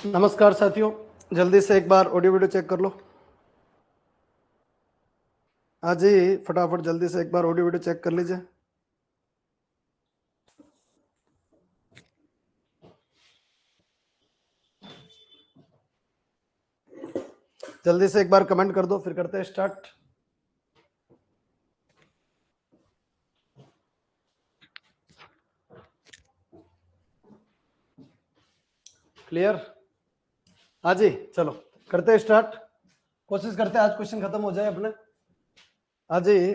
नमस्कार साथियों, जल्दी से एक बार ऑडियो वीडियो चेक कर लो। हाँ जी, फटाफट जल्दी से एक बार ऑडियो वीडियो चेक कर लीजिए। जल्दी से एक बार कमेंट कर दो, फिर करते हैं स्टार्ट। क्लियर? हाँ जी, चलो करते हैं स्टार्ट। कोशिश करते हैं आज क्वेश्चन खत्म हो जाए अपने। हाँ जी,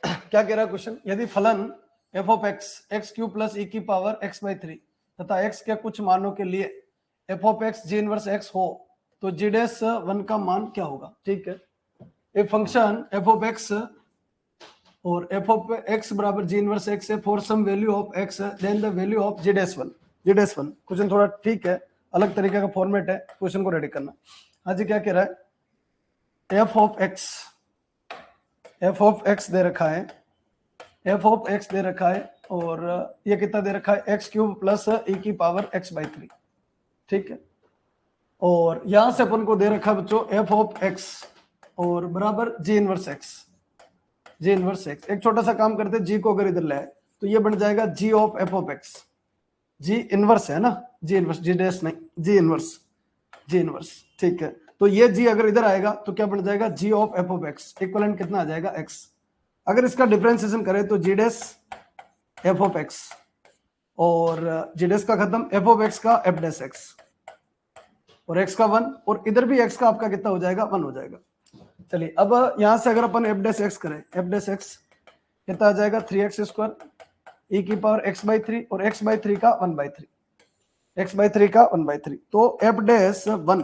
क्या कह रहा है क्वेश्चन? यदि फलन F of X Q plus ई की पावर एक्स बाई 3 तथा एक्स के कुछ मानों के लिए F of X G inverse x हो तो जी डैश वन का मान क्या होगा? ठीक है, एक फंक्शन एफ ऑफ एक्स और एफ ऑफ एक्स बराबर जी इनवर्स एक्स है for some value of x then the value of g dash one. Question थोड़ा ठीक है, अलग तरीके का फॉर्मेट है, क्वेश्चन को रेडी करना। हाँ जी, क्या कह रहा है? एफ ऑफ एक्स दे रखा है, एफ ऑफ एक्स दे रखा है और ये कितना दे रखा है? एक्स क्यूब प्लस ई की पावर एक्स बाई 3। ठीक है, और यहां से अपन को दे रखा है बच्चों एफ ऑफ एक्स और बराबर g inverse x. G inverse x, एक छोटा सा काम करते हैं, जी को अगर इधर लाए तो ये बन जाएगा G of F of X. G inverse है ना, जी इनवर्स, जी डैश नहीं, जी इनवर्स, जी इनवर्स। ठीक है, तो ये जी अगर इधर आएगा तो क्या बन जाएगा? G of F of X equivalent कितना आ जाएगा? एक्स। अगर इसका डिफरेंशिएशन करें तो G dash F of x और जी डैश का खत्म, एफ ऑफ एक्स का एफ डैश एक्स और एक्स का 1 और इधर भी एक्स का आपका कितना हो जाएगा? 1 हो जाएगा। चलिए अब यहां से अगर अपन एफ डैश एक्स करें, एफ डैश एक्स कितना आ जाएगा? 3x स्क्वायर ई की पावर x बाई 3 और x बाई 3 का 1 बाई 3, x बाई 3 का 1 बाई 3। तो एफ डैश 1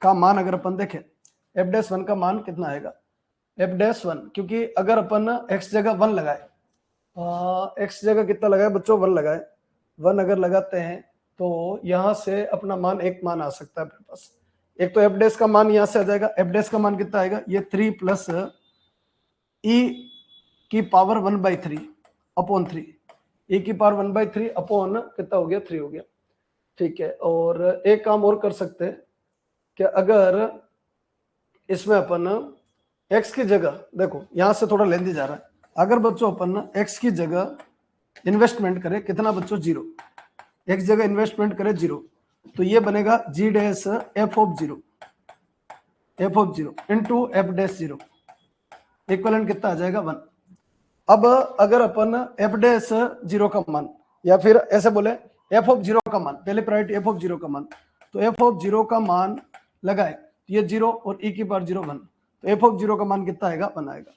का मान अगर अपन देखें, एफ डैश 1 का मान कितना आएगा? एफ डैश 1, क्योंकि अगर अपन x जगह 1 लगाए, x जगह कितना लगाए बच्चों? 1 लगाए, 1 अगर लगाते हैं तो यहां से अपना मान एक मान आ सकता है अपने पास। एक तो एफ डैश का मान यहां से आ जाएगा, एफ डैश का मान कितना आएगा? ये 3 प्लस ई की पावर 1/3 अपॉन 3, ए की पावर 1/3 अपॉन कितना हो गया? 3 हो गया। ठीक है, और एक काम और कर सकते हैं कि अगर इसमें अपन x की जगह, देखो यहां से थोड़ा लेंदी जा रहा है, अगर बच्चों अपन x की जगह इन्वेस्टमेंट करें कितना बच्चों? 0, x जगह इन्वेस्टमेंट करें 0, तो ये बनेगा G dash F of 0 into F dash 0 equivalent कितना आ जाएगा? 1। अब अगर अपन एफ डैश 0 का मान, या फिर ऐसे बोले एफ ऑफ 0 का मान, पहले प्रायोरिटी एफ ऑफ 0 का मान, तो एफ ऑफ 0 का मान लगाए तो ये 0 और ई की पावर 0 1, तो एफ ऑफ 0 का मान कितना आएगा? 1 आएगा।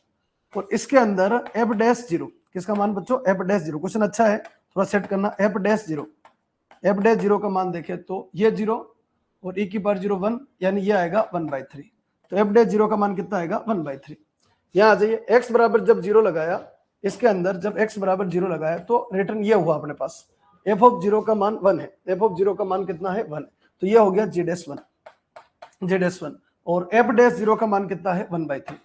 और इसके अंदर एफ डैश 0 किसका मान बच्चों? F dash 0। क्वेश्चन अच्छा है, थोड़ा सेट करना। एफ डैश 0 का मान देखे तो ये 0 और ई की पावर 0 1, यानी ये आएगा 1/3। तो एफ डैश 0 का मान कितना आएगा? 1/3। यहाँ आ जाइए, x बराबर जब 0 लगाया, इसके अंदर जब x बराबर 0 लगाया तो रिटर्न ये हुआ अपने पास, एफ ऑफ 0 का मान 1 है, एफ ऑफ 0 का मान कितना है? 1। तो ये हो गया जी डैश 1, जी डैश 1, और एफ डैश 0 का मान कितना है? 1/3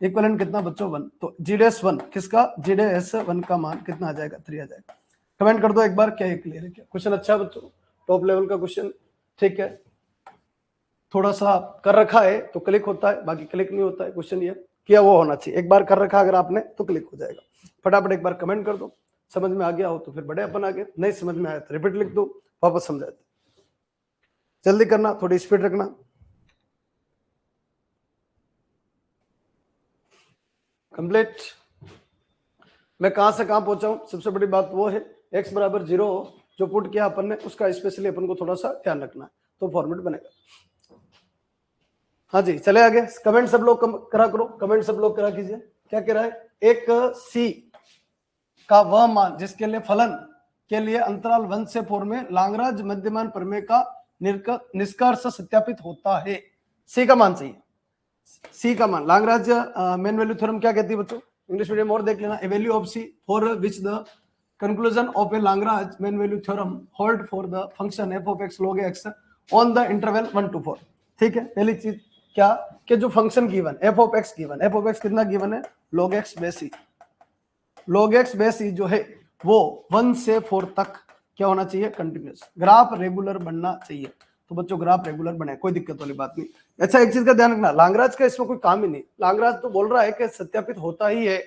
इक्वलेंट कितना बच्चों? 1। तो जी डैश 1 किसका? जी डैश 1 का मान कितना आ जाएगा? 3 आ जाएगा। कमेंट कर दो एक बार, क्या ये क्लियर है? क्या क्वेश्चन अच्छा है बच्चों? टॉप लेवल का क्वेश्चन। ठीक है, थोड़ा सा कर रखा है तो क्लिक होता है, बाकी क्लिक नहीं होता है। क्वेश्चन ये किया वो होना चाहिए, एक बार कर रखा अगर आपने तो क्लिक हो जाएगा। फटाफट एक बार कमेंट कर दो, समझ में आ गया हो तो फिर बड़े अपन आगे, नहीं समझ में आया तो रिपीट लिख दो, वापस समझाते। जल्दी करना, थोड़ी स्पीड रखना। कंप्लीट। मैं कहां से कहां पहुंचा हूं? सबसे बड़ी बात वो है x बराबर 0 जो पुट किया अपन ने, उसका स्पेशली अपन को थोड़ा सा ध्यान रखना है, तो फॉर्मेट बनेगा। हाँ जी, चले आगे। कमेंट सब लोग करा करो, कमेंट सब लोग करा कीजिए। क्या कह रहा है? एक सी का वह मान जिसके लिए फलन के लिए अंतराल 1 से 4 में लाग्रांज मध्यमान प्रमेय का निष्कर्ष सत्यापित होता है। सी का मान चाहिए, सी का मान। लाग्रांज मेन वैल्यू थ्योरम क्या कहती है बच्चों? इंग्लिश मीडियम और देख लेना। A value of C for which the conclusion of a Lagrange mean value theorem hold for the function F of X log x on the interval 1 to 4। ठीक है, पहली चीज क्या कि जो function given F of x given, F of X कितना given है? log x base ई जो है वो 1 से 4 तक क्या होना चाहिए? कंटिन्यूस। ग्राफ रेगुलर बनना चाहिए। तो बच्चों ग्राफ रेगुलर बने, कोई दिक्कत वाली बात नहीं। अच्छा एक चीज का ध्यान रखना, लांगराज का इसमें कोई काम ही नहीं, लांगराज तो बोल रहा है कि सत्यापित होता ही है,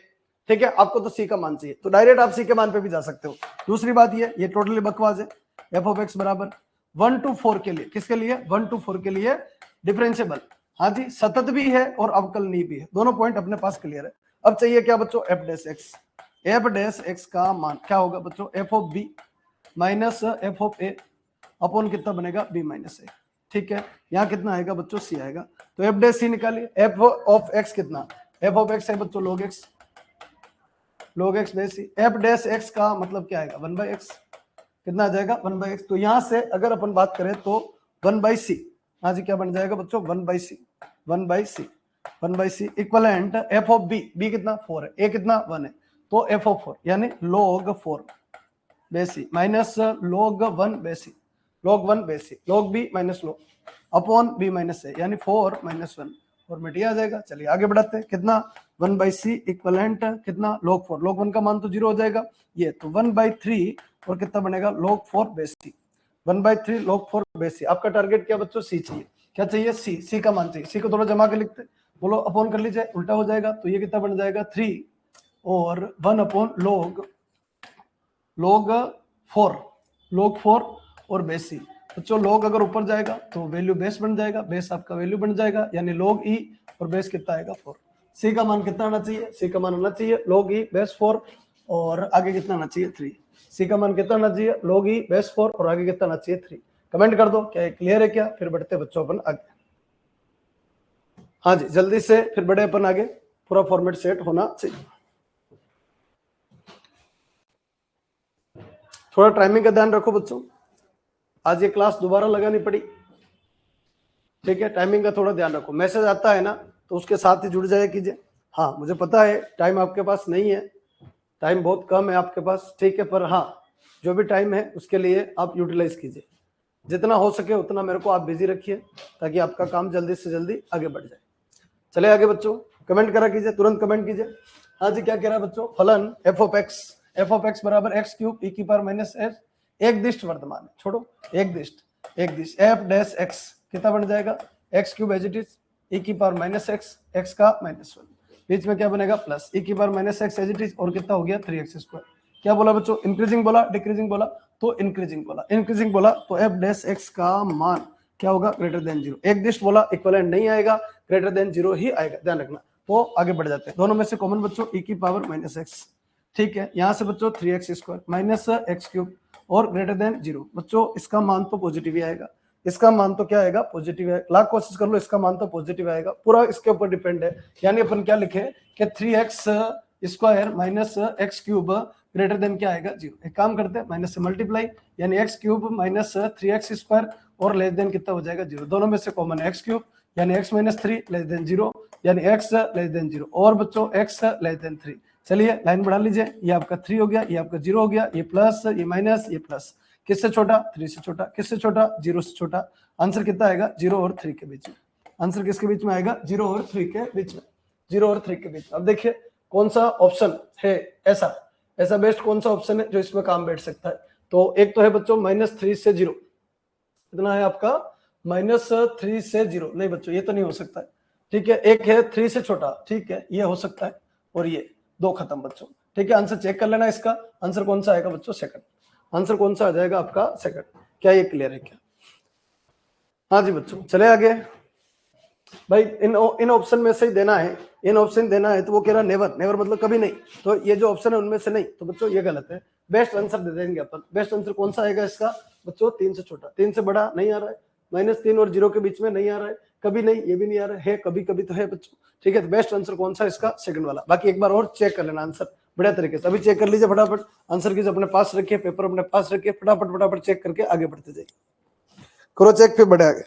ठीक है, आपको तो सी का मान चाहिए, तो डायरेक्ट आप सी के मान पे भी जा सकते हो। दूसरी बात ये टोटली बकवास है। एफ ऑफ एक्स बराबर 1 to 4 के लिए, किसके लिए? 1 to 4 के लिए डिफरेंशिएबल, हाँ जी, सतत भी है और अवकलनीय भी है, दोनों पॉइंट अपने पास क्लियर है। अब चाहिए क्या बच्चों? F dash x. F dash x का मान क्या होगा बच्चों? F of b minus f of a upon कितना बनेगा? बी माइनस ए, ठीक है। यहाँ कितना आएगा बच्चों? सी आएगा। तो एफ डैश सी निकालिए। एफ ऑफ एक्स कितना? एफ ऑफ एक्स है बच्चों log X, log x base C. F dash x का मतलब क्या आएगा? 1/x, कितना आ जाएगा? 1/x। तो यहां से अगर अपन बात करें तो 1/c, हाँ जी, क्या बन जाएगा बच्चों? 1/c, 1/c, 1/c equivalent f of b, b कितना? 4 है, ए कितना? 1 है, तो एफ ऑफ 4 यानी log 4 बेसी minus log 1 base C, log 1 base C, log b minus log upon b minus A यानी 4 माइनस 1, फॉर्मेट आ जाएगा। चलिए आगे बढ़ाते हैं। कितना? 1/c इक्वलेंट कितना? log 4, log 1 का मान तो 0 हो जाएगा, ये तो 1/3 और कितना बनेगा? log 4 बेसी, 1/3 log 4 बेसी। आपका टारगेट क्या बच्चों? सी चाहिए। क्या चाहिए? सी, सी का मान चाहिए। सी को थोड़ा जमा के लिखते, बोलो अपॉन कर लीजिए, उल्टा हो जाएगा, तो ये कितना बन जाएगा? 3 और 1 अपॉन log 4, log 4 और बेस सी। बच्चों log अगर ऊपर जाएगा तो वैल्यू बेस बन जाएगा, बेस आपका वैल्यू बन जाएगा, यानी log e और बेस कितना आएगा? 4। सी का मान कितना आना चाहिए? सी का मान आना चाहिए log e बेस 4 और आगे कितना आना चाहिए? 3। सी का मान कितना आना चाहिए? log e बेस 4 और आगे कितना आना चाहिए? 3। कमेंट कर दो क्या क्लियर है क्या? फिर बढ़ते बच्चों अपन आगे। हाँ जी जल्दी से फिर बड़े अपन आगे, पूरा फॉर्मेट सेट होना चाहिए। थोड़ा टाइमिंग का ध्यान रखो बच्चों, आज ये क्लास दोबारा लगानी पड़ी, ठीक है। टाइमिंग का थोड़ा ध्यान रखो, मैसेज आता है ना तो उसके साथ ही जुड़ जाया कीजिए। हाँ मुझे पता है टाइम आपके पास नहीं है, टाइम बहुत कम है आपके पास, ठीक है, पर हाँ जो भी टाइम है उसके लिए आप यूटिलाइज कीजिए, जितना हो सके उतना मेरे को आप बिजी रखिए ताकि आपका काम जल्दी से जल्दी आगे बढ़ जाए। चले आगे बच्चों, कमेंट करा कीजिए, तुरंत कमेंट कीजिए। हाँ जी क्या कह रहा है बच्चों? फलन एफ ऑफ एक्स बराबर एक्स क्यूब ई की पावर माइनस एस, एक दिष्ट वर्तमान है, छोड़ो एक दिष्ट एफ डैश एक्स कितना बन जाएगा? X cube as it is e की पावर माइनस एक्स, एक्स का माइनस 1, बीच में क्या बनेगा? प्लस ई की power minus x as it is और कितना हो गया? 3x²। क्या बोला बच्चों? इंक्रीजिंग बोला डिक्रीजिंग बोला? तो इंक्रीजिंग बोला, इंक्रीजिंग बोला तो एफ डैश एक्स का मान क्या होगा? Greater than 0। एक दिष्ट बोला इक्विवेलेंट नहीं आएगा, ग्रेटर देन 0 ही आएगा, ध्यान रखना। तो आगे बढ़ जाते हैं, दोनों में से कॉमन बच्चों ई की पावर माइनस एक्स, ठीक है। यहां से बच्चों 3x² माइनस एक्स क्यूब और ग्रेटर देन 0, बच्चों इसका मान तो पॉजिटिव ही आएगा, इसका मान तो क्या आएगा? पॉजिटिव है। लाख कोशिश कर लो, इसका मान तो पॉजिटिव आएगा, पूरा इसके ऊपर डिपेंड है। यानी अपन क्या लिखे कि 3x² minus x cube greater than क्या आएगा? 0। एक काम करते हैं, माइनस से मल्टीप्लाई, यानी एक्स क्यूब माइनस 3x² और लेस देन कितना हो जाएगा? 0। दोनों में से कॉमन है एक्स क्यूब, यानी x माइनस 3 लेस देन 0, यानी x लेस देन 0 और बच्चों x लेस देन 3। चलिए लाइन बढ़ा लीजिए, ये आपका 3 हो गया, ये आपका 0 हो गया, ये प्लस, ये माइनस, ये प्लस, किससे छोटा? 3 से छोटा, किससे छोटा? 0 से छोटा। आंसर कितना आएगा? 0 और 3 के बीच में। आंसर किसके बीच में आएगा? 0 और 3 के बीच में, 0 और 3 के बीच में। अब देखिए कौन सा ऑप्शन है ऐसा, ऐसा बेस्ट कौन सा ऑप्शन है जो इसमें काम बैठ सकता है? तो एक तो है बच्चों -3 से 0, कितना है आपका? -3 से 0, नहीं बच्चों ये तो नहीं हो सकता है, ठीक है। एक है 3 से छोटा, ठीक है, ये हो सकता है, और ये दो खत्म बच्चों, ठीक है। आंसर चेक कर लेना, इसका आंसर कौन सा आएगा बच्चों? सेकंड। आंसर कौन सा आ जाएगा आपका? सेकंड। क्या ये क्लियर है क्या? हाँ जी बच्चों चले आगे। भाई इन ऑप्शन में से ही देना है, इन ऑप्शन देना है, तो वो कह रहा नेवर, नेवर मतलब कभी नहीं, तो ये जो ऑप्शन है उनमें से नहीं, तो बच्चों ये गलत है। बेस्ट आंसर दे देंगे अपन। बेस्ट आंसर कौन सा आएगा इसका बच्चों? 3 से छोटा, 3 से बड़ा नहीं आ रहा है, -3 और 0 के बीच में नहीं आ रहा है, कभी नहीं, ये भी नहीं आ रहा है कभी कभी तो है बच्चों, ठीक है। बेस्ट आंसर कौन सा इसका? सेकंड वाला। बाकी एक बार और चेक कर लेना आंसर बढ़िया तरीके से, अभी चेक कर लीजिए फटाफट, आंसर की अपने पास रखिए, पेपर अपने पास रखिए, फटाफट फटाफट चेक करके आगे बढ़ते जाइए, करो चेक फिर बढ़े आगे।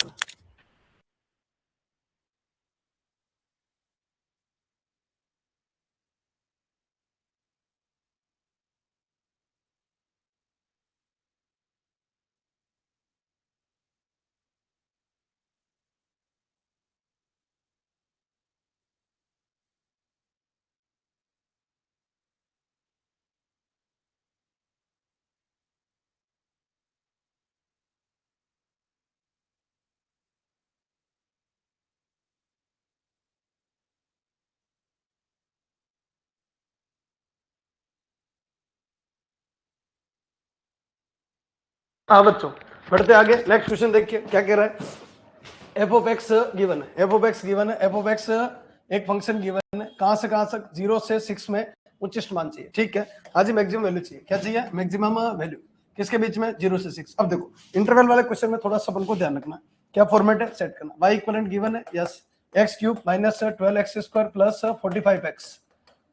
हाँ बच्चों बढ़ते आगे, नेक्स्ट क्वेश्चन देखिए क्या कह रहा है। एफ ऑफ एक्स गिवन है, एफ ऑफ एक्स गिवन है, एफ ऑफ एक्स एक फंक्शन गिवन है, कहां से कहां तक, 0 से 6 में उच्चिष्ट मान चाहिए, ठीक है। आज मैक्सिमम वैल्यू चाहिए, क्या चाहिए, मैक्सिमम वैल्यू किसके बीच में, 0 से 6। अब देखो इंटरवल वाले क्वेश्चन में थोड़ा सा अपन को ध्यान रखना, क्या फॉर्मेट है, सेट करना। वाई इक्वलेंट गिवन है, yes, x cube minus 12x² plus 45x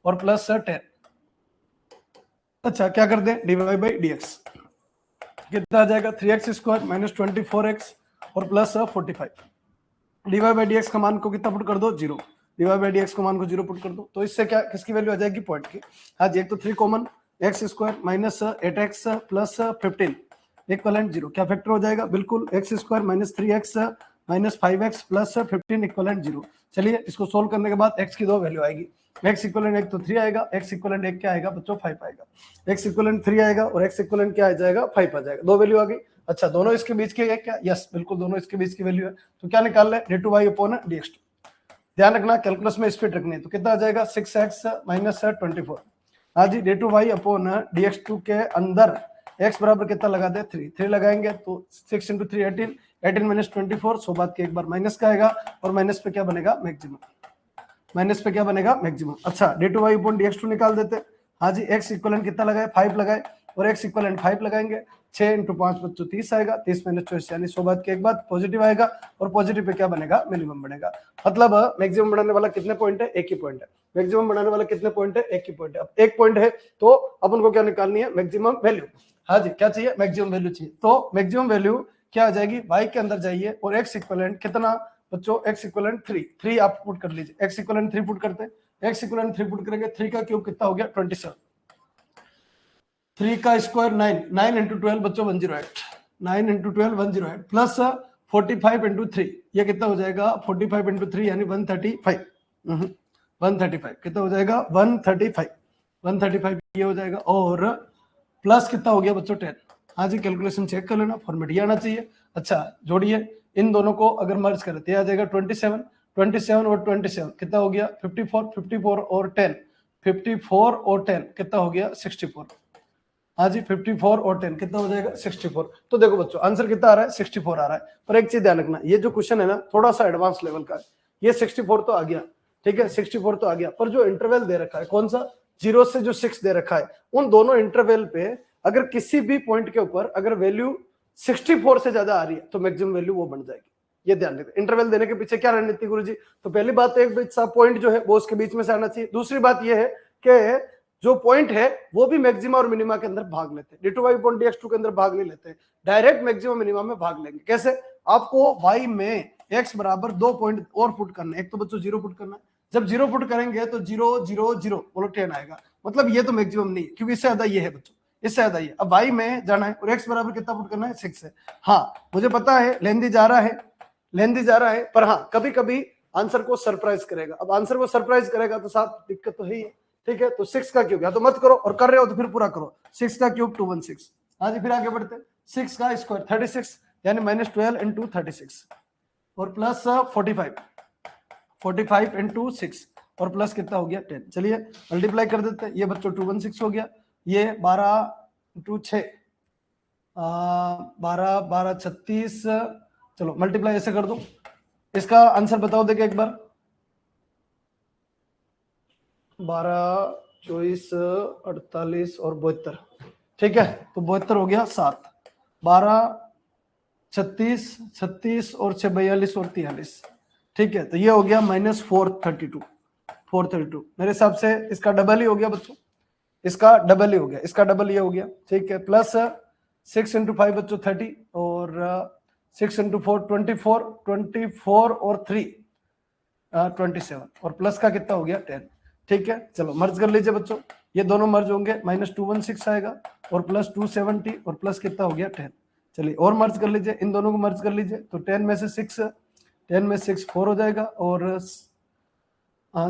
और प्लस 10। अच्छा क्या कर दे, डीवाई बाई डीएक्स कितना आ जाएगा, 3x² माइनस 24x और प्लस 45। डीवाई बाई डीएक्स का मान को कितना पुट कर दो, 0। डीवाई बाई डीएक्स को मान को 0 पुट कर दो, तो इससे क्या किसकी वैल्यू आ जाएगी, पॉइंट की। हाँ जी, एक तो 3 common, x² minus 8x plus 15 equivalent 0, क्या फैक्टर हो जाएगा, बिल्कुल x² minus 3x minus 5x plus 15 equivalent 0। चलिए इसको सोल्व करने के बाद x की दो वैल्यू आएगी, x इक्वलेंट एक तो 3 आएगा, x इक्वलेंट एक क्या आएगा बच्चों, 5 आएगा। x इक्वलेंट 3 आएगा और x इक्वलेंट क्या आ जाएगा, 5 आ जाएगा, दो वैल्यू आ गई। अच्छा दोनों इसके बीच के है क्या, यस बिल्कुल दोनों इसके बीच की वैल्यू है, तो क्या निकाल ले, d2y अपॉन dx2। ध्यान रखना कैलकुलस में स्पीड रखनी है, तो कितना आ जाएगा 6x माइनस 24। हाँ जी, d2y अपॉन dx2 के अंदर x बराबर कितना लगा दे, 3 लगाएंगे तो 6 इंटू 3 18, 18 माइनस 24, सो बात के एक बार माइनस का आएगा और माइनस पे क्या बनेगा, मैक्सिमम, माइनस पे क्या बनेगा, मैक्सिमम। अच्छा d2y अपॉन dx2 निकाल देते। हाँ जी, x इक्वलेंट कितना लगाए, 5 लगाए और x इक्वलेंट 5 लगाएंगे, 6 इंटू 5 बच्चों 30 आएगा, 30 माइनस 24 यानी 100 बात के एक बात पॉजिटिव आएगा और पॉजिटिव पे क्या बनेगा, मिनिमम बनेगा। मतलब मैक्सिमम बढ़ाने वाला कितने पॉइंट है, एक ही पॉइंट है। मैक्सिमम बढ़ाने वाला कितने पॉइंट है, एक ही पॉइंट है। अब एक पॉइंट है तो अपन को क्या निकालनी है, मैक्सिमम वैल्यू। हाँ जी क्या चाहिए, मैक्सिमम वैल्यू चाहिए, तो मैक्सिमम वैल्यू क्या आ जाएगी, y के अंदर जाइए और x इक्वलेंट कितना बच्चों, x इक्वलेंट 3 आप पुट कर लीजिए, x इक्वलेंट 3 पुट करते हैं, x इक्वलेंट 3 पुट करेंगे, 3 का क्यूब कितना हो गया, 27, 3 का स्क्वायर 9, 9 इंटू 12 बच्चों 108, 9 इंटू 12 108 प्लस 45 इंटू 3, ये कितना हो जाएगा, 45 इंटू 3 यानी 135, 135 कितना हो जाएगा, 135, 135 ये हो जाएगा और प्लस कितना हो गया बच्चों 10। हाँ जी कैलकुलेशन चेक कर लेना, फॉर्मेट ये आना चाहिए। अच्छा जोड़िए इन दोनों को, अगर मर्ज करें तो आ जाएगा 27, 27 और 27 कितना हो गया, 54, 54 और 10, 54 और 10 कितना हो गया, 64। हाँ जी 54 और 10 कितना हो जाएगा, 64। तो देखो बच्चों आंसर कितना आ रहा है, 64 आ रहा है। पर एक चीज ध्यान रखना, ये जो क्वेश्चन है ना थोड़ा सा एडवांस लेवल का है, ये 64 तो आ गया, ठीक है 64 तो आ गया, पर जो इंटरवल दे रखा है कौन सा, 0 से जो 6 दे रखा है, उन दोनों इंटरवल पे अगर किसी भी पॉइंट के ऊपर अगर वैल्यू 64 से ज्यादा आ रही है तो मैक्सिमम वैल्यू वो बन जाएगी। ये ध्यान रखना, इंटरवल देने के पीछे क्या रणनीति गुरुजी, तो पहली बात तो एक बीच सा पॉइंट जो है वो उसके बीच में से आना चाहिए। दूसरी बात ये है कि जो पॉइंट है वो भी मैक्सिमा और मिनिमा के अंदर भाग लेते हैं, d2y अपॉन dx2 के अंदर भाग नहीं लेते, डायरेक्ट मैक्सिमम मिनिमम में भाग लेंगे। कैसे, आपको y में x बराबर 2 पॉइंट और पुट करना है, एक तो बच्चों 0 पुट करना है, जब 0 पुट करेंगे तो 0 0 0 बोलो 10 आएगा, मतलब ये तो मैक्सिमम नहीं है क्योंकि इससे ज्यादा ये है बच्चों, इससे ज्यादा ये। अब y में जाना है और x बराबर कितना पुट करना है, 6 है। हाँ मुझे पता है लेंदी जा रहा है, लेंदी जा रहा है, पर हाँ कभी कभी आंसर को सरप्राइज करेगा। अब आंसर को सरप्राइज करेगा तो साथ दिक्कत तो है ही है, ठीक है। तो 6 का क्यूब, या तो मत करो और कर रहे हो तो फिर पूरा करो, 6 का क्यूब 216। हाँ जी फिर आगे बढ़ते, 6 का स्क्वायर 36 यानी -12 इंटू 36 और प्लस 45 इंटू 6 और प्लस कितना हो गया 10। चलिए मल्टीप्लाई कर देते हैं, ये बच्चों 216 हो गया, ये 12 इंटू 6 12 12 36, चलो मल्टीप्लाई ऐसे कर दो। इसका आंसर बताओ देखिए एक बार, 12 24 48 और 72, ठीक है तो 72 हो गया 7, 12 36 36 और 6 42 और 43, ठीक है तो ये हो गया -432, 432 मेरे हिसाब से इसका डबल ही हो गया बच्चों, इसका डबल ही हो गया, इसका डबल ये हो गया, ठीक है। प्लस 6 इंटू 5 बच्चों 30 और 6 इंटू 4 24, 24 और 3 27 और प्लस का कितना हो गया 10, ठीक है। चलो मर्ज कर लीजिए बच्चों, ये दोनों मर्ज होंगे, -216 आएगा और प्लस 270 और प्लस कितना हो गया 10। चलिए और मर्ज कर लीजिए, इन दोनों को मर्ज कर लीजिए, तो 10 में से 6 4 हो जाएगा और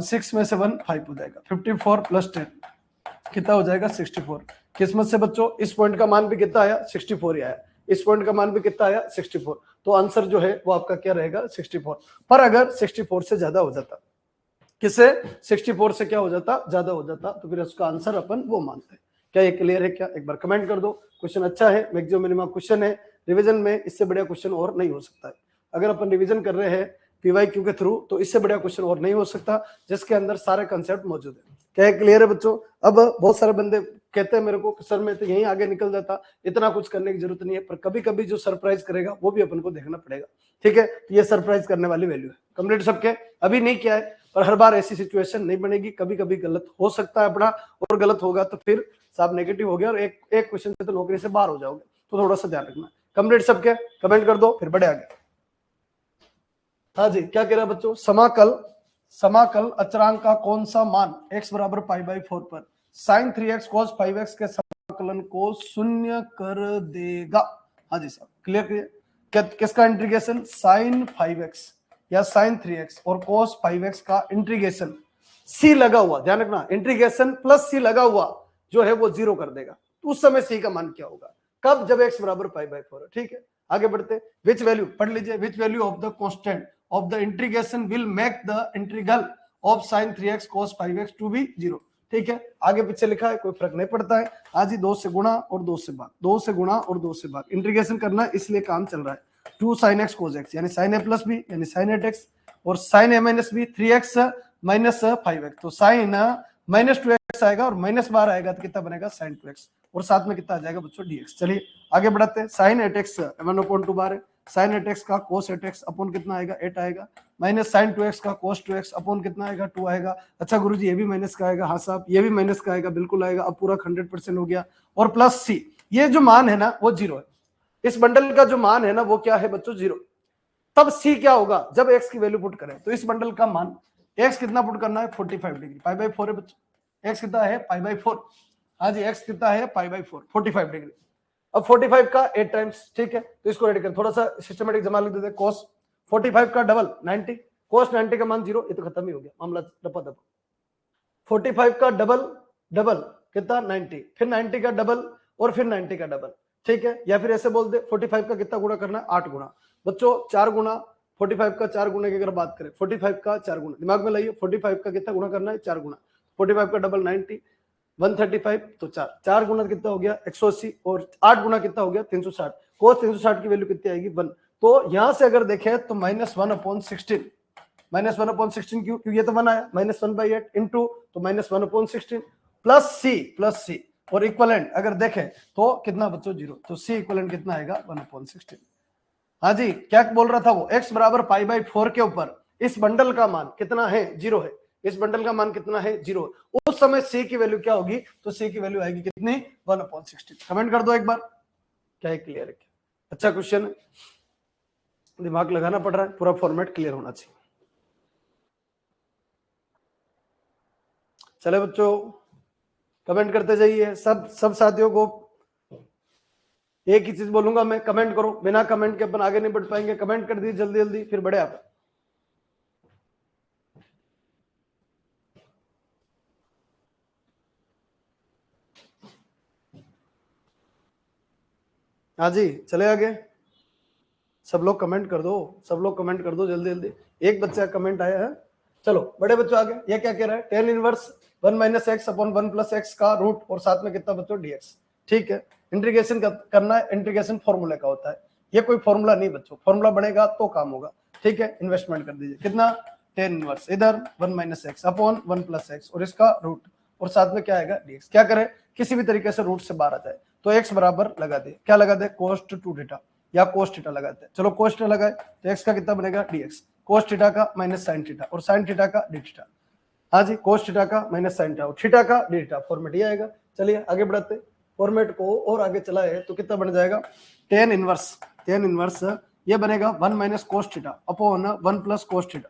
6 में से 1 5 हो जाएगा, 54 प्लस 10 कितना हो जाएगा 64। किस्मत से बच्चों इस पॉइंट का मान भी कितना आया, 64 ही आया, इस पॉइंट का मान भी कितना आया 64, तो आंसर जो है वो आपका क्या रहेगा 64। पर अगर 64 से ज्यादा हो जाता, किससे 64 से क्या हो जाता, ज्यादा हो जाता, तो फिर उसका आंसर अपन वो मानते हैं। क्या ये क्लियर है क्या? एक बार कमेंट कर दो। क्वेश्चन अच्छा है, मैक्सिमम मिनिमम क्वेश्चन है रिवीजन में, इससे बढ़िया क्वेश्चन और नहीं हो सकता है। अगर अपन रिवीजन कर रहे हैं पीवाईक्यू के थ्रू तो इससे बढ़िया क्वेश्चन और नहीं हो सकता जिसके अंदर सारे कंसेप्ट मौजूद है। क्या ये क्लियर है बच्चों? अब बहुत सारे बंदे कहते हैं मेरे को सर मैं तो यहीं आगे निकल जाता, इतना कुछ करने की जरूरत नहीं है, पर कभी कभी जो सरप्राइज करेगा वो भी अपन को देखना पड़ेगा। ठीक है, तो ये सरप्राइज करने वाली वैल्यू है। कंप्लीट सबके? अभी नहीं किया है, पर हर बार ऐसी सिचुएशन नहीं बनेगी, कभी कभी गलत हो सकता है अपना, और गलत होगा तो फिर साहब नेगेटिव हो गया और एक क्वेश्चन से तो नौकरी से बाहर हो जाओगे, तो थोड़ा सा ध्यान रखना। कंप्लीट सबके? कमेंट कर दो फिर बढ़े आगे। हाँ जी, क्या कह रहा है बच्चों? समाकल अचरांक का कौन सा मान x बराबर π/4 पर sin 3x cos 5x के समाकलन को शून्य कर देगा? हाँ जी साहब, क्लियर? किसका इंटीग्रेशन? sin 5x या sin 3x और cos 5x का इंटीग्रेशन c लगा हुआ, ध्यान रखना, इंटीग्रेशन प्लस c लगा हुआ जो है वो 0 कर देगा। तो उस समय c का मान क्या होगा? कब? जब x बराबर π/4 है। ठीक है, आगे बढ़ते। विच वैल्यू पढ़ लीजिए, which value of the constant of the integration will make the integral of sin 3x cos 5x to be 0। ठीक है, आगे पीछे लिखा है कोई फर्क नहीं पड़ता है। आज ही 2 से गुणा और 2 से भाग, 2 से गुणा और 2 से भाग, इंटीग्रेशन करना है इसलिए काम चल रहा है। 2 sin x cos x यानी sin a प्लस बी यानी sin 8x और sin a minus b 3x minus 5x, तो sin माइनस 2x आएगा और माइनस बार आएगा तो कितना बनेगा? sin 2x और साथ में कितना आ जाएगा बच्चों? dx। चलिए आगे बढ़ाते हैं। sin 8x 1/2 बार है, sin 8x का cos 8x अपॉन कितना आएगा? 8 आएगा, माइनस sin 2x का cos 2x अपॉन कितना आएगा? 2 आएगा। अच्छा गुरुजी ये भी माइनस का आएगा? हाँ साहब ये भी माइनस का आएगा, बिल्कुल आएगा। अब पूरा 100% हो गया और प्लस c, ये जो मान है ना वो 0 है। इस बंडल का जो मान है ना वो क्या है बच्चों? 0। तब c क्या होगा? जब x की वैल्यू पुट करें तो इस बंडल का मान x कितना पुट करना है? 45 डिग्री, π/4 है बच्चों। x कितना है? π/4। हाँ जी, x कितना है? π/4, 45 डिग्री। अब 45 का 8 टाइम्स, ठीक है, तो इसको रेडी करें, थोड़ा सा सिस्टमेटिक जमा लिख देते हैं। cos 45 का डबल 90, cos 90 का मान 0, ये तो खत्म ही हो गया मामला, दपा दपा। 45 का डबल कितना? 90, फिर 90 का डबल और फिर 90 का डबल। ठीक है, या फिर ऐसे बोल दे 45 का कितना गुणा करना है? 8 गुणा। बच्चों 4 गुणा, 45 का 4 गुणे की अगर बात करें, 45 का 4 गुणा दिमाग में लाइए, 45 का कितना गुणा करना है? 4 गुणा। 45 का डबल 90, 135 तो 4 गुना कितना हो गया? 180 और 8 गुना कितना हो गया? 360। cos 360 की वैल्यू कितनी आएगी? 1। तो यहां से अगर देखें तो -1/16, -1/16 क्यों? ये तो 1 आया, -1/8 इंटू तो -1/16 प्लस सी और इक्वलेंट अगर देखें तो कितना बच्चों? 0। तो सी इक्वलेंट कितना आएगा? 1/16। हाँ जी, क्या बोल रहा था वो? x बराबर π/4 के ऊपर इस बंडल का मान कितना है? 0 है। इस बंडल का मान कितना है? 0। उस समय c की वैल्यू क्या होगी? तो c की वैल्यू आएगी कितनी? 1/16। कमेंट कर दो एक बार। क्या है? क्लियर है? अच्छा क्वेश्चन है, दिमाग लगाना पड़ रहा है, पूरा फॉर्मेट क्लियर होना चाहिए। चले बच्चों कमेंट करते जाइए, सब साथियों को एक ही चीज बोलूंगा मैं, कमेंट करो, बिना कमेंट के अपन आगे नहीं बढ़ पाएंगे। कमेंट कर दीजिए जल्दी जल्दी, फिर बढ़े आप। हाँ जी चले आगे, सब लोग कमेंट कर दो, सब लोग कमेंट कर दो जल्दी जल्दी। एक बच्चा कमेंट आया है, चलो बड़े बच्चों आगे। ये क्या कह रहा है? tan inverse 1 - x upon 1 + x का रूट और साथ में कितना बच्चों? dx। ठीक है, इंटीग्रेशन करना है, इंटीग्रेशन फॉर्मूले का होता है, ये कोई फॉर्मूला नहीं बच्चों, फॉर्मूला बनेगा तो काम होगा। ठीक है, इन्वेस्टमेंट कर दीजिए, कितना? tan इनवर्स इधर 1 - x अपॉन 1 + x और इसका रूट और साथ में क्या आएगा? dx। क्या करें? किसी भी तरीके से रूट से बाहर आ जाए तो x बराबर लगा दे, क्या लगा दे? cos 2θ या cos थीटा लगाते हैं। चलो cos थीटा लगाए तो x का कितना बनेगा? dx। cos थीटा का माइनस sin थीटा और sin थीटा का d थीटा। हाँ जी, cos थीटा का माइनस sin थीटा और थीटा का d थीटा, फॉर्मेट ये आएगा। चलिए आगे बढ़ाते, फॉर्मेट को और आगे चलाए तो कितना बन जाएगा? tan इनवर्स ये बनेगा 1 - cos theta upon 1 + cos theta,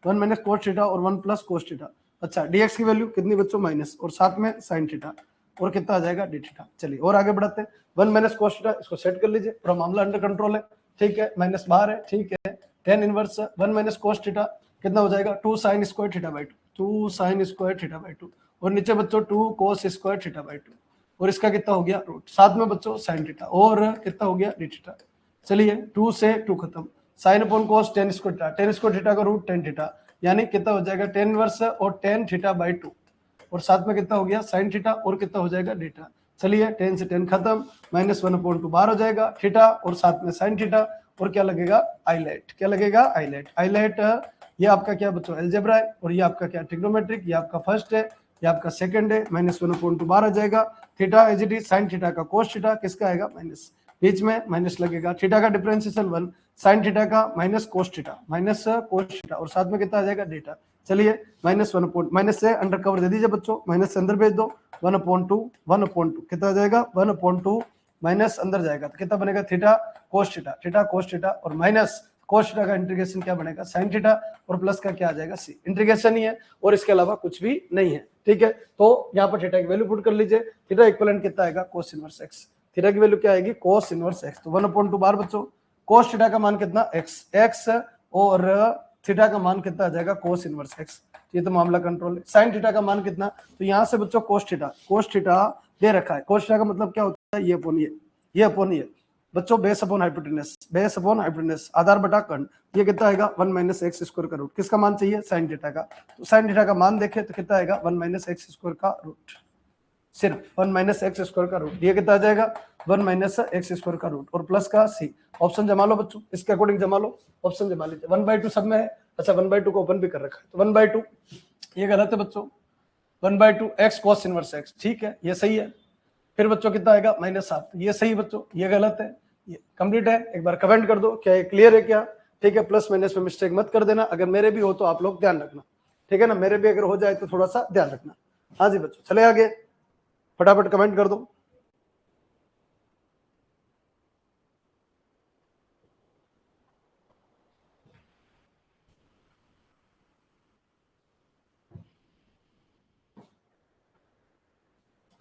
1 - cos theta और 1 + cos थीटा। अच्छा, dx की वैल्यू कितनी बच्चों? माइनस और साथ में sin थीटा और कितना आ जाएगा? d theta. चलिए और आगे बढ़ाते हैं, 1 - cos थीटा, इसको सेट कर लीजिए, पूरा मामला अंडर कंट्रोल है। ठीक है, माइनस बाहर है, ठीक है। tan इनवर्स 1 - cos थीटा कितना हो जाएगा? 2 sin स्क्वायर थीटा/2, 2 sin स्क्वायर थीटा/2 और नीचे बच्चों 2 cos स्क्वायर थीटा/2 और इसका कितना हो गया? रूट, साथ में बच्चों sin थीटा और कितना हो गया? d theta. चलिए 2 से 2 खत्म, sin upon cos tan square theta, tan square theta का रूट tan थीटा, यानी कितना हो जाएगा? tan इनवर्स और tan थीटा/2 और साथ में कितना हो गया? sin थीटा और कितना हो जाएगा? थीटा। चलिए टेन से टेन खत्म, -1/2 बाहर हो जाएगा थीटा और साथ में साइन थीटा, और क्या लगेगा आइलेट, क्या लगेगा आइलेट। आइलेट ये आपका क्या बच्चों अलजेब्रा है, और ये आपका क्या ट्रिग्नोमेट्रिक, ये आपका फर्स्ट है, ये आपका सेकंड है। -1/2 बाहर आ जाएगा, theta as it is sine theta का कोस थीटा, किसका आएगा माइनस, बीच में माइनस लगेगा, थीटा का डिफरेंशिएशन 1, साइन थीटा का माइनस कोस थीटा, और साथ में कितना आ जाएगा डेटा। चलिए -1 माइनस से अंडर कवर दे दीजिए बच्चों, माइनस से अंदर भेज दो, 1/2 कितना आ जाएगा 1/2 माइनस अंदर जाएगा तो कितना बनेगा थीटा कोस थीटा और माइनस कोस थीटा का इंटीग्रेशन क्या बनेगा साइन थीटा, और प्लस का क्या आ जाएगा सी। इंटीग्रेशन ही है और इसके अलावा कुछ भी नहीं है, ठीक है। तो यहाँ पर थीटा की वैल्यू पुट कर लीजिए, थीटा इक्विवेलेंट कितना आएगा कोस इनवर्स एक्स, थीटा की वैल्यू क्या आएगी कोस इनवर्स एक्स, तो 1/2 बार बच्चों कोस थीटा का मान कितना एक्स और थीटा का मान कितना आ जाएगा कोस इनवर्स एक्स, ये तो मामला कंट्रोल है। साइन थीटा का मान कितना, तो यहाँ से बच्चों कोस थीटा दे रखा है, कोस थीटा का मतलब क्या होता है ये अपॉन ये बच्चों बेस अपॉन हाइपोटेनस आधार बटा खंड, ये कितना आएगा 1 - एक्स स्क्वायर का रूट, किसका मान चाहिए साइन थीटा का, तो साइन थीटा का मान देखे तो कितना आएगा 1 - एक्स स्क्वायर का रूट, सिर्फ 1 - एक्स स्क्वायर का रूट, ये कितना आ जाएगा 1 - एक्स स्क्वायर का रूट और प्लस का सी। ऑप्शन जमा लो बच्चों, इसके अकॉर्डिंग जमा लो, ऑप्शन जमा लीजिए। 1/2 सब में है, अच्छा 1/2 को ओपन भी कर रखा है, तो 1/2 ये गलत है बच्चों, 1/2 एक्स कॉस इनवर्स एक्स, ठीक है ये सही है। फिर बच्चों कितना आएगा -7, ये सही बच्चों, ये गलत है, ये कंप्लीट है। एक बार कमेंट कर दो क्या ये क्लियर है क्या, ठीक है। प्लस माइनस में मिस्टेक मत कर देना, अगर मेरे भी हो तो आप लोग ध्यान रखना, ठीक है ना, मेरे भी अगर हो जाए तो थोड़ा सा ध्यान रखना। हाँ जी बच्चों चले आगे, फटाफट कमेंट कर दो।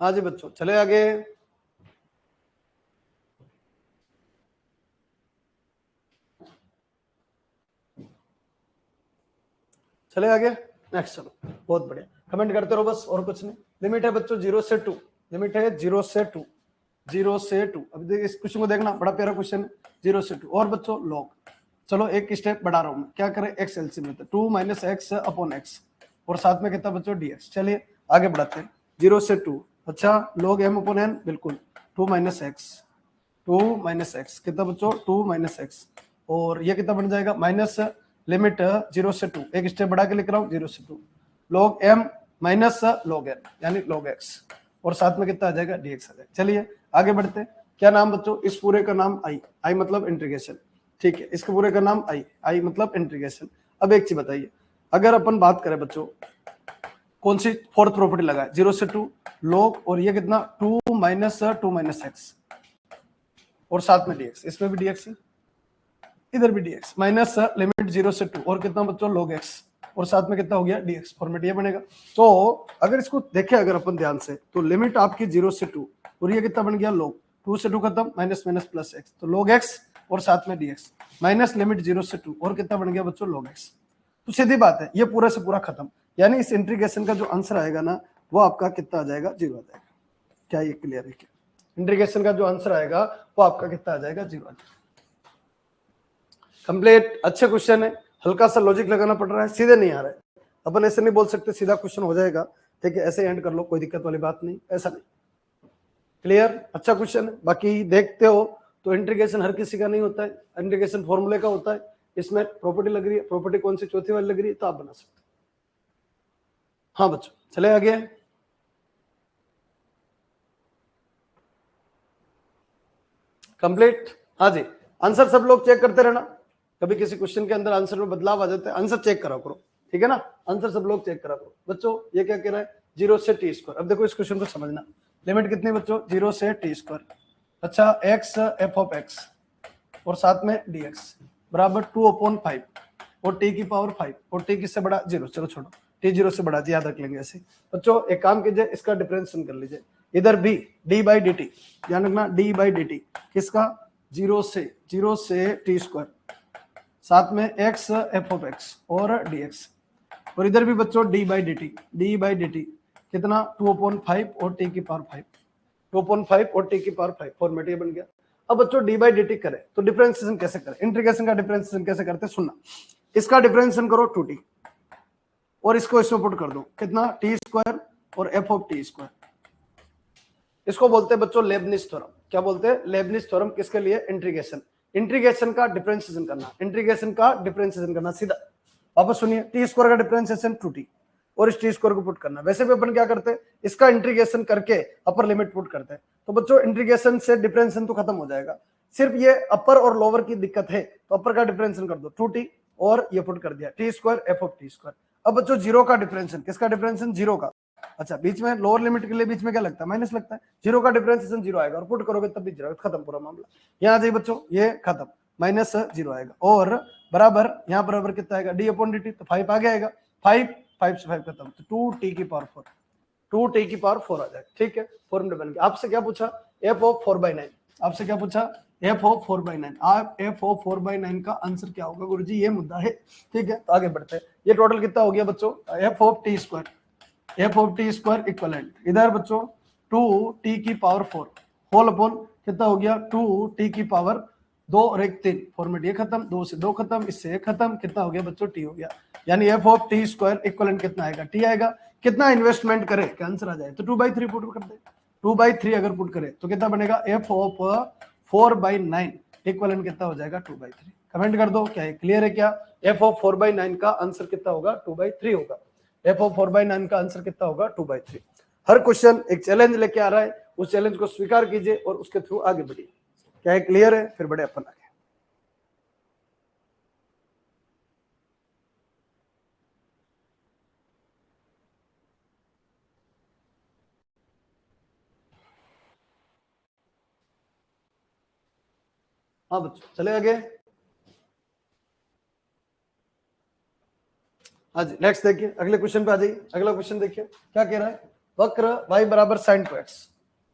हाँ जी बच्चों चले आगे, चले आगे नेक्स्ट। चलो बहुत बढ़िया, कमेंट करते रहो बस, और कुछ नहीं। लिमिट है बच्चों 0 से 2, लिमिट है 0 से 2, 0 से 2। अब देखिए इस क्वेश्चन को देखना, बड़ा प्यारा क्वेश्चन है, 0 से 2 और बच्चों लॉग। चलो एक स्टेप बढ़ा रहा हूं मैं, क्या करें एक्स एलसीएम लेते हैं, 2 - एक्स अपॉन एक्स और साथ में कितना बच्चों dx। चलिए आगे बढ़ाते हैं, 0 से 2, अच्छा log m अपॉन n, बिल्कुल 2 - एक्स कितना बच्चों 2 - एक्स, और ये कितना बन जाएगा माइनस लिमिट 0 से 2, एक स्टेप बढ़ा के लिख रहा हूँ 0 से 2 log m minus log n यानी log x, और साथ में कितना आ जाएगा dx आ जाएगा। चलिए आगे बढ़ते हैं, क्या नाम बच्चों, इस पूरे का नाम आई मतलब इंटीग्रेशन, ठीक है, इसके पूरे का नाम आई मतलब इंटीग्रेशन। अब एक चीज बताइए, अगर अपन बात करें बच्चों कौन सी फोर्थ प्रॉपर्टी लगाए 0 से 2 log, और ये कितना 2 - एक्स और साथ में dx, इसमें भी dx है इधर भी dx, माइनस लिमिट 0 से 2 और कितना बच्चों log x और साथ में कितना हो गया dx, फॉर्मेट ये बनेगा। तो अगर इसको देखें अगर अपन ध्यान से, तो लिमिट आपकी 0 से 2 और ये कितना बन गया log 2 से 2 खत्म माइनस प्लस x, तो log x और साथ में dx माइनस लिमिट 0 से 2 और कितना बन गया बच्चों log x। तो सीधी बात है ये पूरा से पूरा खत्म, यानी इस इंटीग्रेशन का जो आंसर आएगा ना वो आपका कितना आ जाएगा 0 आ जाएगा। क्या ये क्लियर है क्या, इंटीग्रेशन का जो आंसर आएगा वो आपका कितना आ जाएगा 0 आ जाएगा। कंप्लीट, अच्छे क्वेश्चन है, हल्का सा लॉजिक लगाना पड़ रहा है, सीधे नहीं आ रहा है, अपन ऐसे नहीं बोल सकते सीधा क्वेश्चन हो जाएगा, ठीक है ऐसे एंड कर लो कोई दिक्कत वाली बात नहीं, ऐसा नहीं। क्लियर, अच्छा क्वेश्चन है। बाकी देखते हो तो इंटीग्रेशन हर किसी का नहीं होता है, इंटीग्रेशन फॉर्मूले का होता है, इसमें प्रॉपर्टी लग रही है, प्रॉपर्टी कौन सी चौथी वाली लग रही है तो आप बना सकते। हाँ बच्चों चले आगे, कंप्लीट। हाँ जी, आंसर सब लोग चेक करते रहना, कभी किसी क्वेश्चन के अंदर आंसर में बदलाव आ जाता है, आंसर चेक करा करो, ठीक है ना, आंसर सब लोग चेक करा करो। बच्चों ये क्या कह रहा है 0 से t स्क्वायर, अब देखो इस क्वेश्चन को समझना, लिमिट कितनी बच्चों 0 से t स्क्वायर, अच्छा x f ऑफ x और साथ में dx बराबर 2/5 और t की पावर 5 और t किससे बड़ा 0, चलो छोड़ो t 0 से बड़ा, याद रख लेंगे ऐसे। बच्चों एक काम कीजिए, इसका डिफरेंशिएशन कर लीजिए, इधर भी d/dt, ध्यान रखना d/dt किसका 0 से t स्क्वायर साथ में x f ऑफ x और dx, और इधर भी बच्चों d/dt कितना 2/5 और t की पावर 5, 2/5 और t की पावर 5, फॉर्मेट ये बन गया। अब बच्चों d/dt करें तो डिफरेंशिएशन कैसे करें, इंटीग्रेशन का डिफरेंशिएशन कैसे करते हैं सुनना, इसका डिफरेंशिएशन करो 2t और इसको इसमें पुट कर दो कितना t स्क्वायर और f ऑफ t स्क्वायर, इसको बोलते हैं बच्चों लेबनिज थ्योरम। क्या बोलते हैं? Lebanese theorem. किसके लिए? इंटीग्रेशन, इंटीग्रेशन का डिफरेंशिएशन करना, इंटीग्रेशन का डिफरेंशिएशन करना। सीधा वापस सुनिए, टी स्क्वायर का डिफरेंशिएशन 2t और इस टी स्क्वायर को पुट करना। वैसे भी अपन क्या करते हैं, इसका इंटीग्रेशन करके अपर लिमिट पुट करते हैं। तो बच्चों इंटीग्रेशन से डिफरेंशिएशन तो खत्म हो जाएगा, सिर्फ ये अपर और लोअर की दिक्कत है, तो अपर का डिफरेंशिएशन कर दो 2t और ये पुट कर दिया T square F of T square. अब बच्चों जीरो का डिफरेंशिएशन, किसका डिफरेंशिएशन? जीरो का। अच्छा, बीच में लोअर लिमिट के लिए बीच में क्या लगता है? माइनस लगता है। जीरो का डिफरेंशिएशन जीरो आएगा और पुट करोगे तब भी जीरो, खत्म पूरा मामला। यहाँ आ जाइए बच्चों, ये खत्म, माइनस जीरो आएगा और बराबर यहाँ बराबर कितना आएगा? D upon D T. तो 5 आगे आएगा, 5 से 5 खत्म, तो 2t की पावर 4, 2t की पावर 4 आ जाएगा। ठीक है, फॉर्मूला बन गया। आपसे क्या पूछा? f of 4/9। आपसे क्या पूछा? f of 4/9। आप f ऑफ 4/9 का आंसर क्या होगा गुरुजी? ये मुद्दा है। ठीक है, तो आगे बढ़ते हैं। ये टोटल कितना हो गया बच्चों? f of T square, f of T square equivalent इधर बच्चों 2t की पावर 4 होल अपॉन कितना हो गया? 2t की पावर 2 और 1 3, फॉर्मेट ये खत्म, 2 से 2 खत्म, इससे 1 खत्म, कितना हो गया बच्चों? t हो गया। यानी f of T square equivalent कितना आएगा? t आएगा। कितना इन्वेस्टमेंट करे क्या आंसर आ जाए? तो 2/3 पुट कर दे। 2/3 अगर पुट करे तो कितना बनेगा? f ऑफ 4/9 इक्वलेंट कितना हो जाएगा? 2/3। कमेंट कर दो, क्या है? क्लियर है क्या? f ऑफ 4/9 का आंसर कितना होगा? 2/3 होगा। f ऑफ 4/9 का आंसर कितना होगा? 2/3। हर क्वेश्चन एक चैलेंज लेके आ रहा है, उस चैलेंज को स्वीकार कीजिए और उसके थ्रू आगे बढ़िए। क्या है? क्लियर है? फिर बढ़े अपन आगे। हाँ बच्चों, चले आगे। हाँ जी, नेक्स्ट देखिए, अगले क्वेश्चन पे आ जाइए। अगला क्वेश्चन देखिए क्या कह रहा है? वक्र y बराबर sin 2x,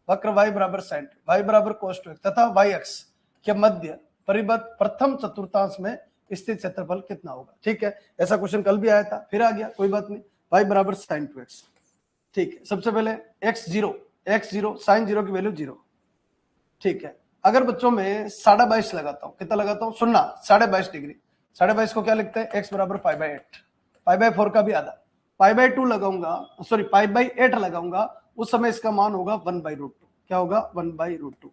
वक्र y बराबर sin, y बराबर cos 2x तथा y अक्ष के मध्य परिबद्ध प्रथम चतुर्थांश में स्थित क्षेत्रफल कितना होगा? ठीक है, ऐसा क्वेश्चन कल भी आया था, फिर आ गया, कोई बात नहीं। y बराबर sin 2x। ठीक है, सबसे पहले x0 sin 0 की वैल्यू 0। ठीक है, अगर बच्चों में 22.5 लगाता हूँ, कितना लगाता हूँ? सुनना, 22.5 डिग्री। 22.5 को क्या लिखते हैं? x बराबर 5/8, 5/4 का भी आधा। 5/2 लगाऊंगा, सॉरी 5/8 लगाऊंगा, उस समय इसका मान होगा 1/√2। क्या होगा? 1/√2।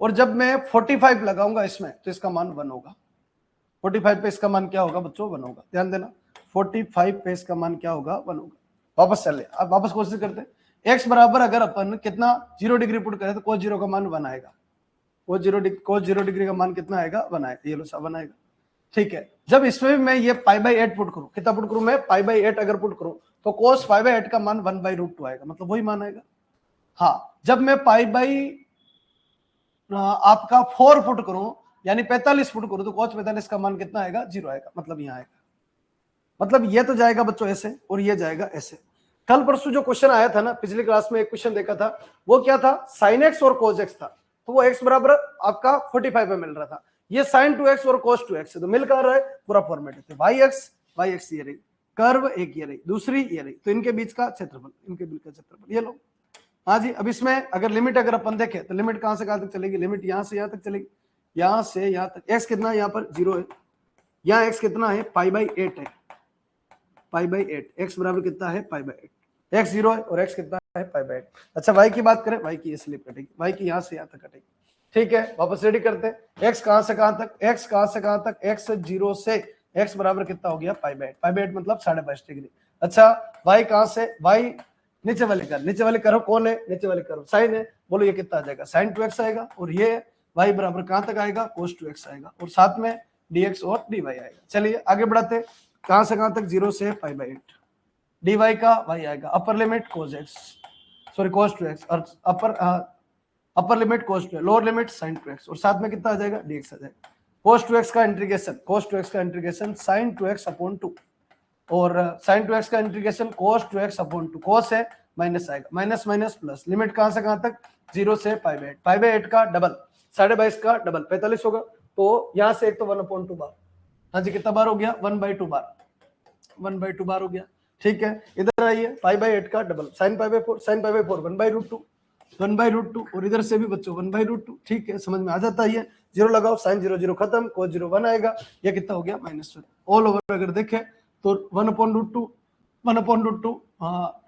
और जब मैं 45 लगाऊंगा इसमें, तो इसका मान 1 होगा। 45 पे इसका मान क्या होगा बच्चों? 1 होगा। ध्यान देना, 45 पे इसका मान क्या होगा? 1 होगा। वापस चले, अब वापस कोशिश करते हैं। x बराबर अगर अपन कितना 0 डिग्री पुट करें तो cos 0 का मान 1 आएगा। cos 0 डिग्री का मान कितना आएगा? 1 आएगा। ये लो सा 1 आएगा। ठीक है, जब इसमें मैं ये π/8 पुट करूं, कितना पुट करूं मैं? π/8 अगर पुट करूं तो cos 5/8 का मान 1/√2 आएगा, मतलब वही मान आएगा। हाँ, जब मैं आपका 4 पुट करूं यानी 45 पुट करूं तो cos 45 का मान कितना आएगा? 0 आएगा, मतलब यहाँ आएगा। मतलब ये तो जाएगा बच्चों ऐसे और ये जाएगा ऐसे। कल परसों जो क्वेश्चन आया था ना, पिछली क्लास में एक क्वेश्चन देखा था, वो क्या था? sin x और cos x था, तो वो x बराबर आपका 45 में मिल रहा था। ये sin 2x और cos 2x है, तो मिल कर रहा है, पूरा फॉर्मेट है। y x ये रही कर्व, एक ये रही, दूसरी ये रही, तो इनके बीच का क्षेत्रफल, इनके बीच का क्षेत्रफल ये लो। हाँ जी, अब इसमें अगर लिमिट अगर अपन देखें तो लिमिट कहां से कहां तक चलेगी? लिमिट यहां से यहां तक चलेगी, यहां से यहां तक। x कितना यहाँ पर 0 है, यहाँ x कितना है? π/8 है, π/8। x बराबर कितना है? π/8। x 0 है और x कितना है? π/8। अच्छा, y की बात करें, y की ये स्लिप कटेगी, y की यहाँ से यहाँ तक कटेगी। ठीक है, वापस रेडी करते हैं। x कहां से कहां तक? x कहां से कहां तक? x 0 से x बराबर कितना हो गया? π/8। π/8 मतलब 22.5 डिग्री। अच्छा, y कहां से? y नीचे वाले कर, नीचे वाले करो कौन है? नीचे वाले करो साइन है। बोलो ये कितना आ जाएगा? sin 2x आएगा, और ये y बराबर कहां तक आएगा? cos 2x आएगा, और साथ में dx और dy आएगा। चलिए आगे बढ़ाते, कहां से कहां तक? 0 से π/8। dy का y आएगा, upper limit cos x, sorry cos 2x, और upper limit cos 2, lower limit sin 2x, और साथ में कितना आ जाएगा? dx आ जाएगा। cos 2x का इंटीग्रेशन sin 2x अपॉन 2, और sin 2x का integration cos 2x upon 2। cos है, माइनस आएगा, माइनस माइनस प्लस। लिमिट कहां से कहां तक? 0 से π/8। π/8 का डबल 22.5 का डबल 45 होगा, तो यहां से एक तो 1/2 बार। हाँ जी, कितना बार हो गया? 1/2 बार, 1/2 बार हो गया। ठीक है, इधर आइए, π/8 का डबल sin π/4, sin π/4 1/√2, 1/√2, और इधर से भी बच्चों 1/√2। ठीक है, समझ में आ जाता है। 0 लगाओ, sin 0 0 खत्म, cos 0 1 आएगा, ये कितना हो गया? -1। ऑल ओवर अगर देखें तो 1/√2, 1/√2,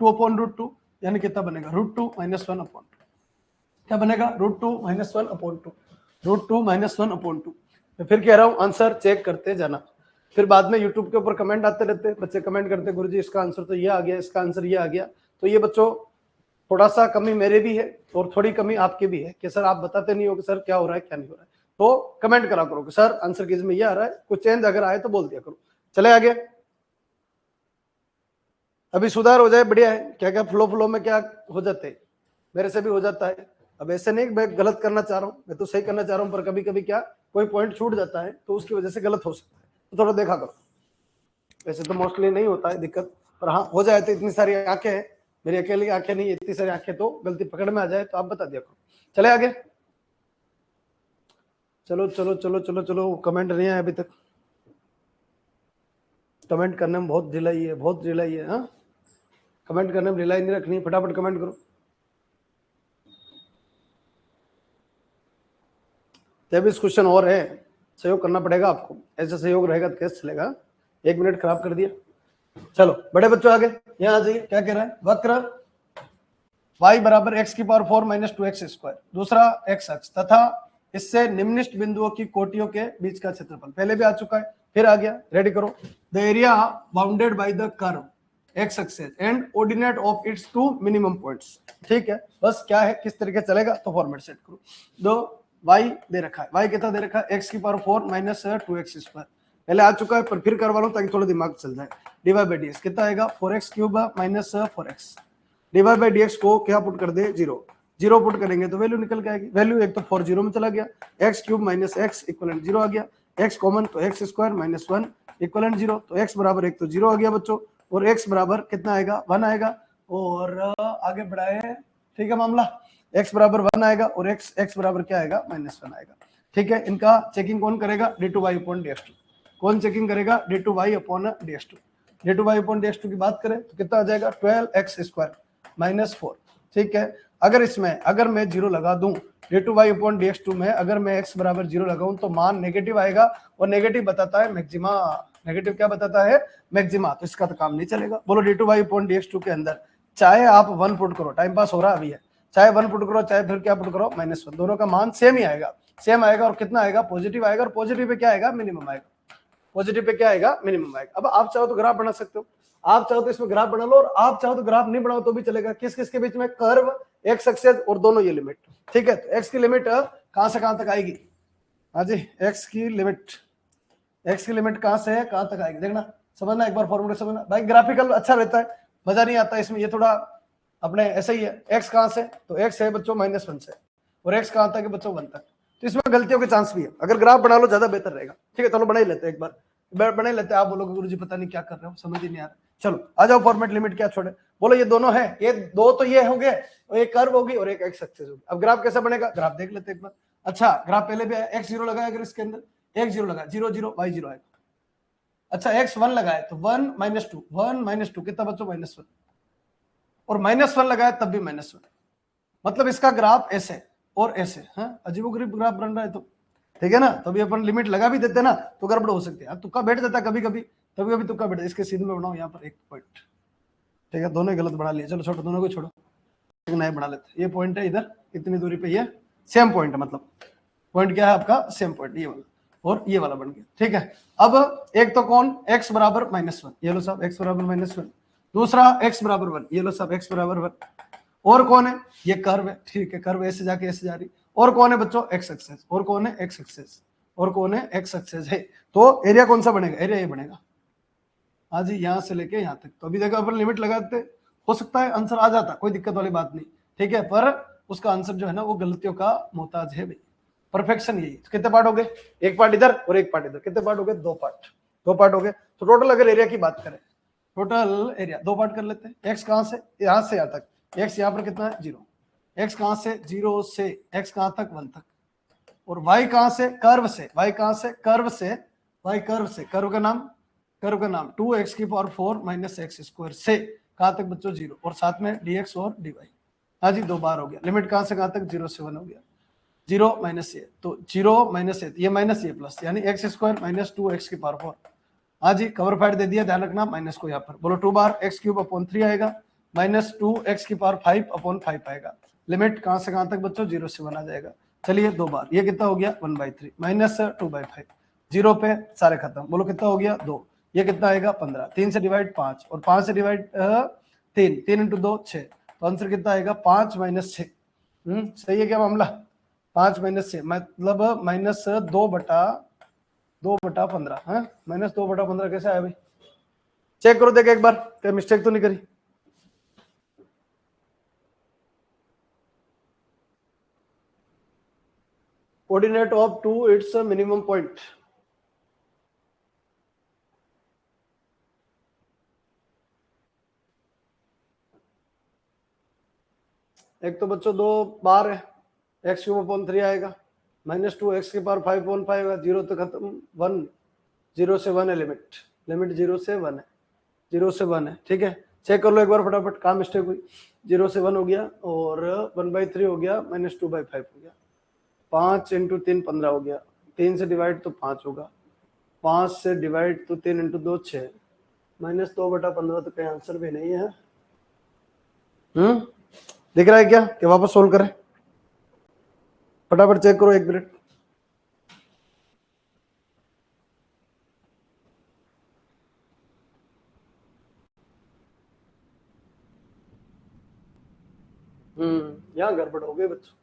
2/√2, यानी कितना बनेगा? √2 - 1/2। क्या बनेगा √2 - 1/2, √2 - 1/2। मैं फिर कह रहा हूँ आंसर चेक करते जाना, फिर बाद में यूट्यूब के ऊपर कमेंट आते रहते, बच्चे कमेंट करते गुरुजी इसका आंसर तो ये आ गया, इसका आंसर ये आ गया। तो ये बच्चों थोड़ा सा कमी मेरे भी है और थोड़ी कमी आपकी भी है कि सर आप बताते नहीं हो कि सर क्या हो रहा है क्या नहीं हो रहा है। तो कमेंट करा करो कि सर आंसर किस में ये आ रहा है, कुछ चेंज अगर आए तो बोल दिया करो। चले आगे, अभी सुधार हो जाए बढ़िया है। क्या क्या फ्लो में क्या हो जाते हैं, मेरे से भी हो जाता है। अब ऐसे नहीं मैं गलत करना चाह रहा हूँ, मैं तो सही करना चाह रहा हूँ, पर कभी कभी क्या कोई पॉइंट छूट जाता है तो उसकी वजह से गलत हो सकता है, तो थोड़ा देखा करो। वैसे तो मोस्टली नहीं होता है दिक्कत, पर हाँ हो जाए तो इतनी सारी आंखें हैं, मेरी अकेली आंखें नहीं, इतनी सारी आंखें, तो गलती पकड़ में आ जाए तो आप बता दिया करो। चले आगे, चलो चलो चलो चलो चलो, कमेंट नहीं आया अभी तक, कमेंट करने में बहुत ढिलाई है, बहुत ढिलाई है। हाँ कमेंट करने में ढिलाई नहीं रखनी, फटाफट कमेंट करो। 23 क्वेश्चन और है, सहयोग करना पड़ेगा आपको, ऐसा सहयोग रहेगा तो कैसे चलेगा। 1 मिनट खराब कर दिया। चलो बड़े बच्चों आगे यहाँ आ जाइए, क्या कह रहा है, वक्र y बराबर x⁴ - 2x², दूसरा x अक्ष तथा इससे निम्नलिखित बिंदुओं की कोटियों के बीच का क्षेत्रफल, पहले भी आ चुका है फिर आ गया, रेडी करो। The area bounded by the curve x axis and ordinate of its two minimum points. ठीक है, बस क्या है किस तरीके चलेगा तो फॉर्मेट सेट करो। दो y दे रखा है, y कितना दे रखा है x⁴ - 2x², पहले आ चुका है पर फिर करवा लो ताकि थोड़ा दिमाग चल जाए। डिवाइड बाय dx कितना आएगा 4x³ - 4x, divide by dx को क्या पुट कर दे 0, 0 पुट करेंगे तो वैल्यू निकल के आएगी, वैल्यू एक तो 4 0 में चला गया, x³ - x इक्वलेंट 0 आ गया, x कॉमन तो x² - 1 इक्वलेंट 0, तो x बराबर एक तो 0 आ गया बच्चों, और x बराबर कितना आएगा 1 आएगा, और आगे बढ़ाए, ठीक है मामला, x बराबर 1 आएगा और x बराबर क्या आएगा -1 आएगा। ठीक है, इनका चेकिंग कौन करेगा d2y/dx2, कौन चेकिंग करेगा d2y/dx2, d2y/dx2 की बात करें तो कितना आ जाएगा 12x² - 4। ठीक है, अगर इसमें अगर मैं 0 लगा दूं d2y/dx2 में, अगर मैं x बराबर 0 लगाऊं तो मान नेगेटिव आएगा, और नेगेटिव बताता है मैक्सिमा, नेगेटिव क्या बताता है मैक्सिमा, तो इसका तो काम नहीं चलेगा। बोलो d2y/dx2 के अंदर चाहे आप 1 पुट करो, टाइम पास हो रहा अभी है, चाहे 1 पुट करो चाहे फिर क्या पुट करो -1, दोनों का मान सेम ही आएगा, सेम आएगा, और कितना आएगा पॉजिटिव आएगा, और पॉजिटिव पे क्या आएगा मिनिमम आएगा, पॉजिटिव पे क्या आएगा मिनिमम आएगा। अब आप चाहो तो ग्राफ बना सकते हो, आप चाहो तो इसमें ग्राफ बना लो, और आप चाहो तो ग्राफ नहीं बनाओ तो भी चलेगा। किस किस के बीच में कर्व, एक्स एक्सिस और दोनों ये लिमिट। ठीक है, तो एक्स की लिमिट कहां से कहां तक आएगी, हाँ जी एक्स की लिमिट कहां से है कहां तक आएगी, देखना समझना एक बार फॉर्मूला समझना भाई, ग्राफिकल अच्छा रहता है, मजा नहीं आता इसमें, ये थोड़ा अपने ऐसा ही है। एक्स कहां से, तो एक्स है बच्चों -1 से, और एक्स कहां तक है बच्चों 1 तक, तो इसमें गलतियों के चांस भी है, अगर ग्राफ बना लो ज्यादा बेहतर रहेगा। ठीक है चलो बना ही लेते हैं एक बार, बना ही लेते हैं। आप बोलोगे गुरुजी पता नहीं क्या कर रहे हो, समझ ही नहीं आ रहा, चलो आ जाओ फॉर्मेट लिमिट क्या छोड़े, बोलो ये दोनों है, ये दो तो ये हो गए, और एक कर्व होगी और एक एक्स एक्सिस होगी। अब ग्राफ कैसा बनेगा, ग्राफ देख लेते हैं एक बार। अच्छा ग्राफ पहले भी आया, x 0 लगाया अगर इसके अंदर x 0 लगाया 0 0 y 0 आएगा। अच्छा x 1 लगाया तो 1 -2 1 -2 कितना बच्चों -1, और -1 लगाया तब भी -1, मतलब इसका ग्राफ ऐसे और ऐसे, हाँ अजीबोगरीब ग्राफ बन रहा है। तो ठीक है ना, तो अभी अपन लिमिट लगा भी देते ना तो गड़बड़ हो सकती है, तुक्का बैठ जाता है कभी कभी तुक्का बैठ, इसके सीधे में बनाओ यहाँ पर एक पॉइंट। ठीक है, दोनों गलत बना लिया, चलो छोड़ो दोनों को छोड़ो, नए बना लेते। ये पॉइंट है इधर इतनी दूरी पे, ये सेम पॉइंट है, मतलब पॉइंट क्या है आपका सेम पॉइंट, ये वाला और ये वाला बन गया। ठीक है, अब एक तो कौन x बराबर -1, ये लो साहब x बराबर -1, दूसरा x बराबर 1, ये लो साहब x बराबर 1, और कौन है ये कर्व है। ठीक है, कर्व ऐसे जाके ऐसे जा रही, और कौन है बच्चों x एक्सिस, और कौन है x एक्सिस, और कौन है x एक्सिस है, तो एरिया कौन सा बनेगा, एरिया ये बनेगा। हाँ जी, यहाँ से लेके यहाँ तक, तो अभी देखो अपन लिमिट लगाते, हो सकता है आंसर आ जाता, कोई दिक्कत वाली बात नहीं। ठीक है, पर उसका आंसर जो है ना वो गलतियों का मोहताज है भाई, परफेक्शन यही। तो कितने पार्ट हो गए, एक पार्ट इधर और एक पार्ट इधर, कितने पार्ट हो गए, दो पार्ट हो गए। तो टोटल अगर एरिया की बात करें, टोटल एरिया दो पार्ट कर लेते हैं। एक्स कहां से यहाँ से यहाँ तक, एक्स यहाँ पर कितना है 0, एक्स कहां से 0 से एक्स कहां तक 1 तक, और वाई कहां से कर्व से, वाई कहां से कर्व से, वाई कर्व से, कर्व का नाम 2x⁴ - x² से कहां तक बच्चों 0, और साथ में dx और dy। हाँ जी, दो बार हो गया। लिमिट कहां से कहां तक 0 से 1 हो गया, 0 - a, तो 0 - a, ये माइनस ये प्लस, यानी x² - 2x⁴। हाँ जी, कवर फाइट दे दिया, ध्यान रखना माइनस को यहाँ पर, बोलो 2 बार x³ / 3 आएगा, -2x⁵ / 5 आएगा, लिमिट कहां से कहां तक बच्चों, 0 से 1 आ जाएगा। चलिए 2 बार, ये कितना हो गया 1/3 माइनस 2/5, 0 पे सारे खत्म, बोलो कितना हो गया 2, ये कितना आएगा 15, 3 से डिवाइड 5 और 5 से डिवाइड 3, 3 इंटू 2 6, तो आंसर कितना आएगा 5 माइनस 6। सही है क्या मामला, 5 माइनस 6 मतलब माइनस 2/15, हाँ माइनस 2/15 कैसे आया भाई, चेक करो देख एक बार, क्या मिस्टेक तो नहीं करी। Coordinate of two its minimum point, एक तो बच्चों 2 बार है, x³ आएगा, -2 x की पावर 5/5 आएगा, 0 तो खत्म 1, 0 से 1 है लिमिट, लिमिट 0 से 1 है, 0 से 1 है, ठीक है। चेक कर लो एक बार फटाफट, कहाँ मिस्टेक हुई, 0 से 1 हो गया और 1/3 हो गया, -2/5 हो गया, 5 इंटू 3 15 हो गया, 3 से डिवाइड तो 5 होगा, 5 से डिवाइड तो 3 इंटू 2 6, -2/15 तो कहीं आंसर भी नहीं है। दिख रहा है क्या कि वापस सोल्व करें, फटाफट चेक करो 1 मिनट। यहाँ गड़बड़ हो गई बच्चों,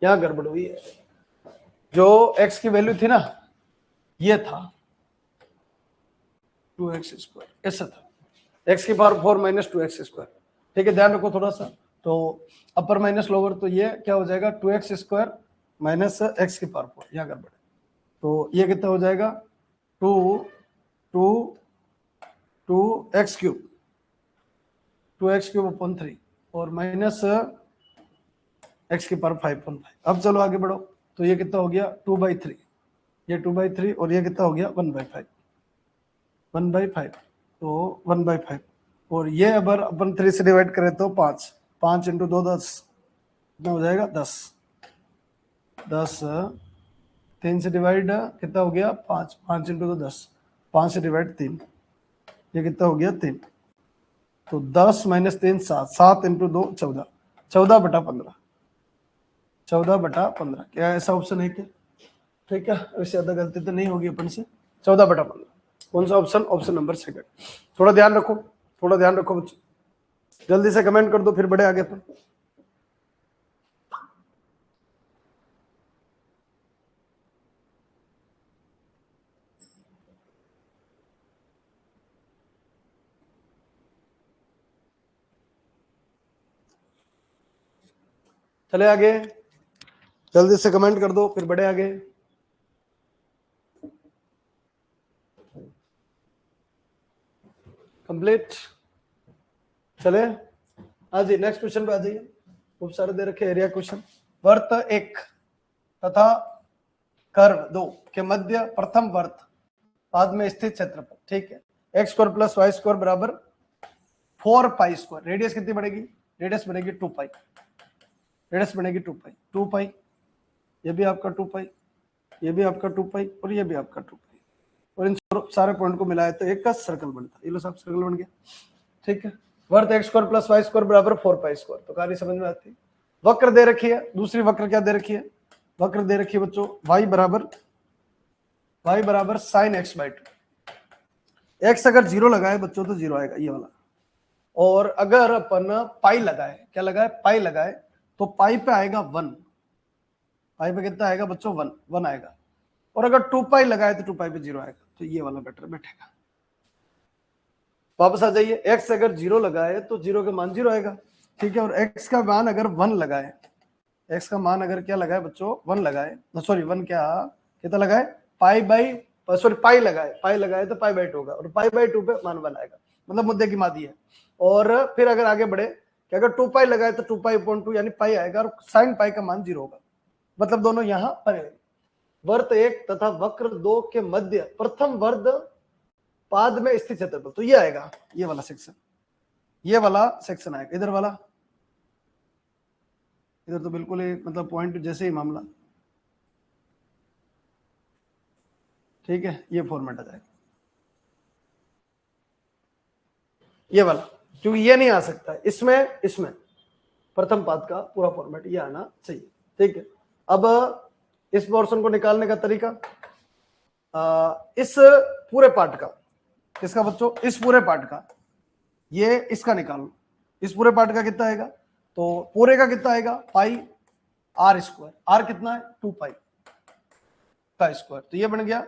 यहाँ गड़बड़ हुई है, जो x की वैल्यू थी ना ये था 2x², ऐसा था, x की पावर 4 माइनस 2x², ठीक है ध्यान रखो थोड़ा सा, तो अपर माइनस लोअर, तो ये क्या हो जाएगा 2x² माइनस x की पावर 4, यहाँ गड़बड़ है, तो ये कितना हो जाएगा 2x³ अपॉन 3 और माइनस x की पावर 5/5। अब चलो आगे बढ़ो, तो ये कितना हो गया 2/3, ये 2/3 और ये कितना हो गया 1/5, 1/5 तो 1/5 और ये अगर अपन 3 से डिवाइड करें तो 5, 5 इंटू 2 10, कितना हो जाएगा 10, 3 से डिवाइड कितना हो गया 5, 5 इंटू 2 10, 5 से डिवाइड 3, ये कितना हो गया 3, तो 10 माइनस 3 7, 7 इंटू 2 14, 14/15, 14/15, क्या ऐसा ऑप्शन है क्या, ठीक है, इससे ज्यादा गलती तो नहीं होगी अपन से, 14/15, कौन सा ऑप्शन, ऑप्शन नंबर सेकंड। थोड़ा ध्यान रखो, थोड़ा ध्यान रखो बच्चों, जल्दी से कमेंट कर दो फिर बढ़े आगे अपन। चले आगे, जल्दी से कमेंट कर दो फिर बढ़े आगे। कंप्लीट, चले हाँ जी नेक्स्ट क्वेश्चन पे आ जाइए, खूब सारे दे रखे एरिया क्वेश्चन। वर्त 1 तथा कर्व 2 के मध्य प्रथम वर्त पाद में स्थित क्षेत्रफल, ठीक है, x² + y² बराबर 4π², रेडियस कितनी बढ़ेगी, रेडियस बढ़ेगी 2π, रेडियस बढ़ेगी 2π, 2π, ये भी आपका 2π, ये भी आपका 2π और ये भी आपका 2π, और इन सारे पॉइंट को मिलाए तो एक का सर्कल बनता है, ये लो सब सर्कल बन गया, ठीक है। वर्त x² + y² बराबर 4π², तो कहानी समझ में आती है। वक्र दे रखी है, दूसरी वक्र क्या दे रखी है, वक्र दे रखी है बच्चों y बराबर sin x/2, x अगर 0 लगाए बच्चों तो 0 आएगा ये वाला, और अगर अपन पाई लगाए, क्या लगाए पाई लगाए, तो पाई पे आएगा 1, पाई पे कितना आएगा बच्चों 1, 1 आएगा, और अगर 2π लगाए तो 2π पे 0 आएगा, तो ये वाला बेटर बैठेगा। वापस आ जाइए, x अगर 0 लगाए तो 0 का मान 0 आएगा, ठीक है, और x का मान अगर 1 लगाए, x का मान अगर क्या लगाए बच्चों 1 लगाए, सॉरी 1 क्या कितना लगाए पाई लगाए तो π/2 होगा, और π/2 पे मान 1 आएगा, मतलब मुद्दे की मादी है। और फिर अगर आगे बढ़े कि अगर 2π लगाए तो 2π/2 यानी पाई आएगा, और sin पाई का मान 0 होगा, मतलब दोनों यहाँ पर। वर्त 1 तथा वक्र 2 के मध्य प्रथम वर्त पाद में स्थित क्षेत्रफल, तो ये आएगा, ये वाला सेक्शन, ये वाला सेक्शन आएगा, इधर वाला, इधर तो बिल्कुल ही मतलब पॉइंट जैसे ही मामला, ठीक है, ये फॉर्मेट आ जाएगा, ये वाला, क्योंकि ये नहीं आ सकता इसमें, इसमें प्रथम पाद का पूरा फॉर्मेट ये आना चाहिए। ठीक है, अब इस पोर्शन को निकालने का तरीका, इस पूरे पार्ट का, किसका बच्चों, इस पूरे पार्ट का, ये इसका निकालो। इस पूरे पार्ट का कितना आएगा, तो पूरे का कितना आएगा, पाई आर स्क्वायर। आर कितना है, 2 पाई का स्क्वायर, तो ये बन गया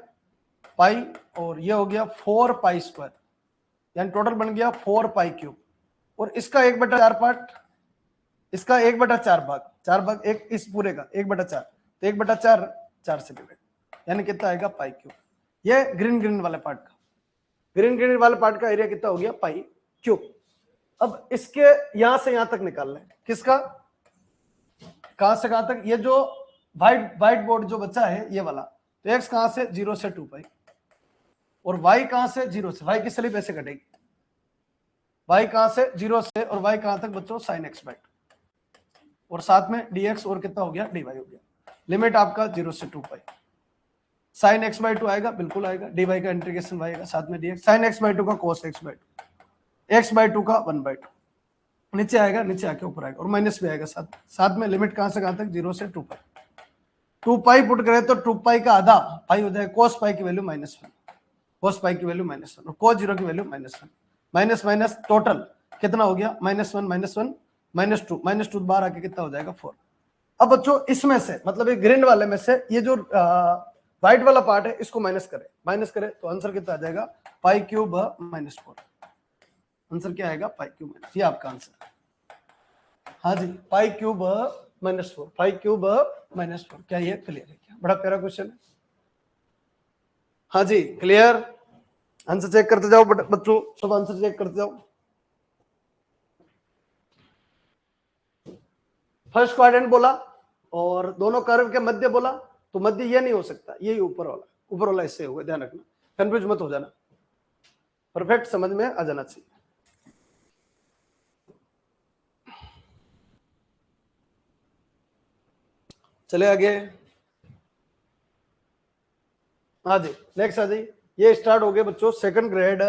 पाई और ये हो गया 4 पाई स्क्वायर, यानी टोटल बन गया 4 पाई क्यूब। और इसका 1/4 पार्ट, इसका 1/4 भाग, 4 भाग एक, इस पूरे का 1/4, तो 1/4 4 से डिवाइड, यानी कितना आएगा पाई क्यूब। ये ग्रीन वाले पार्ट का, ग्रीन वाले पार्ट का एरिया कितना हो गया, पाई क्यूब। अब इसके यहां से यहां तक निकाल लें, किसका, कहां से कहां तक, ये जो व्हाइट बोर्ड जो बचा है ये वाला, तो एक्स कहां से, 0 से 2 पाई, और वाई कहां से, 0 से, वाई की स्लिप ऐसे कटेगी, वाई कहां से, 0 से, और वाई कहां तक बच्चों, साइन एक्स बाई 2, और साथ में dx और कितना हो गया, dy हो गया। लिमिट आपका 0 से 2 पाई, साइन एक्स बाई 2 आएगा, बिल्कुल आएगा, dy का इंटीग्रेशन y आएगा, साथ में dx, साइन एक्स बाई 2 का cos x by 2, x by 2 का 1/2, नीचे आएगा, नीचे आके ऊपर आएगा, और माइनस भी आएगा साथ में। लिमिट कहां से कहां तक, 0 से 2 पाई। 2 पाई पुट करें तो 2 पाई का आधा पाई हो जाएगा, cos पाई की वैल्यू -1, cos पाई की वैल्यू -1, और cos 0 की वैल्यू -1, माइनस माइनस टोटल कितना हो गया, -1 -2, -2 बाहर आके कितना हो जाएगा, 4। अब बच्चों इसमें से, मतलब ये ग्रीन वाले में से ये जो व्हाइट वाला पार्ट है इसको माइनस करें तो आंसर कितना आ जाएगा, पाई क्यूब -4। आंसर क्या आएगा, पाई क्यूब माइनस, ये आपका आंसर है। हाँ जी, पाई क्यूब -4, पाई क्यूब -4। क्या ये क्लियर है, क्या बड़ा प्यारा क्वेश्चन है। हाँ जी क्लियर, आंसर चेक करते जाओ बच्चों, सब आंसर चेक करते जाओ। फर्स्ट क्वाड्रेंट बोला और दोनों कर्व के मध्य बोला, तो मध्य ये नहीं हो सकता, यही ऊपर वाला इससे होगा, ध्यान रखना, कंफ्यूज मत हो जाना, परफेक्ट समझ में आ जाना चाहिए। चले आगे, हाँ जी नेक्स्ट आ जाइए। ये स्टार्ट हो गए बच्चों सेकंड ग्रेड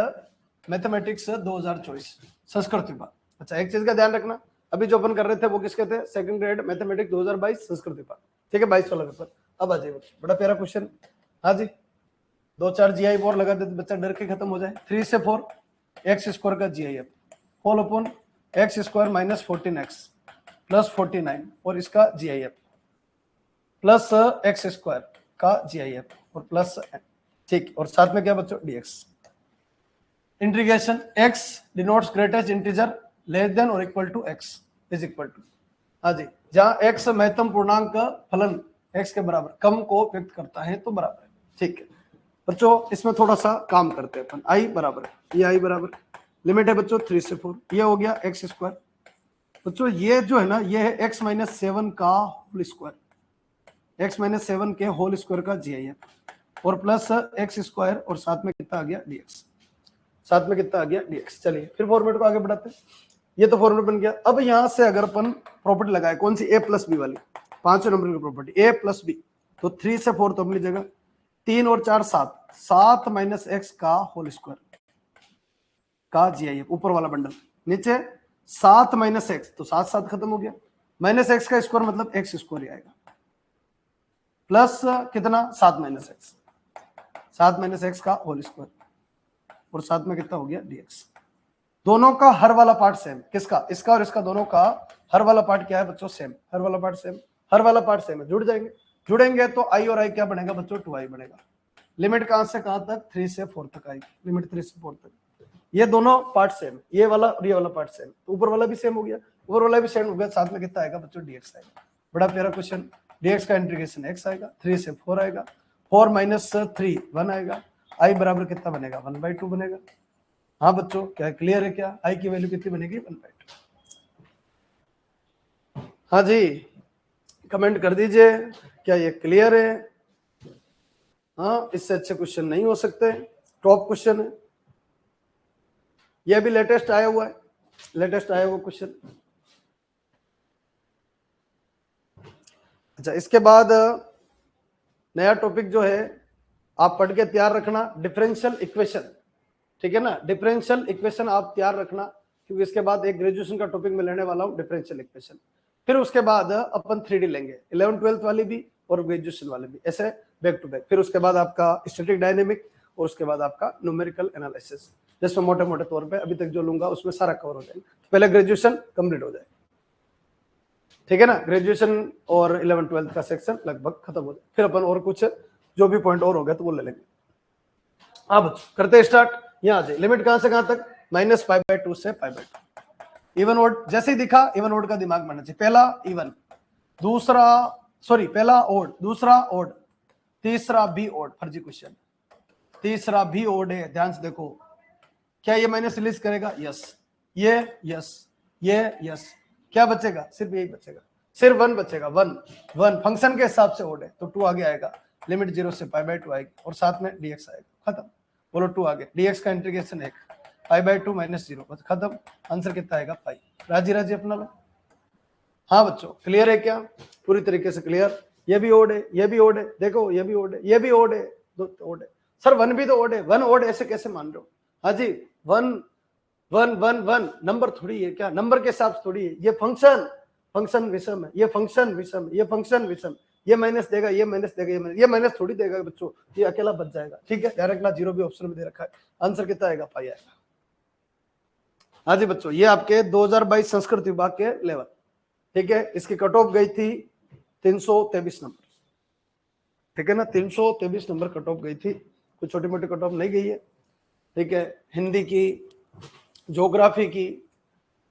मैथमेटिक्स 2024 संस्कृत विभाग। अच्छा एक चीज का ध्यान रखना, अभी जो अपन कर रहे थे वो किसके थे, सेकंड ग्रेड मैथमेटिक्स 2022 संस्कृत विभाग, ठीक है, 22 वाला पेपर। अब आ जाइए बड़ा प्यारा क्वेश्चन, हाँ जी 2-4 GI बोर लगा देते बच्चा डर के खत्म हो जाए। 3 से 4 एक्स स्क्वायर का GIF whole upon x square minus 14x plus 49 और इसका GIF प्लस एक्स स्क्वायर का GIF और प्लस, ठीक, और साथ में क्या बच्चों, dx। Integration x denotes greatest integer less than और equal to x is equal to, हाँ जी जहां x महत्तम पूर्णांक फलन x के बराबर कम को व्यक्त करता है तो बराबर है। ठीक है बच्चों, इसमें थोड़ा सा काम करते हैं अपन। i बराबर, ये i बराबर, लिमिट है बच्चों 3 से 4, ये हो गया एक्स स्क्वायर। बच्चों ये जो है ना, ये है x - 7 का होल स्क्वायर, x - 7 के होल स्क्वायर का GIF और प्लस एक्स स्क्वायर और साथ में कितना आ गया dx, साथ में कितना आ गया dx। चलिए फिर फॉर्मेट को आगे बढ़ाते हैं, ये तो फॉर्मेट बन गया। अब यहां से अगर अपन प्रॉपर्टी लगाए, कौन सी, a प्लस बी वाली, 5 नंबर की प्रॉपर्टी a प्लस बी, तो 3 से 4 तो अपनी जगह, 3 और 4 7, 7 माइनस एक्स का होल स्क्वायर का GIF ऊपर वाला बंडल, नीचे 7 माइनस एक्स, तो 7 7 खत्म हो गया, माइनस एक्स का स्क्वायर मतलब एक्स स्क्वायर ही आएगा, प्लस कितना 7 माइनस एक्स, 7 माइनस एक्स का होल स्क्वायर और साथ में कितना हो गया dx। दोनों का हर वाला पार्ट सेम, किसका, इसका और इसका, दोनों का हर वाला पार्ट क्या है बच्चों, सेम, हर वाला पार्ट सेम, हर वाला पार्ट सेम है, जुड़ जाएंगे, जुड़ेंगे तो i और i क्या बनेगा बच्चों, 2i बनेगा। लिमिट कहां से कहां तक, 3 से 4 तक आएगी, लिमिट 3 से 4 तक। ये दोनों पार्ट सेम, ये वाला और ये वाला पार्ट सेम, तो ऊपर वाला भी सेम हो गया, ऊपर वाला भी सेम हो गया, साथ में कितना आएगा बच्चों, dx आएगा। बड़ा प्यारा क्वेश्चन, dx का इंटीग्रेशन x आएगा, 3 से 4 आएगा, 4 माइनस 3 1 आएगा, i बराबर कितना बनेगा, 1/2 बनेगा। हाँ बच्चों क्या क्लियर है, क्या i की वैल्यू कितनी बनेगी, 1/2। हाँ जी कमेंट कर दीजिए, क्या ये क्लियर है। हाँ इससे अच्छे क्वेश्चन नहीं हो सकते, टॉप क्वेश्चन है, यह भी लेटेस्ट आया हुआ है, लेटेस्ट आया हुआ क्वेश्चन। अच्छा इसके बाद नया टॉपिक जो है आप पढ़ के तैयार रखना, डिफरेंशियल इक्वेशन, ठीक है ना, डिफरेंशियल इक्वेशन आप तैयार रखना, क्योंकि इसके बाद एक ग्रेजुएशन का टॉपिक में लेने वाला हूँ डिफरेंशियल इक्वेशन। फिर उसके बाद अपन 3D लेंगे, 11th 12th वाली भी और ग्रेजुएशन वाले भी, ऐसे बैक टू बैक। फिर उसके बाद आपका स्टैटिक डायनेमिक और उसके बाद आपका न्यूमेरिकल एनालिसिस, जिसमें मोटे मोटे तौर पे अभी तक जो लूंगा उसमें सारा कवर हो जाएगा। तो पहले ग्रेजुएशन कंप्लीट हो जाए, ठीक है ना। ग्रेजुएशन और 11th 12th का सेक्शन लगभग खत्म हो जाए, फिर अपन और कुछ जो भी पॉइंट और हो गया तो वो ले लेंगे। अब करते हैं स्टार्ट। यहाँ आ जाए, लिमिट कहां से कहां तक, -π/2 से π/2। इवन ओड जैसे ही दिखा, इवन ओड का दिमाग बनना चाहिए। पहला इवन, दूसरा सॉरी पहला ओड, दूसरा ओड, तीसरा भी ओड, फर्जी क्वेश्चन, तीसरा भी ओड है। ध्यान से देखो, क्या ये माइनस रिलीज करेगा? यस। ये यस, ये यस, क्या बचेगा? सिर्फ यही बचेगा, सिर्फ 1 बचेगा। 1 फंक्शन के हिसाब से ओड है तो 2 आगे आएगा, लिमिट 0 से π/2 आएगी और साथ में dx आएगा, खत्म। बोलो 2 आगे, dx का इंटीग्रेशन 1, π/2 - 0, बस खत्म। आंसर कितना आएगा? पाई। राजी राजी अपना लो। हाँ बच्चों, क्लियर है क्या? पूरी तरीके से क्लियर। ये भी ओड है, ये भी ओड है, देखो ये भी ओड है, ये भी ओड है, दो ओड है। सर 1 भी तो ओड है, 1 ओड ऐसे कैसे मान रहे हो? हाँ जी, 1 1 1 1 नंबर थोड़ी है क्या, नंबर के हिसाब से थोड़ी है। ये फंक्शन विषम है, ये फंक्शन विषम है, ये फंक्शन विषम, ये माइनस देगा, ये माइनस देगा, ये माइनस थोड़ी देगा बच्चों, ये अकेला बच जाएगा, ठीक है। ध्यान रखना, 0 भी ऑप्शन में दे रखा है। आंसर कितना आएगा? पाई आएगा। हाँ जी बच्चों, ये आपके 2022 संस्कृत विभाग के लेवल, ठीक है। इसकी कट ऑफ गई थी 323 नंबर, ठीक है ना। 323 नंबर कट ऑफ गई थी, कुछ छोटी मोटी कट ऑफ नहीं गई है, ठीक है। हिंदी की, ज्योग्राफी की,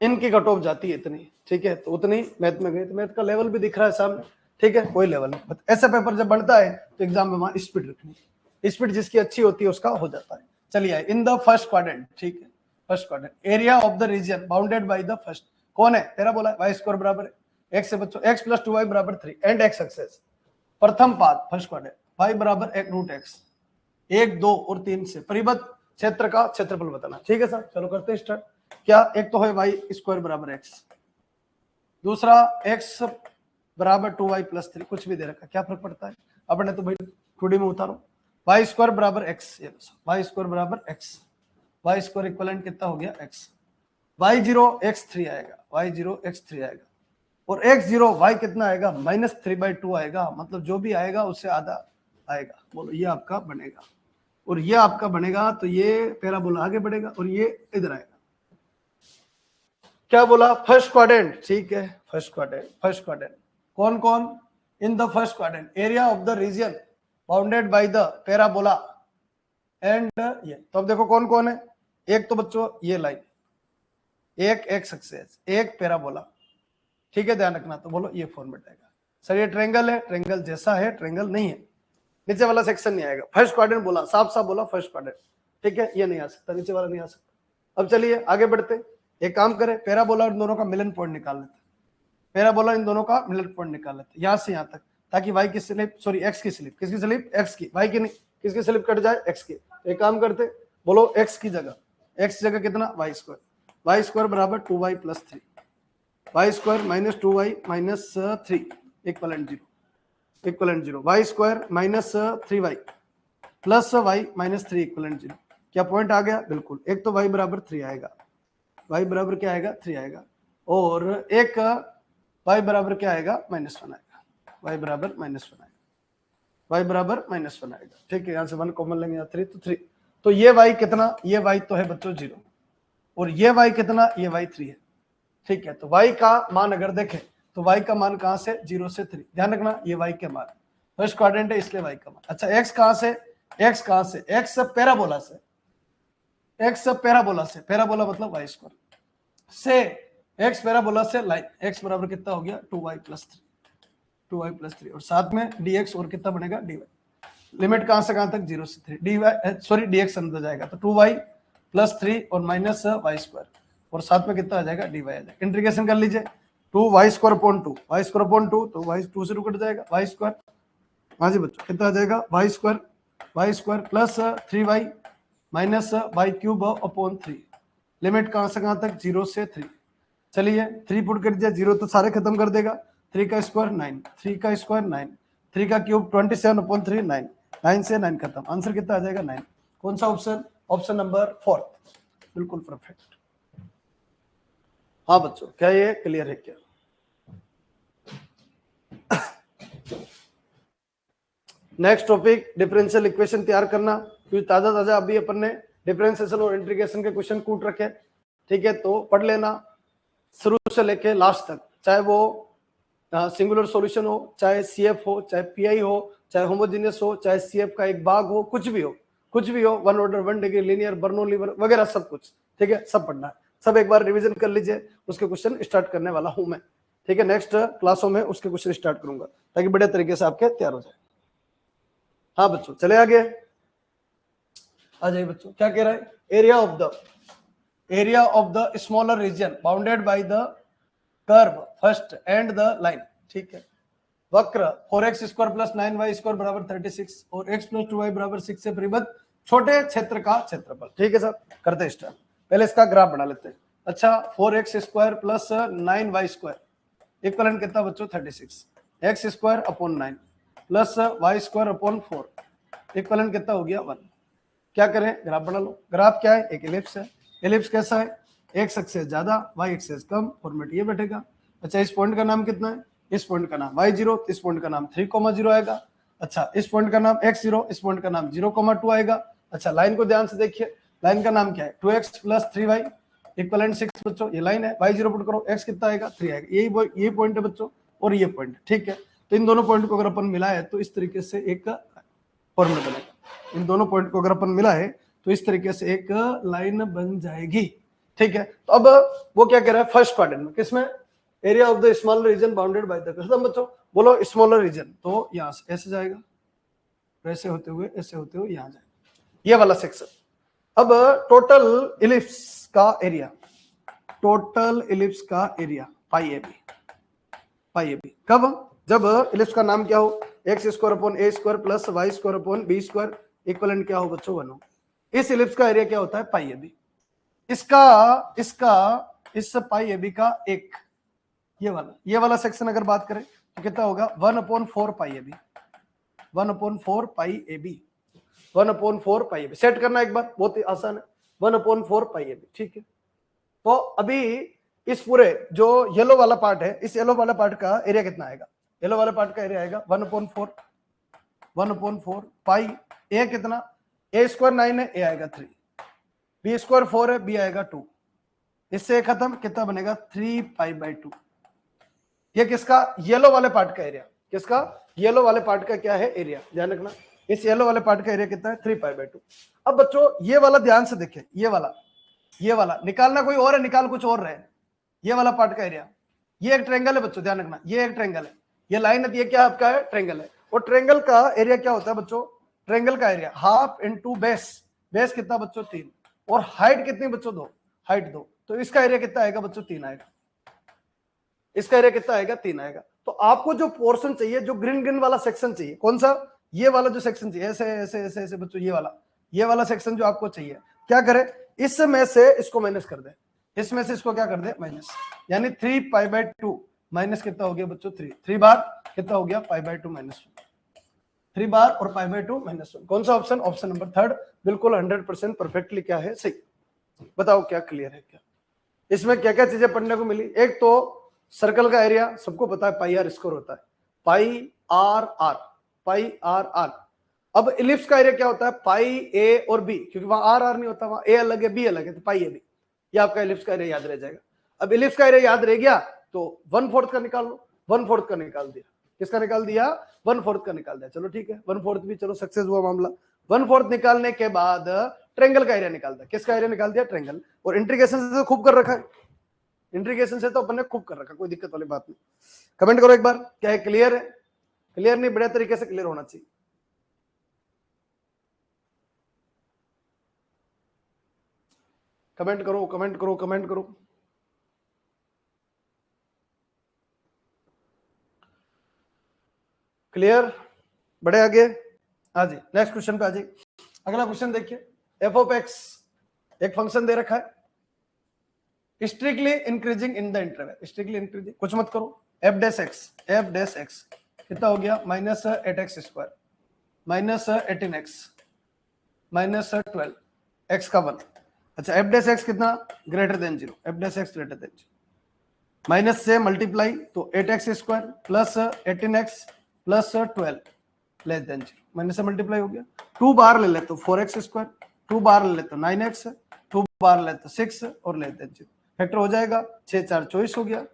इनकी कट ऑफ जाती है इतनी, ठीक है। तो उतनी मैथ में गई, तो मैथ का लेवल भी दिख रहा है सामने, ठीक है। कोई लेवल नहीं, ऐसा पेपर जब बनता है तो एग्जाम में वहां स्पीड रखनी, स्पीड जिसकी अच्छी होती है उसका हो जाता है। चलिए, इन द फर्स्ट क्वाड्रेंट, ठीक है, first quadrant, area of the reason bounded by the first, कौन है? तेरा बोला y स्क्वायर बराबर है x से बच्चों, x + 2y बराबर 3 एंड x एक्सेस। प्रथम पाद फर्स्ट क्वाड्रेंट, y बराबर √x, 1 2 और 3 से परिबद्ध क्षेत्र का क्षेत्रफल बताना, ठीक है सर। चलो करते हैं स्टार्ट। क्या? एक तो है y स्क्वायर बराबर x, दूसरा x बराबर 2y + 3, कुछ भी दे रखा, क्या फर्क पड़ता है? अपने तो भाई 2D में उतारो। y स्क्वायर बराबर x, ये y स्क्वायर बराबर x, y स्क्वायर इक्विवेलेंट कितना हो गया? x, y0 x3 आएगा, y0 x3 आएगा, और x0 y कितना आएगा? -3/2 आएगा, मतलब जो भी आएगा उससे आधा आएगा। बोलो ये आपका बनेगा, और ये आपका बनेगा, तो ये पैराबोला आगे बढ़ेगा और ये इधर आएगा। क्या बोला? फर्स्ट क्वाड्रेंट, ठीक है। फर्स्ट क्वाड्रेंट, फर्स्ट क्वाड्रेंट कौन कौन? In the first quadrant area of the reason bounded by the parabola and ये, तो अब देखो कौन कौन है। एक तो बच्चों ये लाइन, एक एक्स एक्सिस, एक पैराबोला, ठीक है, ध्यान रखना। तो बोलो ये फॉर्मेट आएगा। सर ये ट्रायंगल है, ट्रायंगल जैसा है, ट्रायंगल नहीं है, नीचे वाला सेक्शन नहीं आएगा। फर्स्ट क्वाड्रेंट बोला, साफ साफ बोला फर्स्ट क्वाड्रेंट, ठीक है, ये नहीं आ सकता, नीचे वाला नहीं आ सकता। अब चलिए आगे बढ़ते, एक काम करें, पैराबोला इन दोनों का मिलन पॉइंट निकाल लेते, पैराबोला इन दोनों का मिलन पॉइंट निकाल लेते, यहां से यहां तक, ताकि वाई की स्लिप, सॉरी एक्स की स्लिप, किसकी स्लिप? एक्स की, वाई की नहीं, किसकी स्लिप कट जाए? एक्स की। एक काम करते, बोलो एक्स की जगह कितना? वाई स्क्वायर, वाई स्क्वायर बराबर 2y + 3, y square -2y - 3 equivalent 0, y square -3y + y - 3 equivalent 0। क्या पॉइंट आ गया? बिल्कुल। एक तो y बराबर 3 आएगा, y बराबर क्या आएगा? 3 आएगा, और एक y बराबर क्या आएगा? -1 आएगा, y बराबर -1 आएगा, y बराबर -1 आएगा, ठीक है। यहाँ से 1 कॉमन लेंगे, 3 तो 3, तो ये y कितना? ये y तो है बच्चों 0, और ये y कितना? ये y 3 है, ठीक है। तो y का मान अगर देखें तो y का मान कहां से? 0 से 3, ध्यान रखना, ये y के मान फर्स्ट क्वाड्रेंट है इसलिए y का मान। अच्छा x कहां से? x कहां से? x पैराबोला से, x पैराबोला से, पैराबोला मतलब y स्क्वायर से, x पैराबोला से लाइन, x बराबर कितना हो गया? 2y + 3, 2y + 3, और साथ में dx और कितना बनेगा? dy। लिमिट कहां से कहां तक? 0 से 3, dy सॉरी dx अंदर जाएगा, तो 2y + 3 और -y स्क्वायर, और साथ में कितना आ जाएगा? dy आ जाएगा। इंटीग्रेशन कर लीजिए, 2y square upon 2, y square upon 2, तो y 2 से कट जाएगा, y स्क्वायर, हाँ जी बच्चों, कितना आ जाएगा? y square + 3y - y³ upon 3। Limit कहां से कहां तक? 0 से 3। चलिए 3 पुट कर दिया, 0 तो सारे खत्म कर देगा, 3 का स्क्वायर 9, 3 का स्क्वायर 9, 3 का क्यूब 27/3, 9, 9 से 9 खत्म। आंसर कितना आ जाएगा? 9। कौन सा ऑप्शन? ऑप्शन नंबर 4, बिल्कुल परफेक्ट। हाँ बच्चों, क्या ये क्लियर है क्या? नेक्स्ट टॉपिक डिफरेंशियल इक्वेशन तैयार करना, क्योंकि ताजा ताजा अभी अपन ने डिफरेंशिएशन और इंटीग्रेशन के क्वेश्चन कूट रखे, ठीक है, तो पढ़ लेना शुरू से लेके लास्ट तक, चाहे वो सिंगुलर सॉल्यूशन हो, चाहे सीएफ हो, चाहे पीआई हो, चाहे होमोजेनियस हो, चाहे सीएफ का एक भाग हो, कुछ भी हो, one order, one degree, linear, Bernoulli वगैरह सब कुछ, ठीक है, सब पढ़ना है, सब एक बार रिवीजन कर लीजिए। उसके क्वेश्चन स्टार्ट करने वाला हूं मैं, ठीक है, नेक्स्ट क्लासों में उसके क्वेश्चन स्टार्ट करूंगा ताकि बड़े तरीके से आपके तैयार हो जाए। हाँ बच्चों, चले आगे, आ जाइए बच्चों। क्या कह रहा है? Area of the smaller reason bounded by the curve first and the line, ठीक है, वक्र 4x square plus 9y square बराबर 36 और x प्लस 2y बराबर 6 से परिबद्ध छोटे क्षेत्र का क्षेत्रफल, ठीक है सर, करते हैं स्टार्ट। पहले इसका ग्राफ बना लेते हैं। अच्छा, 4x square plus 9y square equivalent कितना बच्चों? 36, x square upon 9 plus y square upon 4 equivalent कितना हो गया? 1। क्या करें? ग्राफ बना लो। ग्राफ क्या है? एक एलिप्स है। एलिप्स कैसा है? x एक्सिस ज्यादा, y एक्सिस कम, फॉर्मेट ये बैठेगा। अच्छा, इस पॉइंट का नाम कितना है? इस पॉइंट का नाम y0, इस पॉइंट का नाम 3,0 आएगा। अच्छा, इस पॉइंट का नाम x0, इस पॉइंट का नाम 0,2 आएगा। अच्छा, लाइन को ध्यान से देखिए, लाइन का नाम क्या है? 2x प्लस 3y इक्वलेंट 6 बच्चों, ये लाइन है। y0 पुट करो, x कितना आएगा? 3 आएगा। यही पॉइंट है बच्चों, और ये पॉइंट, ठीक है। तो इन दोनों पॉइंट को अगर अपन मिलाए तो इस तरीके से एक फॉर्मूला बनेगा। इन दोनों पॉइंट को अगर अपन मिला है तो इस तरीके से एक लाइन बन जाएगी, ठीक है। तो अब वो क्या कह रहा है? फर्स्ट क्वाड्रेंट में, किसमें? Area of the smaller reason bounded by the, खत्म बच्चों, बोलो स्मॉलर रीजन, तो यहां से ऐसे जाएगा, ऐसे होते हुए यहां जाएगा, ये वाला सेक्शन। अब टोटल इलिप्स का एरिया, पाई ए बी, कब? जब इलिप्स का नाम क्या हो? X square upon a square plus y square upon b square equivalent क्या हो बच्चों? 1 हो। इस इलिप्स का एरिया क्या होता है? पाई ए बी। इस पाई ए बी का एक ये वाला सेक्शन अगर बात करें तो कितना होगा? 1/4 pi a b, 1/4 pi a b, 1/4 pi a b. Set करना एक बार, बहुत ही आसान है, 1/4 पाई ए बी, ठीक है। तो अभी इस पूरे जो येलो वाला पार्ट है, इस येलो वाला पार्ट का एरिया कितना आएगा? येलो वाले पार्ट का एरिया आएगा 1/4 पाई ए कितना? ए स्क्वायर 9 है, ए आएगा 3, बी स्क्वायर 4 है, बी आएगा 2, इससे खत्म, कितना बनेगा? 3 पाई बाई 2। ये किसका? येलो वाले पार्ट का एरिया। किसका? येलो वाले पार्ट का क्या है? एरिया। ध्यान रखना, इस येलो वाले पार्ट का एरिया कितना है? 3 पाई बाई 2। अब बच्चों ये वाला ध्यान से देखिए, ये वाला निकालना कोई और है, निकाल कुछ और रहे। ये वाला पार्ट का एरिया, ये एक ट्रायंगल है बच्चों, ध्यान रखना, ये एक ट्रायंगल है, ये लाइन है, ये क्या आपका है? ट्रायंगल है। और ट्रायंगल का एरिया क्या होता है बच्चों? ट्रायंगल का एरिया हाफ इंटू बेस कितना बच्चों? 3, और हाइट कितनी बच्चों? 2, हाइट 2, तो इसका एरिया कितना आएगा बच्चों? 3 आएगा। इसका एरिया कितना आएगा? 3 आएगा। तो आपको जो पोर्शन चाहिए, जो ग्रीन वाला सेक्शन चाहिए, कौन सा? ये वाला जो सेक्शन चाहिए, ऐसे ऐसे ऐसे ऐसे बच्चों, ये वाला सेक्शन जो आपको चाहिए, क्या करे? इसमें से इसको माइनस कर दे, इसमें से इसको क्या कर दे? माइनस, यानी 3 पाई बाई 2 माइनस कितना हो गया बच्चों? 3 बार कितना हो गया? पाई बाई 2 माइनस 1, 3 बार और पाई बाई 2 माइनस 1। कौन सा ऑप्शन? ऑप्शन नंबर 3 बिल्कुल 100% परफेक्टली क्या है? सही। बताओ क्या क्लियर है क्या? इसमें क्या क्या चीजें पढ़ने को मिली? एक तो सर्कल का एरिया सबको पता है, पाई आर स्क्वायर होता है, पाई आर आर। अब इलिप्स का एरिया क्या होता है? पाई ए और बी, क्योंकि वहां आर नहीं होता, वहां ए अलग है, बी अलग है, तो पाई ए बी, ये आपका इलिप्स का एरिया याद रह जाएगा। अब इलिप्स का एरिया याद रह गया तो 1/4 का निकाल लो। 1/4 का निकाल दिया, किसका निकाल दिया? 1/4 का निकाल दिया, चलो ठीक है, 1/4 भी चलो सक्सेस हुआ मामला। 1/4 निकालने के बाद ट्रायंगल का एरिया निकाल दिया। किसका एरिया निकाल दिया? ट्रायंगल। और इंटीग्रेशन से खूब कर रखा है, इंटीग्रेशन से तो अपन ने खूब कर रखा, कोई दिक्कत वाली बात नहीं। कमेंट करो एक बार, क्या है? क्लियर है? क्लियर नहीं, बढ़िया तरीके से क्लियर होना चाहिए। कमेंट करो, कमेंट करो, कमेंट करो। क्लियर? बढ़े आगे, हाँ जी, नेक्स्ट क्वेश्चन पे आ जाइए। अगला क्वेश्चन देखिए, एफ ऑफ एक्स एक फंक्शन दे रखा है, strictly increasing in the interval, strictly increasing, कुछ मत करो। एफ डैश एक्स कितना हो गया? Minus 8x square minus 18x minus 12 x का 1। अच्छा, एफ डैश एक्स कितना? Greater than 0, F dash x greater than 0। Minus से मल्टीप्लाई तो 8x² plus 18x plus 12 less than 0, minus से मल्टीप्लाई हो गया। 2 बार ले ले तो 4x², 2 बार ले ले तो 9x, 2 बार ले तो 6 और लेस देन 0, फैक्टर हो जाएगा 6 4 24 हो गया,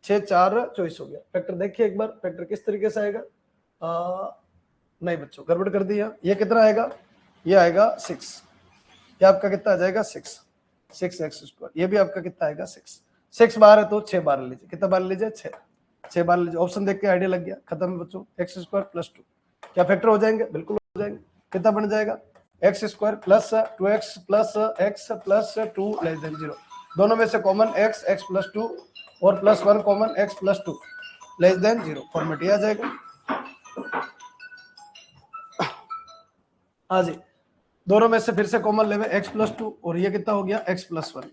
6 4 24 हो गया। फैक्टर देखिए एक बार, फैक्टर किस तरीके से आएगा। नहीं बच्चों गड़बड़ कर दिया, ये कितना आएगा, ये आएगा 6, ये आपका कितना आ जाएगा 6x², ये भी आपका कितना आएगा 6 बार है तो 6 बार लीजिए, कितना बार लीजिए 6 बार लीजिए। ऑप्शन देख के आइडिया लग गया, खत्म बच्चों। x² + 2 क्या फैक्टर हो जाएंगे, बिल्कुल हो जाएंगे। कितना बन जाएगा x² + 2x + x + 2 less than 0, दोनों में से कॉमन x + 2 और +1 common x + 2 less than 0, format आ जाएगा। हाँ जी, दोनों में से फिर से कॉमन लेवे x + 2 और ये कितना हो गया x + 1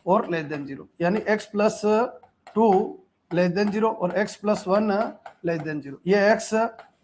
और लेस देन 0, यानी x + 2 लेस देन 0 और x + 1 लेस देन 0, ये x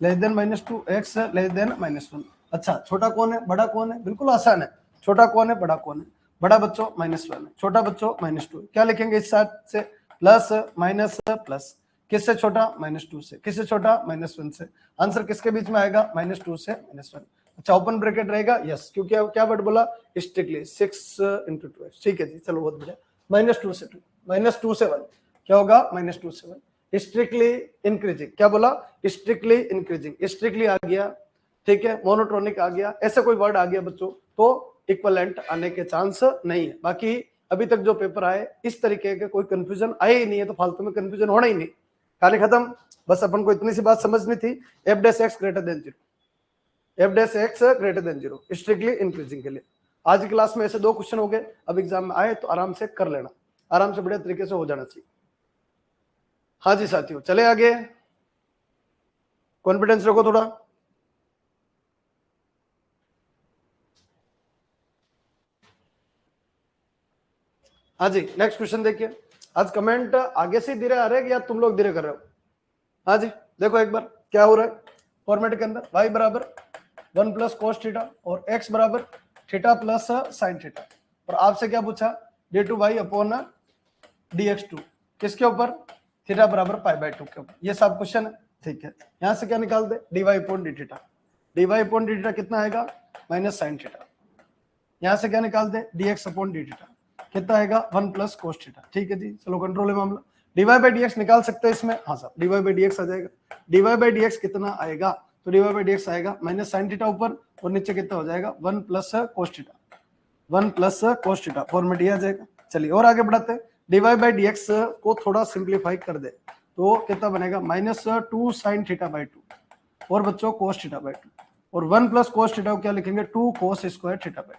less than -2, x less than -1। अच्छा, छोटा कौन है बड़ा कौन है, बिल्कुल आसान है। छोटा कौन है बड़ा कौन है, बड़ा बच्चों -1 है, छोटा बच्चों -2। क्या लिखेंगे इस साइड से, प्लस माइनस प्लस, किससे छोटा -2 से, किससे छोटा -1 से। आंसर किसके बीच में आएगा, -2 से -1। अच्छा, ओपन ब्रैकेट रहेगा, यस, क्योंकि क्या वर्ड बोला, स्ट्रिक्टली 6 × 2। ठीक है जी, चलो बहुत बढ़िया। -2 से 2, -2 से 1 क्या होगा, -2 से 1। स्ट्रिक्टली इंक्रीजिंग, क्या बोला, स्ट्रिक्टली इंक्रीजिंग, स्ट्रिक्टली आ गया, ठीक है, मोनोटोनिक आ गया, ऐसा कोई वर्ड आ गया बच्चों तो इक्विवेलेंट आने के चांस नहीं है। बाकी अभी तक जो पेपर आए इस तरीके के कोई कंफ्यूजन आए ही नहीं है, तो फालतू में कंफ्यूजन होना ही नहीं, कहानी खत्म। बस अपन को इतनी सी बात समझनी थी, f' greater than 0, f' greater than 0 strictly increasing के लिए। आज की क्लास में ऐसे 2 क्वेश्चन हो गए, अब एग्जाम में आए तो आराम से कर लेना, आराम से बढ़िया तरीके से हो जाना चाहिए। हाँ जी साथियों, चले आगे, कॉन्फिडेंस रखो थोड़ा। हाँ जी, नेक्स्ट क्वेश्चन देखिए। आज कमेंट आगे से धीरे आ रहे हैं या तुम लोग धीरे कर रहे हो। हाँ जी, देखो एक बार क्या हो रहा है फॉर्मेट के अंदर, y बराबर 1 + cos थीटा और x बराबर थीटा प्लस sin थीटा, और आपसे क्या पूछा, d2y/dx2 किसके ऊपर, थीटा बराबर π/2 के ऊपर। ये सब क्वेश्चन है, ठीक है। यहां से क्या निकाल दे, dy/dθ, dy/dθ कितना आएगा, -sin थीटा। यहां से क्या निकाल दे, dx/dθ कितना आएगा, 1 + cos थीटा। ठीक है जी, चलो कंट्रोल है मामला। dy/dx निकाल सकते हैं इसमें, हाँ साहब, dy/dx आ जाएगा। dy/dx कितना आएगा, तो dy/dx आएगा -sin थीटा ऊपर और नीचे कितना हो जाएगा, 1 + cos theta, 1 + cos theta, format ये आ जाएगा। चलिए और आगे बढ़ाते हैं, dy/dx को थोड़ा सिंप्लीफाई कर दे तो कितना बनेगा, -2 sin थीटा/2 और बच्चों cos थीटा/2 और 1 + cos थीटा को क्या लिखेंगे, 2 cos² थीटा/2।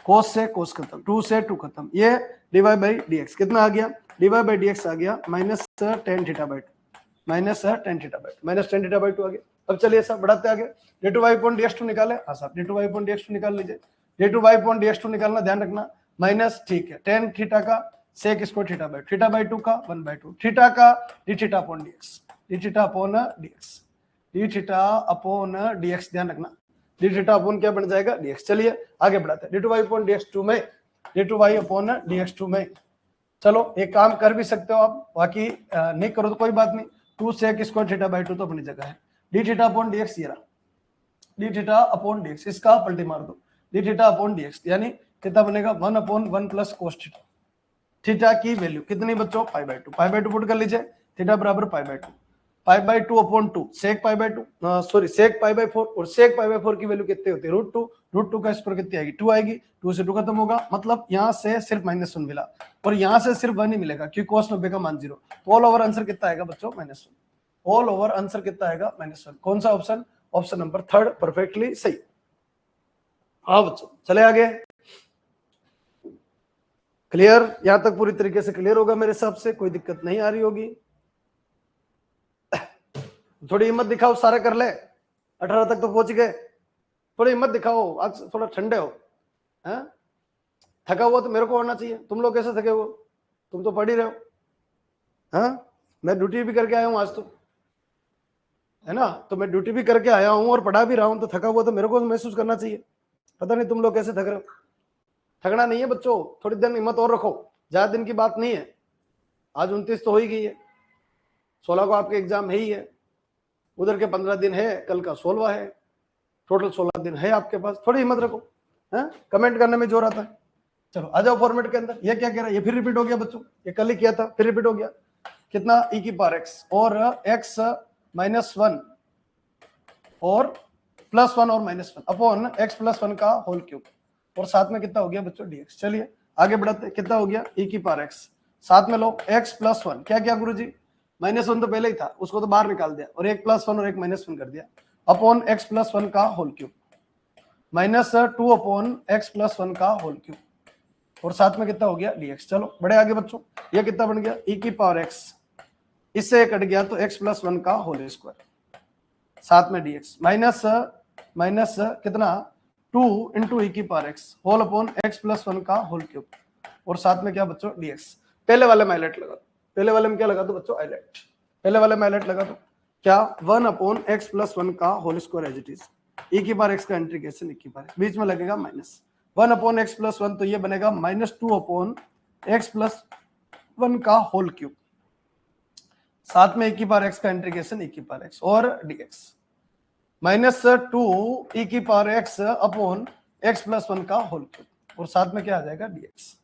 cos से cos खत्म, 2 से 2 खत्म, ये dy/dx कितना आ गया, dy/dx आ गया -tan थीटा/2, -tan थीटा/2 आ गया। अब चलिए सब बढ़ाते आगे, d2y/dx2 निकाले, हाँ साहब d2y/dx2 निकाल लीजिए। d2y/dx2 निकालना, ध्यान रखना माइनस, ठीक है, tan थीटा का sec² थीटा/2 का 1/2 थीटा का dθ/dx, dθ/dx, dθ/dx, ध्यान रखना dθ/ क्या बन जाएगा, dx। चलिए आगे बढ़ाते हैं, d2y/dx2 में, d2y/dx2 में, चलो एक काम कर भी सकते हो आप, बाकी नहीं करो तो कोई बात नहीं, 2 sec² थीटा/2 तो अपनी जगह है, dθ/dx ये रहा, dθ/dx, इसका पलटी मार दो, dθ/dx यानी कितना बनेगा, 1/1 + cos थीटा। थीटा की वैल्यू कितनी बच्चों, π/2, π/2 पुट कर लीजिए, थीटा बराबर π/2, π/2/2 sec π/2, सॉरी sec π/4, और sec π/4 की वैल्यू कितनी होती है, √2, √2 का स्क्वायर कितनी आएगी, 2 आएगी, 2 से 2 खत्म होगा, मतलब यहाँ से सिर्फ -1 मिला और यहाँ से सिर्फ 1 ही मिलेगा क्योंकि cos 90 का मान 0, तो ऑल ओवर आंसर कितना आएगा बच्चों, -1। ऑल ओवर आंसर कितना आएगा, -1। कौन सा ऑप्शन, ऑप्शन नंबर 3 परफेक्टली सही। हाँ बच्चों, चले आगे, क्लियर, यहां तक पूरी तरीके से क्लियर होगा मेरे हिसाब से, कोई दिक्कत नहीं आ रही होगी। थोड़ी हिम्मत दिखाओ, सारे कर ले, 18 तक तो पहुंच गए, थोड़ी हिम्मत दिखाओ, आज थोड़ा ठंडे हो, हैं, थका हुआ तो मेरे को होना चाहिए, तुम लोग कैसे थके हो, तुम तो पढ़ ही रहे हो, हाँ, मैं ड्यूटी भी करके आया हूं आज तो, है ना, तो मैं ड्यूटी भी करके आया हूं और पढ़ा भी रहा हूं, तो थका हुआ तो मेरे को महसूस करना चाहिए। पता नहीं तुम लोग कैसे थक रहे हो, थकना नहीं है बच्चों, थोड़ी दिन हिम्मत और रखो, ज्यादा दिन की बात नहीं है, आज 29 तो हो ही गई है, 16 को आपके एग्जाम है ही है, उधर के 15 दिन है, कल का 16वां है, टोटल 16 दिन है आपके पास। थोड़ी हिम्मत रखो, है कमेंट करने में जोर आता है। चलो आ जाओ फॉर्मेट के अंदर। ये क्या कह रहा है, ये फिर रिपीट हो गया बच्चों, ये कल ही किया था फिर रिपीट हो गया। कितना e की पावर x और x -1 और +1 और -1 अपॉन x +1 का होल क्यूब, और साथ में कितना हो गया बच्चों dx। चलिए आगे बढ़ते, कितना हो गया e की पावर x, साथ में लो x +1, क्या क्या गुरुजी, -1 तो पहले ही था, उसको तो बाहर निकाल दिया, और एक +1 और एक -1 कर दिया, अपॉन x +1 का होल क्यूब, -2 अपॉन x +1 का होल क्यूब, और साथ में कितना हो गया dx। चलो बड़े आगे बच्चों, ये कितना बन गया e की पावर x, इससे कट गया तो x +1 का होल स्क्वायर, साथ में dx, माइनस कितना 2 इंटू e की power x whole upon x +1 का होल क्यूब, और साथ में क्या बच्चों dx। पहले वाले में हाईलाइट लगा दो, पहले वाले में क्या लगा दो बच्चों, हाईलाइट, पहले वाले में हाईलाइट लगा दो, क्या 1 अपॉन x +1 का whole square as it is, e की पावर x का इंटीग्रेशन e की पावर, बीच में लगेगा -1 अपॉन x +1, तो ये बनेगा -2 अपॉन x +1 का होल क्यूब, साथ में e की पावर x का इंटीग्रेशन e की पावर x और dx, -2 e की पावर x अपॉन x +1 का होल क्यूब, और साथ में क्या आ जाएगा dx।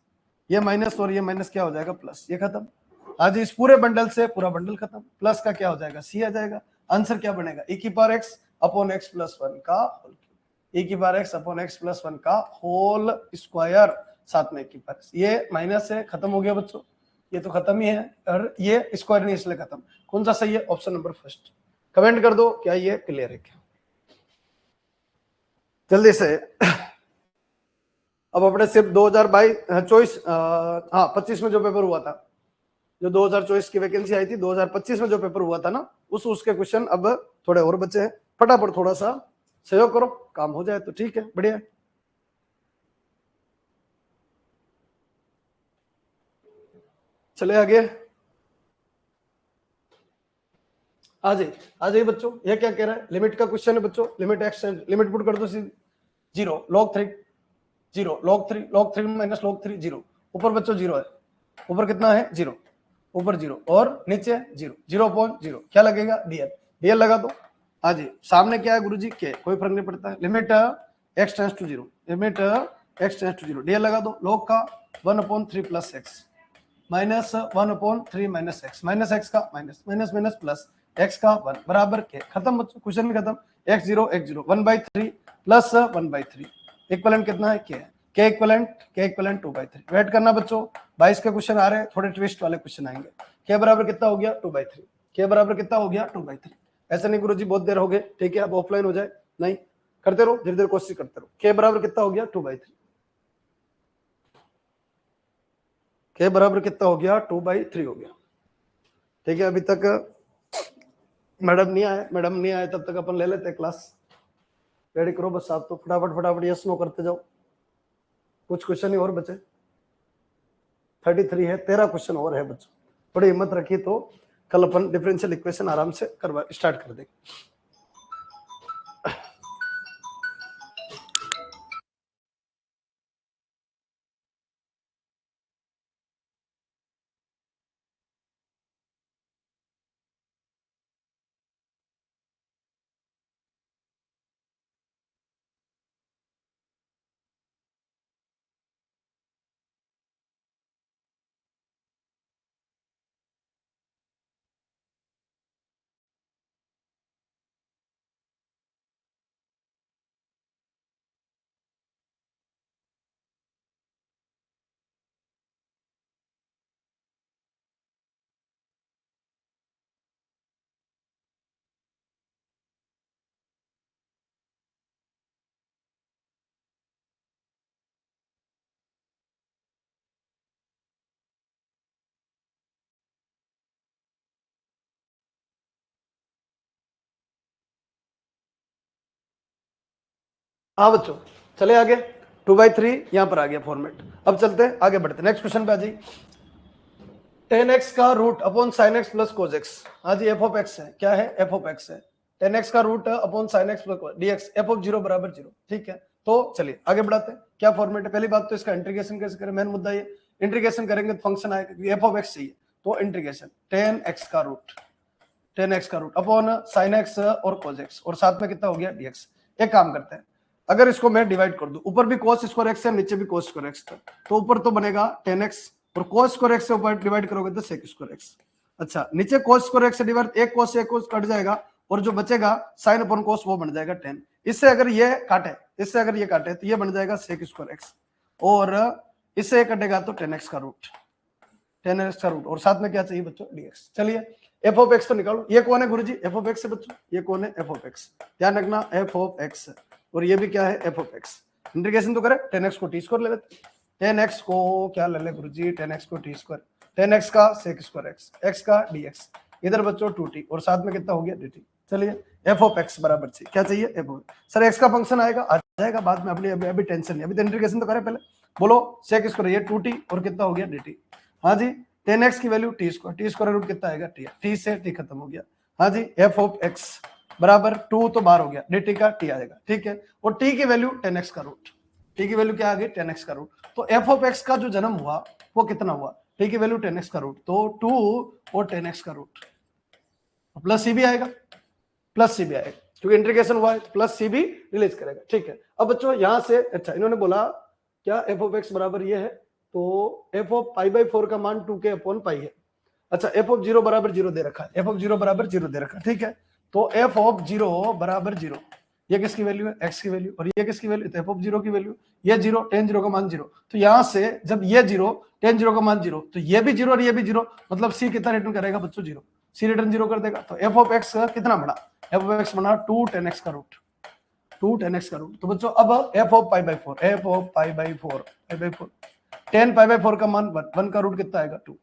ये माइनस और ये माइनस क्या हो जाएगा प्लस, ये खत्म। आज इस पूरे बंडल से पूरा बंडल खत्म, प्लस का क्या हो जाएगा c आ जाएगा, आंसर क्या बनेगा e की पावर x अपॉन x +1 का होल क्यूब, e की पावर x अपॉन x +1 का होल स्क्वायर, साथ में e की पावर x। ये माइनस है, खत्म हो गया बच्चों, ये तो खत्म ही है, और ये स्क्वायर नहीं इसलिए खत्म। कौन सा सही है, ऑप्शन नंबर फर्स्ट, कमेंट कर दो क्या ये क्लियर है क्या, जल्दी से। अब अपने सिर्फ 2022 हाँ 25 में जो पेपर हुआ था, जो 2024 की वैकेंसी आई थी, 2025 में जो पेपर हुआ था ना, उसके क्वेश्चन अब थोड़े और बचे हैं, फटाफट थोड़ा सा सहयोग करो, काम हो जाए तो ठीक है, बढ़िया। चले आगे, आ जाइए बच्चों। ये क्या कह रहा है, लिमिट का क्वेश्चन है बच्चों, लिमिट एक्स, लिमिट पुट कर दो सीधी, 0 log 3 0 log 3 माइनस log 3 0, ऊपर बच्चों 0 है, ऊपर कितना है 0, ऊपर 0 और नीचे 0, 0.0 क्या लगेगा dl, dl लगा दो। हाँ जी, सामने क्या है गुरुजी के, कोई फर्क नहीं पड़ता है, limit x tends to 0, limit x tends to 0, dl लगा दो, log का 1/3 plus x minus 1/3 minus x, minus x का minus, minus minus plus x का 1 बराबर के, खत्म बच्चों, क्वेश्चन भी खत्म। x0 1/3 प्लस 1/3 इक्वलेंट कितना है k, k इक्वलेंट 2/3। वेट करना बच्चों, 22 के क्वेश्चन आ रहे हैं, थोड़े ट्विस्ट वाले क्वेश्चन आएंगे। k बराबर कितना हो गया 2/3, k बराबर कितना हो गया 2/3। ऐसा नहीं गुरुजी बहुत देर हो गए, ठीक है अब ऑफलाइन हो जाए, नहीं करते रहो, धीरे धीरे कोशिश करते रहो। k बराबर कितना हो गया 2/3, k बराबर कितना हो गया 2/3 हो गया, ठीक है। अभी तक मैडम नहीं आए तब तक अपन ले लेते हैं क्लास, रेडी करो बस आप तो, फटाफट यस नो करते जाओ, कुछ क्वेश्चन ही और बचे, 33 है, 13 क्वेश्चन और है बच्चों, थोड़ी हिम्मत रखी तो कल अपन डिफरेंशियल इक्वेशन आराम से करवा स्टार्ट कर देंगे। हाँ बच्चों चले आगे, 2/3 यहाँ पर आ गया फॉर्मेट। अब चलते हैं आगे बढ़ते, नेक्स्ट क्वेश्चन पे आ जाइए। 10x का root upon sine x plus cos x, हाँ जी एफ ऑफ एक्स है, क्या है एफ ऑफ एक्स है, 10x का root upon sine x plus dx, f of 0 बराबर 0, ठीक है। तो चलिए आगे बढ़ाते हैं, क्या फॉर्मेट है, पहली बात तो इसका इंटीग्रेशन कैसे करें, मेन मुद्दा ये, इंटीग्रेशन करेंगे तो फंक्शन आएगा, एफ ऑफ एक्स चाहिए, तो इंटीग्रेशन टेन एक्स का रूट अपॉन साइन एक्स और कोस एक्स, और साथ में कितना हो गया dx। एक काम करते हैं, अगर इसको मैं डिवाइड कर दूं, ऊपर भी cos स्क्वायर एक्स है नीचे भी cos स्क्वायर एक्स है, तो ऊपर तो बनेगा tan x, और cos स्क्वायर एक्स से ऊपर डिवाइड करोगे तो sec स्क्वायर एक्स। अच्छा, नीचे cos स्क्वायर एक्स से डिवाइड, एक cos से एक cos कट जाएगा, और जो बचेगा sin अपॉन cos वो बन जाएगा tan। इससे अगर ये काटे तो ये बन जाएगा sec स्क्वायर एक्स, और इससे ये कटेगा तो tan x का रूट, और साथ में क्या चाहिए बच्चों dx। चलिए f ऑफ x तो निकालो, ये कौन है गुरुजी f ऑफ x है बच्चों, ये कौन है f ऑफ x, ध्यान रखना f ऑफ x, और ये भी क्या है f ऑफ x। इंटीग्रेशन तो करें, tan x को t स्क्वायर ले लेते, tan x को क्या ले ले गुरुजी, tan x को t स्क्वायर, tan x का sec स्क्वायर x का dx, इधर बच्चों 2t, और साथ में कितना हो गया dt। चलिए f ऑफ x बराबर चाहिए, क्या चाहिए f ऑफ, सर x का फंक्शन आएगा, आ जाएगा बाद में, अभी टेंशन नहीं, अभी तो इंटीग्रेशन तो करें पहले। बोलो sec स्क्वायर, ये 2t और कितना हो गया dt। हाँ जी, tan x की वैल्यू t स्क्वायर रूट कितना आएगा t से t खत्म हो गया। हाँ जी, f ऑफ x बराबर 2 तो बाहर हो गया, dt का t आएगा, ठीक है, और t की वैल्यू tan x का रूट, t की वैल्यू क्या आ गई tan x का रूट, तो f ऑफ x का जो जन्म हुआ वो कितना हुआ, t की वैल्यू tan x का रूट, तो 2 और tan x का रूट, प्लस c भी आएगा, क्योंकि इंटीग्रेशन हुआ है, प्लस c भी रिलीज करेगा, ठीक है। अब बच्चों यहां से, अच्छा इन्होंने बोला क्या f ऑफ x बराबर ये है, तो f ऑफ पाई बाई 4 का मान 2k अपॉन पाई है। अच्छा, f ऑफ 0 बराबर 0 दे रखा है, f ऑफ 0 बराबर 0 दे रखा है, ठीक है, तो f ऑफ 0 बराबर 0, ये किसकी वैल्यू है, x की वैल्यू, और ये किसकी वैल्यू, तो f ऑफ 0 की वैल्यू, ये 0, tan 0 का मान 0, तो यहां से जब ये 0, tan 0 का मान 0, तो ये भी 0 और ये भी 0, मतलब c कितना रिटर्न करेगा बच्चों, 0, c रिटर्न 0 कर देगा, तो f ऑफ x कितना बना, f ऑफ x बना 2 tan x का रूट, तो बच्चों अब f of pi by 4, tan pi by 4 का मान 1 का रूट कितना आएगा 2।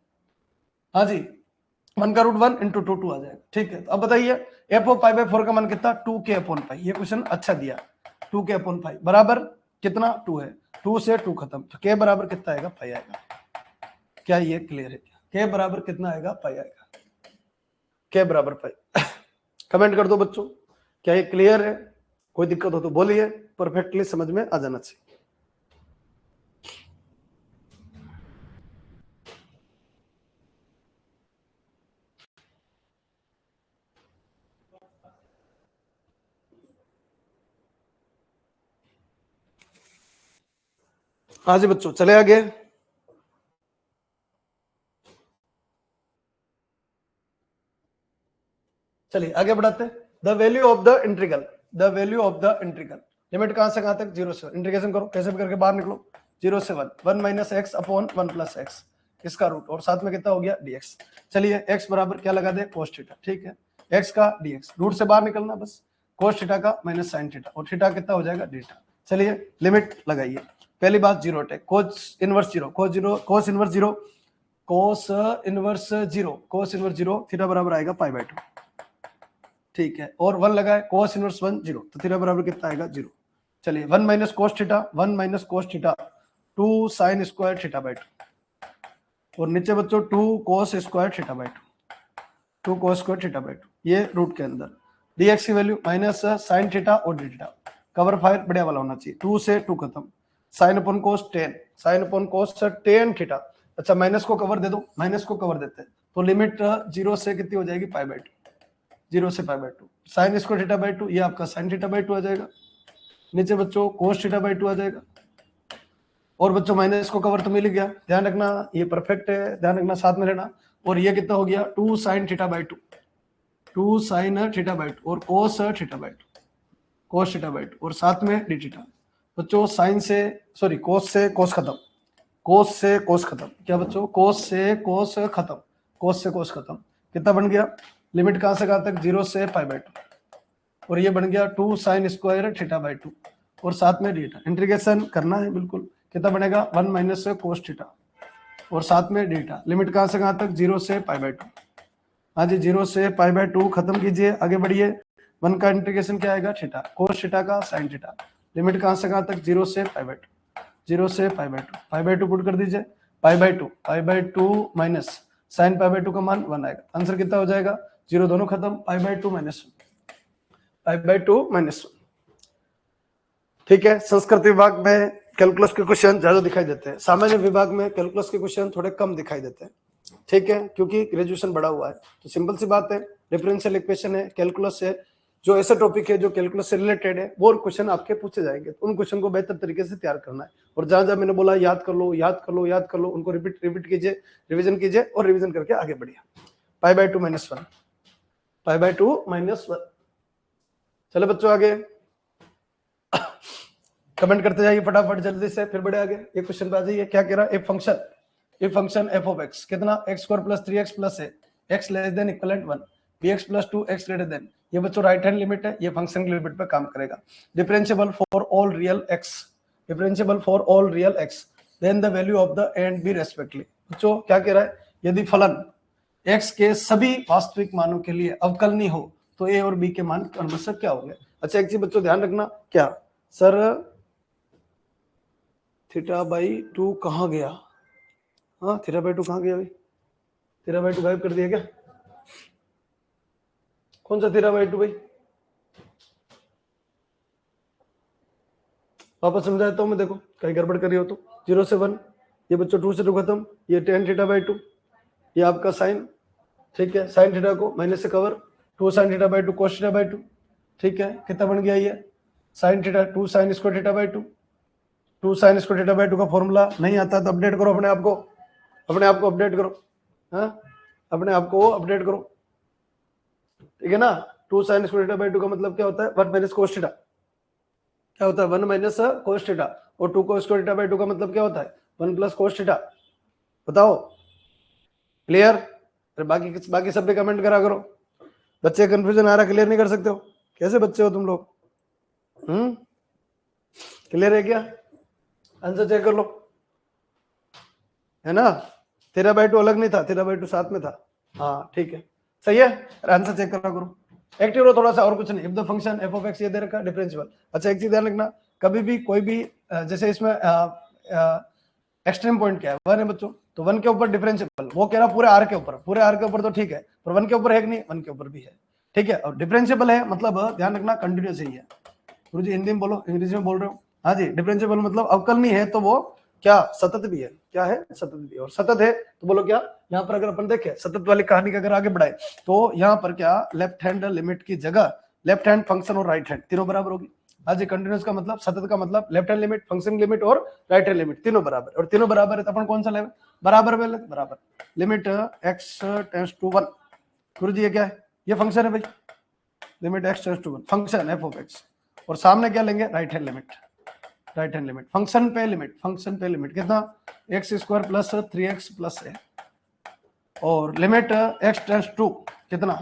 हाँ जी, 1 का रूट 1 इंटू 2 आ जाएगा, ठीक है। तो अब बताइए f ऑफ पाई बाई 4 का मान कितना, 2k अपॉन पाई, ये क्वेश्चन अच्छा दिया, 2k अपॉन पाई बराबर कितना 2 है, 2 से 2 खत्म, तो k बराबर कितना आएगा, पाई आएगा। क्या ये क्लियर है, k बराबर कितना आएगा, पाई आएगा, k बराबर पाई। कमेंट कर दो बच्चों, क्या ये क्लियर है, कोई दिक्कत हो तो बोलिए, परफेक्टली समझ में आ जाना चाहिए। हाँ जी बच्चों, चले आगे। चलिए आगे बढ़ाते हैं, the value of the integral, limit कहां से कहां तक, 0 से 1, इंटीग्रेशन करो कैसे भी करके बाहर निकलो, 0 से 1 minus x upon 1 plus x, इसका रूट, और साथ में कितना हो गया dx। चलिए x बराबर क्या लगा दे, cos थीटा, ठीक है, x का dx, रूट से बाहर निकलना बस, cos थीटा का माइनस sin थीटा, और थीटा कितना हो जाएगा थीटा। चलिए लिमिट लगाइए, पहली बात 0 टेक, cos इनवर्स 0 थीटा बराबर आएगा पाई बाई 2, ठीक है, और 1 लगाए, cos इनवर्स 1 0, तो थीटा बराबर कितना आएगा 0। चलिए 1 minus cos theta 2 sin square theta by 2, और नीचे बच्चों 2 cos स्क्वायर थीटा बाई 2, ये रूट के अंदर, dx की वैल्यू माइनस sin थीटा और d थीटा, कवर फायर बढ़िया वाला होना चाहिए, 2 से 2 खत्म, sin upon cos tan theta. अच्छा, माइनस को कवर दे दो, माइनस को कवर देते हैं, तो लिमिट 0 से कितनी हो जाएगी, पाई बाई 2, 0 से पाई by 2, sine square theta by 2, ये आपका साइन थीटा बाई 2 आ जाएगा, नीचे बच्चों cos थीटा बाई 2 आ जाएगा, और बच्चों माइनस को कवर तो मिल गया, ध्यान रखना ये परफेक्ट है, ध्यान रखना साथ में रहना, और ये कितना हो गया 2 साइन थीटा बाई 2, और cos थीटा बाई 2, और साथ में डी थीटा। बच्चों साइन से सॉरी cos से cos खत्म, क्या बच्चों, cos से cos खत्म, कितना बन गया, लिमिट कहां से कहां तक, 0 से पाई बाई 2, और ये बन गया 2 साइन स्क्वायर थीटा बाई 2, और साथ में डीटा, इंटीग्रेशन करना है बिल्कुल, कितना बनेगा 1 माइनस cos थीटा, और साथ में डीटा, लिमिट कहां से कहां तक, 0 से पाई बाई 2। हाँ जी, 0 से पाई बाई 2 खत्म कीजिए, आगे बढ़िए, 1 का इंटीग्रेशन क्या आएगा, थीटा, cos थीटा का साइन थीटा, लिमिट कहां से कहां तक, 0 से पाई बाई 2, पुट कर दीजिए, पाई by 2 minus sine pi by 2 का मान 1 आएगा, आंसर कितना हो जाएगा, 0 दोनों खत्म, पाई बाई 2 माइनस 1, ठीक है। संस्कृत विभाग में कैलकुलस के क्वेश्चन ज्यादा दिखाई देते हैं, सामान्य विभाग में कैलकुलस के क्वेश्चन थोड़े कम दिखाई देते हैं, ठीक है, क्योंकि ग्रेजुएशन बढ़ा हुआ है। तो सिंपल सी बात है, डिफरेंशियल इक्वेशन है, कैलकुलस है, जो ऐसे टॉपिक है जो कैलकुलस से रिलेटेड है, वो क्वेश्चन आपके पूछे जाएंगे। तो उन क्वेश्चन को बेहतर तरीके से तैयार करना है, और जहां जहां मैंने बोला याद कर लो, याद कर लो, याद कर लो, उनको रिपीट कीजिए, रिविजन कीजिए, और रिविजन करके आगे बढ़िए। π/2 - 1, π/2 - 1। चलो बच्चों आगे कमेंट करते जाइए फटाफट जल्दी से, फिर बढ़े आगे। ये क्वेश्चन पे आ जाइए, क्या कह रहा है, एक फंक्शन f ऑफ x कितना x² + 3x + a x less than equivalent 1 bx + 2x greater than, ये बच्चों राइट हैंड लिमिट है, ये फंक्शन की लिमिट पे काम करेगा। Differentiable for all real x, differentiable for all real x, then the value of the and b respectively. बच्चों क्या कह रहा है, यदि फलन x के सभी वास्तविक मानों के लिए अवकलनीय हो तो a और b के मान क्रमशः क्या होंगे। अच्छा एक चीज बच्चों ध्यान रखना, क्या सर θ/2 कहाँ गया, हाँ θ/2 कहाँ गया भाई, θ/2 गायब कर दिया क्या, कौन सा θ/2 भाई, वापस समझाता हूं मैं, देखो कहीं गड़बड़ करी हो तो। 0 से 1, ये बच्चों 2 से 2 खत्म, ये tan θ/2, ये आपका साइन, ठीक है, साइन थीटा को माइनस से कवर, 2 sin θ/2 cos θ/2, ठीक है, कितना बन गया ये sine theta 2 sin square θ/2, 2 sin square θ/2 का फॉर्मूला नहीं आता तो अपडेट करो अपने आप को, अपने आप को अपडेट करो, हाँ अपने आप को अपडेट करो, ठीक है ना। 2 sin स्क्वायर θ/2 का मतलब क्या होता है, 1 माइनस cos थीटा, क्या होता है 1 माइनस cos थीटा, और 2 cos स्क्वायर θ/2 का मतलब क्या होता है 1 प्लस cos थीटा। बताओ क्लियर, बाकी सब पे कमेंट करा करो, बच्चे कंफ्यूजन आ रहा, क्लियर नहीं कर सकते हो, कैसे बच्चे हो तुम लोग, क्लियर है क्या, आंसर चेक कर लो, है ना। θ/2 अलग नहीं था, θ/2 साथ में था, हाँ ठीक है, सही है, आंसर चेक करा करो, एक्टिव रहो थोड़ा सा, और कुछ नहीं। If the function f of x ये दे रखा डिफरेंशिएबल। अच्छा एक चीज ध्यान रखना, कभी भी कोई भी जैसे इसमें एक्सट्रीम पॉइंट क्या है 1 है बच्चों, तो 1 के ऊपर डिफरेंशिएबल, वो कह रहा पूरे आर के ऊपर, पूरे आर के ऊपर तो ठीक है, पर 1 के ऊपर है कि नहीं, 1 के ऊपर भी है, ठीक है, और डिफरेंशिएबल है मतलब ध्यान रखना कंटिन्यूस ही है। गुरु जी हिंदी में बोलो, अंग्रेजी में बोल रहे हो, हाँ जी, डिफरेंशिएबल मतलब अवकलनीय है तो वो क्या सतत भी है, क्या है सतत भी है, और सतत है तो बोलो क्या, यहाँ पर अगर अपन देखें सतत वाली कहानी का अगर आगे बढ़ाए तो यहाँ पर क्या लेफ्ट हैंड लिमिट की जगह लेफ्ट हैंड फंक्शन और राइट हैंड तीनों बराबर होगी। हाँ जी, कंटिन्यूस का मतलब, सतत का मतलब left hand limit, function limit और राइट हैंड लिमिट तीनों बराबर, और तीनों बराबर है तो अपन कौन सा लेवल बराबर में बराबर, लिमिट x टेंड्स टू 1। गुरु जी ये क्या है, ये फंक्शन है भाई, limit x tends to 1 function f of x, और सामने क्या लेंगे right hand limit, right hand limit, function पे लिमिट, फंक्शन पे लिमिट कितना x² plus 3x plus a, और लिमिट x टेंड्स टू कितना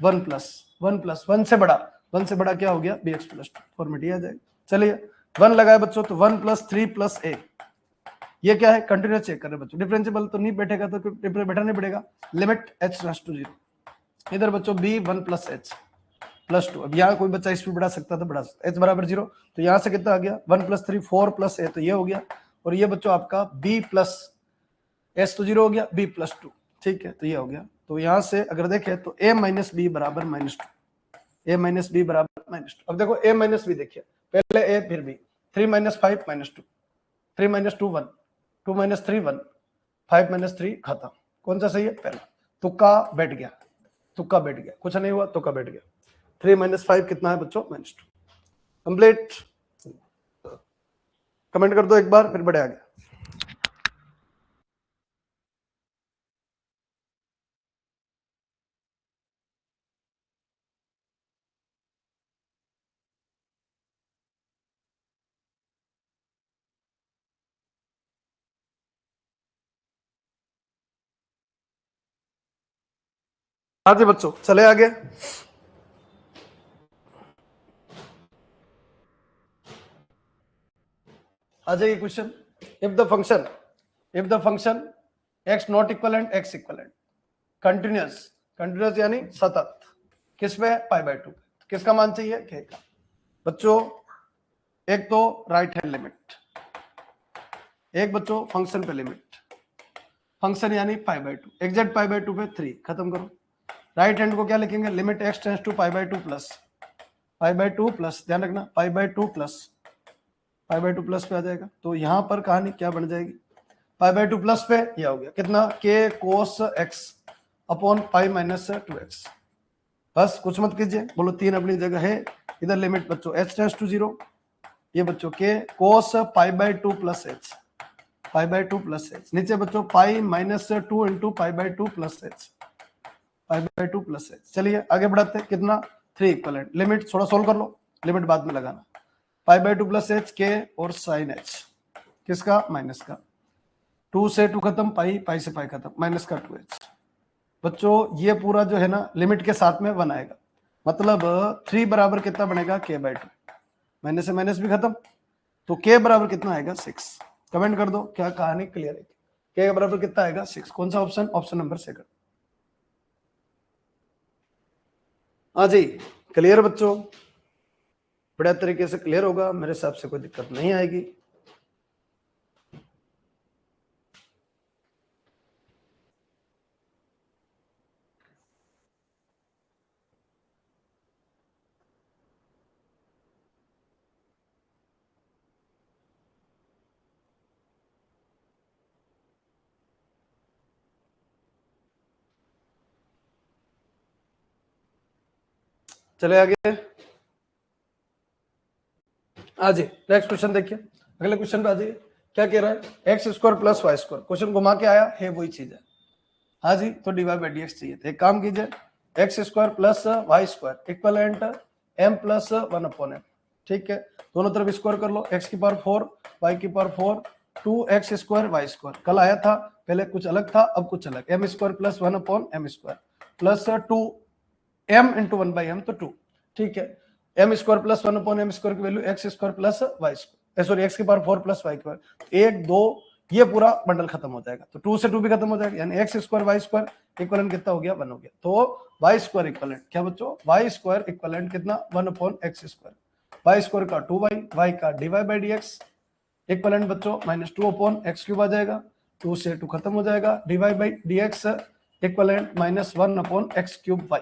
1 प्लस 1 से बड़ा, 1 से बड़ा क्या हो गया bx प्लस 2, फॉर्मेट आ जाएगा। चलिए 1 लगाए बच्चों तो 1 प्लस 3 प्लस a, ये क्या है कंटिन्यूस चेक कर रहे बच्चों, डिफरेंशिएबल तो नहीं बैठेगा तो बैठा नहीं पड़ेगा, लिमिट h टेंड्स टू 0, इधर बच्चों b 1 प्लस h प्लस 2, अब यहाँ कोई बच्चा स्पीड बढ़ा सकता तो बढ़ा सकता, h बराबर 0, तो यहाँ से कितना आ गया 1 प्लस 3 4 प्लस a, तो ये हो गया, और ये बच्चों आपका b प्लस s तो 0 हो गया, b प्लस 2, ठीक है, तो ये हो गया। तो यहाँ से अगर देखें तो a माइनस बी बराबर -2, a माइनस बी बराबर -2। अब देखो a माइनस बी देखिए, पहले a फिर b, 3 minus 5 -2, 3 minus 2 1, 2 minus 3 1, 5 minus 3 खत्म, कौन सा सही है पहला, तुक्का बैठ गया, तुक्का बैठ गया, कुछ नहीं हुआ, तुक्का बैठ गया। 3 माइनस 5 कितना है बच्चों -2, कंप्लीट। कमेंट कर दो एक बार फिर बढ़े आगे। हाँ जी बच्चों चले आगे, आ जाइए question. If the function x not equivalent x equivalent continuous, continuous यानी सतत, किस पे π/2, किसका मान चाहिए k का। बच्चों एक तो राइट हैंड लिमिट, एक बच्चों फंक्शन पे लिमिट, फंक्शन यानी π/2, एग्जैक्ट π/2 पे 3 खत्म करो, राइट हैंड को क्या लिखेंगे limit x tends to π/2 plus ध्यान रखना π/2 प्लस पे आ जाएगा, तो यहां पर कहानी क्या बन जाएगी पाई बाई 2 प्लस पे यह हो गया कितना के cos x upon pi minus 2x। बस कुछ मत कीजिए, बोलो 3 अपनी जगह है। इधर लिमिट बच्चों h टेंड्स टू 0, ये बच्चों के cos pi by 2 plus h, pi by 2 plus h. नीचे बच्चों pi minus 2 into pi by 2 plus h, pi by 2 plus h. चलिए आगे बढ़ाते हैं, कितना 3 इक्वलेंट। लिमिट थोड़ा सोल्व कर लो, लिमिट बाद में लगाना। पाई बाई 2 प्लस एच के और साइन एच किसका, माइनस का। 2 से 2 खत्म, पाई पाई से पाई खत्म, माइनस का 2h। बच्चों ये पूरा जो है ना लिमिट के साथ में 1 आएगा, मतलब 3 बराबर कितना बनेगा k बाई 2, माइनस से माइनस भी खत्म, तो k बराबर कितना आएगा 6। कमेंट कर दो क्या कहानी क्लियर है, k बराबर कितना आएगा 6। कौन सा ऑप्शन, ऑप्शन नंबर सेकंड। हाँ जी क्लियर बच्चों, बढ़िया तरीके से क्लियर होगा, मेरे हिसाब से कोई दिक्कत नहीं आएगी। चले आगे, हाँ जी नेक्स्ट क्वेश्चन देखिए, अगले क्वेश्चन पे आ जाइए। क्या कह रहा है, x square plus y square, question घुमा के आया है वही चीज है। हाँ जी तो डीवाई बाई डी एक्स चाहिए, एक काम कीजिए, x square plus y square equivalent m plus 1 upon m. ठीक है, दोनों तरफ स्क्वायर कर लो, एक्स की पावर 4 वाई की power 4, 2x square y square. कल आया था, पहले कुछ अलग था अब कुछ अलग, m square plus 1 upon m square plus 2 m into 1 by m, तो 2। ठीक है, m square plus 1 upon m square की value x square plus y square, sorry x की पावर 4 प्लस वाई स्क्वायर, 1 2 ये पूरा बंडल खत्म हो जाएगा, तो 2 से 2 भी खत्म हो जाएगा, यानी x square y square equivalent कितना हो गया 1 हो गया। तो वाई स्क्वायर इक्वलेंट क्या बच्चों, वाई स्क्वायर इक्वलेंट कितना 1 upon x square, y square का 2y, वाई का dy by d x equivalent बच्चों माइनस 2 अपॉन एक्स क्यूब आ जाएगा, 2 से 2 खत्म हो जाएगा, dy by d x equivalent minus 1 upon x cube y,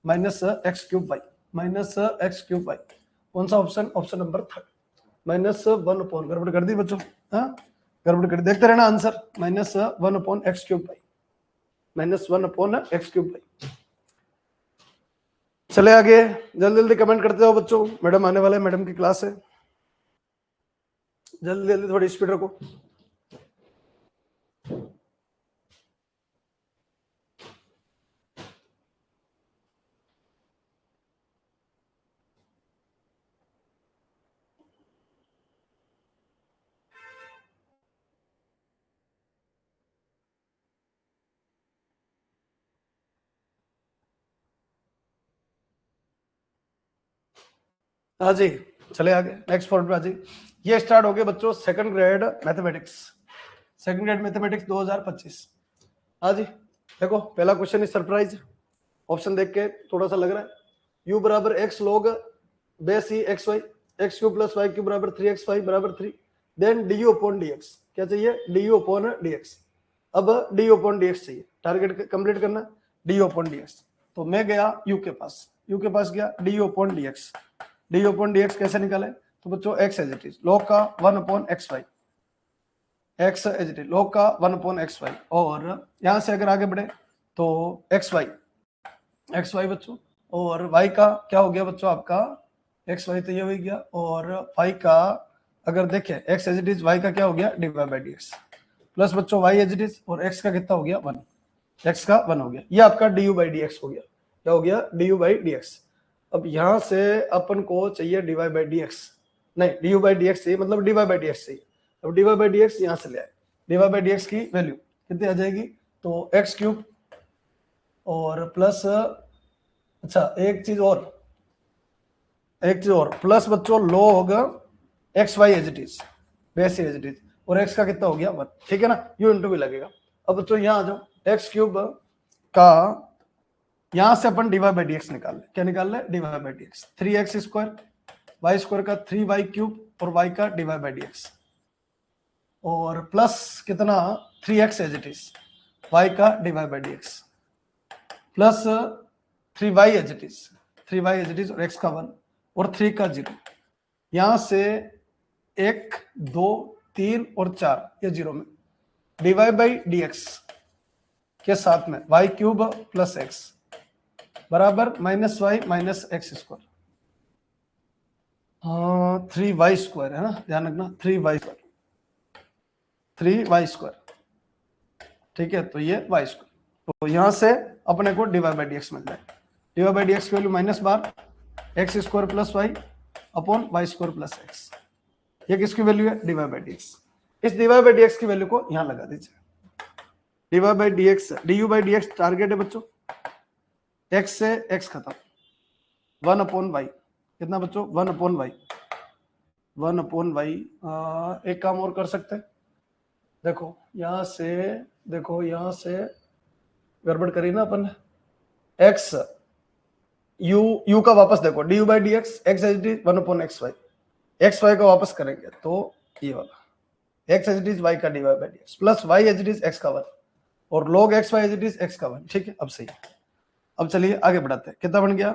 minus x cube y, minus x cube y. कौन सा option, option number 3, minus 1 upon, गड़बड़ कर दी बच्चों, हाँ गड़बड़ कर, देखते रहना answer, minus 1 upon x cube y, minus 1 upon x cube y. चले आगे, जल्दी जल्दी कमेंट करते हो बच्चों, मैडम आने वाले, मैडम की क्लास है, जल्दी जल्दी थोड़ी स्पीड रखो। हाँ जी चले आगे, नेक्स्ट पॉइंट पे आ जाइए। ये स्टार्ट हो गया बच्चों second grade mathematics, second grade mathematics 2025। हाँ जी देखो पहला क्वेश्चन इज सरप्राइज, ऑप्शन देख के थोड़ा सा लग रहा है, u बराबर x log base e x y, x Q plus y cube बराबर 3x बराबर 3, देन du अपॉन dx, क्या चाहिए du अपॉन dx। अब du अपॉन dx चाहिए, टारगेट कंप्लीट करना, du अपॉन dx। तो मैं गया u के पास गया, du upon dx, du upon dx कैसे निकाले, तो बच्चों x as it is, log का 1 upon x y, x as it is log का 1 अपॉन एक्स वाई, और यहां से अगर आगे बढ़े तो एक्स वाई बच्चों, और y का क्या हो गया बच्चों आपका, एक्स वाई तो ये हो गया, और y का अगर देखें x as it is, y का क्या हो गया dy by d x, plus बच्चों y एज इट इज, और x का कितना हो गया 1, x का 1 हो गया, ये आपका du बाई डी एक्स हो गया, क्या हो गया du बाई डी एक्स। अब यहां से अपन को चाहिए dy बाई डी एक्स, नहीं du बाई डी एक्स चाहिए, मतलब dy बाई डी एक्स चाहिए। अब dy बाई डी एक्स यहां से ले आए, dy बाई डी एक्स की वैल्यू कितनी आ जाएगी, तो एक्स क्यूब और प्लस, अच्छा एक चीज और प्लस बच्चों log x y as it is, base as it is, और x का कितना हो गया 1, ठीक है ना, u इंटू भी लगेगा। अब बच्चों यहाँ आ जाओ, एक्स क्यूब का यहां से अपन dy बाई डी एक्स निकाल ले, क्या निकाल ले dy by d x, 3x square, y square का 3y क्यूब और y का dy बाई डी एक्स, और प्लस कितना 3x as it is, y का dy by d x, plus 3y as it is, 3y as it is, और x का 1 और 3 का 0, यहां से 1 2 3 और 4 ये 0 में, dy बाई dx के साथ में y क्यूब प्लस एक्स बराबर minus y minus x square. हाँ 3y स्क्वायर है ना, ध्यान रखना 3y स्क्वायर, 3y स्क्वायर, ठीक है। तो ये y स्क्वायर, तो यहां से अपने को dy बाई डी एक्स मिल जाएगा। dy बाई डी एक्स की वैल्यू माइनस बार x square plus y upon y square plus x. ये किसकी वैल्यू है? dy by d x. इस dy बाई डी एक्स की वैल्यू को यहां लगा दीजिए। dy by d x, du by d x target है बच्चों, x से x खत्म, 1 अपॉन वाई, कितना बच्चों? 1 अपॉन वाई, 1 अपॉन वाई। एक काम और कर सकते हैं, देखो यहां से, देखो यहां से गड़बड़ करी ना अपन, x u का वापस देखो, du by d x, x h d 1 upon x y, x y का वापस करेंगे तो ये वाला एक्स एच डी वाई का d y by d x plus y h d x का 1 और log x y h d x का 1, ठीक है। अब सही है। अब चलिए आगे बढ़ाते हैं, कितना बन गया?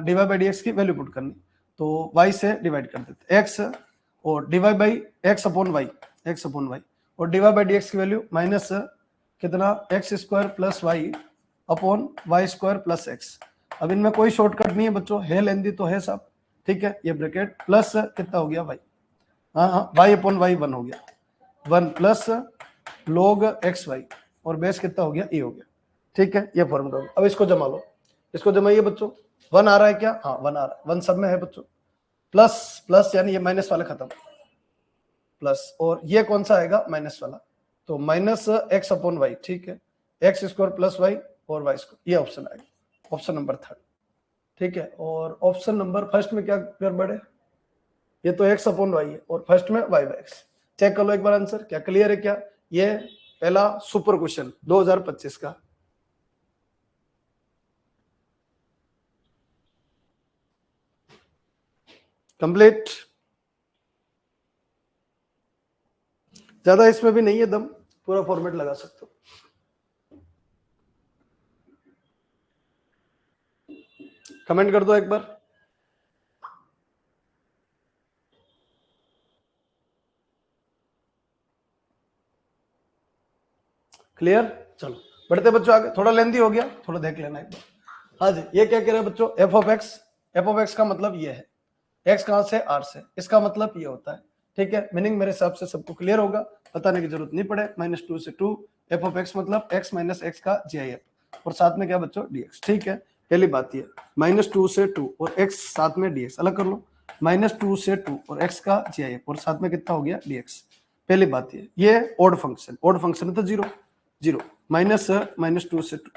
D y by d x की वैल्यू पुट करनी, तो y से डिवाइड कर देते x और d y by x upon y, x upon y, और d y by d x की वैल्यू माइनस कितना? X square plus y upon y square plus x. अब इनमें कोई शॉर्टकट नहीं है बच्चों, है लेंदी तो है सब, ठीक है। ये ब्रैकेट प्लस कितना हो गया वाई, हाँ वाई अपॉन वाई 1 हो गया, 1 प्लस log एक्स वाई और बेस कितना हो गया? ए हो गया, ठीक है। ये फॉर्मूला। अब इसको जमा लो, इसको जमाइए बच्चों। 1 आ रहा है क्या? हाँ 1 आ रहा है, 1 सब में है बच्चों। प्लस प्लस यानी ये माइनस वाला खत्म, प्लस, और ये कौन सा आएगा? माइनस वाला, तो माइनस एक्स अपॉन वाई, ठीक है। एक्स स्क्वायर प्लस वाई और वाई स्क्वायर, ये ऑप्शन आएगा, ऑप्शन नंबर 3, ठीक है। और ऑप्शन नंबर फर्स्ट में क्या गड़बड़ है? ये तो एक्स अपॉन वाई है और फर्स्ट में वाई बाई एक्स। चेक कर लो एक बार आंसर, क्या क्लियर है क्या? ये पहला सुपर क्वेश्चन 2025 का। कंप्लीट, ज्यादा इसमें भी नहीं है दम, पूरा फॉर्मेट लगा सकते हो। कमेंट कर दो एक बार। क्लियर? चलो बढ़ते बच्चों आगे, थोड़ा लेंदी हो गया, थोड़ा देख लेना एक बार। हाँ जी, ये क्या कह रहे हैं बच्चों? एफ ऑफ एक्स का मतलब ये है, एक्स कहां से? आर से, इसका मतलब ये होता है, ठीक है। मीनिंग मेरे हिसाब से सबको क्लियर होगा, बताने की जरूरत नहीं पड़े। -2 से 2, एफ ऑफ एक्स मतलब एक्स माइनस एक्स का जीआईएफ और साथ में क्या बच्चों? डीएक्स, ठीक है। पहली बात ये -2 से 2 और एक्स साथ में डीएक्स, अलग कर लो। -2 से 2 और एक्स का जीआईएफ और साथ में कितना हो गया? डीएक्स। पहली बात ये ओड फंक्शन है तो 0 0 -2 से 2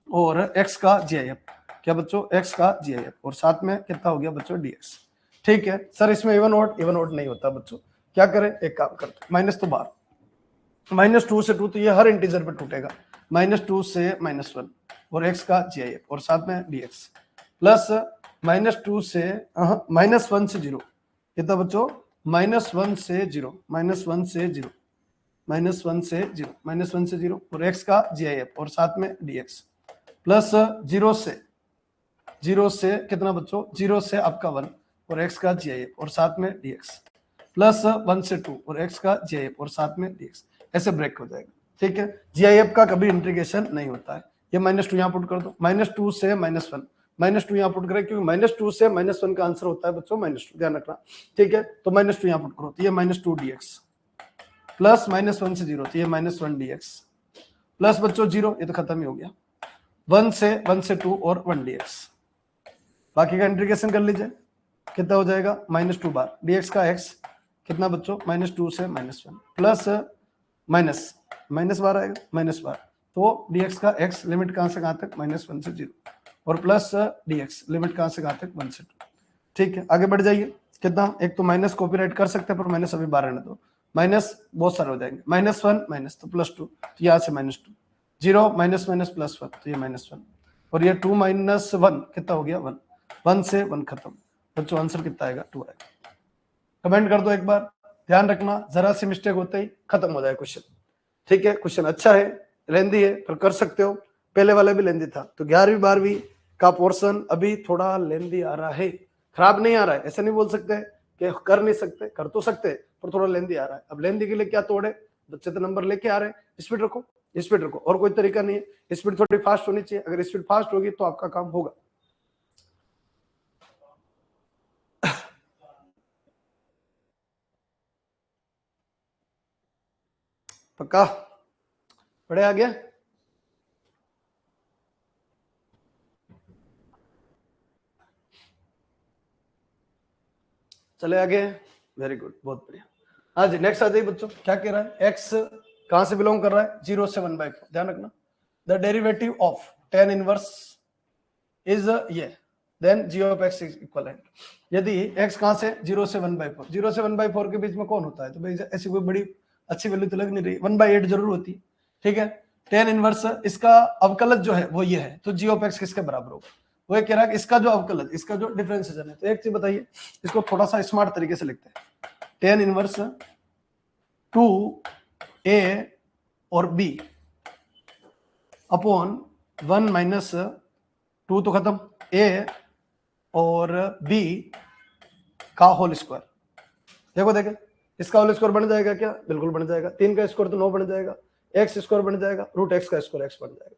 और एक्स का जीआईएफ, क्या बच्चों? एक्स का जीआईएफ और साथ में कितना हो गया बच्चों? डीएक्स, ठीक है। सर इसमें इवन ऑड नहीं होता बच्चों, क्या करें? एक काम करते, माइनस तो बाहर, -2 से 2 तो ये हर इंटीजर पे टूटेगा, -2 से -1 और एक्स का जीआईएफ और साथ में डीएक्स प्लस -2 से -1 से 0, कितना बच्चों? -1 से 0, -1 से 0, -1 से 0, -1 से 0 और एक्स का जीआईएफ और साथ में डीएक्स प्लस 0 से कितना बच्चों? 0 से आपका 1 और एक्स का जीआईएफ और साथ में डीएक्स प्लस 1 से 2 और एक्स का जीआईएफ और साथ में डीएक्स, ऐसे ब्रेक हो जाएगा, ठीक है। जीआईएफ का कभी इंटीग्रेशन नहीं होता है। ये -2 यहाँ पुट कर दो, -2 से -1, -2 यहाँ पुट करें क्योंकि -2 से -1 का आंसर होता है बच्चों -2, ध्यान रखना, ठीक है। तो -2 यहाँ पुट करो तो ये -2 डीएक्स प्लस -1 से 0 तो ये -1 डीएक्स प्लस बच्चों 0, ये तो खत्म ही हो गया, 1 से 2 और 1 डीएक्स। बाकी का इंटीग्रेशन कर लीजिए, कितना हो जाएगा? -2 बार डीएक्स का एक्स कितना बच्चों? -2 से -1 प्लस माइनस बार आएगा, माइनस बार, तो डीएक्स का एक्स लिमिट कहां से कहां तक? -1 से 0 और प्लस डीएक्स लिमिट कहां से कहां तक? 1 से 2, ठीक है। आगे बढ़ जाइए, कितना? एक तो माइनस कॉपीराइट कर सकते हैं पर माइनस अभी बाहर रहने दो, माइनस बहुत सारे हो जाएंगे, -1 माइनस तो +2 तो यहाँ से -2, 0 माइनस प्लस 1 तो ये -1 और ये 2 - 1 कितना हो गया? 1, 1 से 1 खत्म बच्चों, आंसर कितना आएगा? 2 आएगा। कमेंट कर दो एक बार, ध्यान रखना जरा सी मिस्टेक होते ही खत्म हो जाए क्वेश्चन, ठीक है। क्वेश्चन अच्छा है, लेंदी है पर कर सकते हो, पहले वाला भी लेंदी था, तो 11वीं 12वीं का पोर्शन अभी थोड़ा लेंदी आ रहा है, खराब नहीं आ रहा है, ऐसा नहीं बोल सकते कि कर नहीं सकते, कर तो सकते पर थोड़ा लेंदी आ रहा है। अब लेंदी के लिए क्या तोड़े? बच्चे तो नंबर लेके आ रहे हैं, स्पीड रखो, स्पीड रखो, और कोई तरीका नहीं है, स्पीड थोड़ी फास्ट होनी चाहिए, अगर स्पीड फास्ट होगी तो आपका काम होगा। पक्का पढ़े आ गया? चले आगे, वेरी गुड, बहुत बढ़िया। हाँ जी, नेक्स्ट आ जाइए बच्चों, क्या कह रहा है, एक्स कहां से बिलोंग कर रहा है, 0 से 1/4, ध्यान रखना। The derivative of tan inverse is ये, then g of x is equivalent. यदि x कहां से 0 से 1/4, 0 से 1/4 के बीच में कौन होता है, तो भाई ऐसी कोई बड़ी अच्छी वैल्यू तो लग नहीं रही, 1/8 जरूर होती है, ठीक है। tan इनवर्स इसका अवकलज जो है वो ये है, तो g ऑफ x किसके बराबर होगा, वो ये कह रहा है कि इसका जो अवकलज, इसका जो डिफरेंशिएशन है। तो एक चीज बताइए, इसको थोड़ा सा स्मार्ट तरीके से लिखते हैं, tan इनवर्स 2a और b अपॉन 1 माइनस 2 तो खत्म, a और b का होल स्क्वायर। देखो देखे, इसका होल स्क्वायर बन जाएगा क्या, बिल्कुल बन जाएगा, 3 का स्क्वायर तो 9 बन जाएगा, x स्क्वायर बन जाएगा, रूट x का स्क्वायर x बन जाएगा।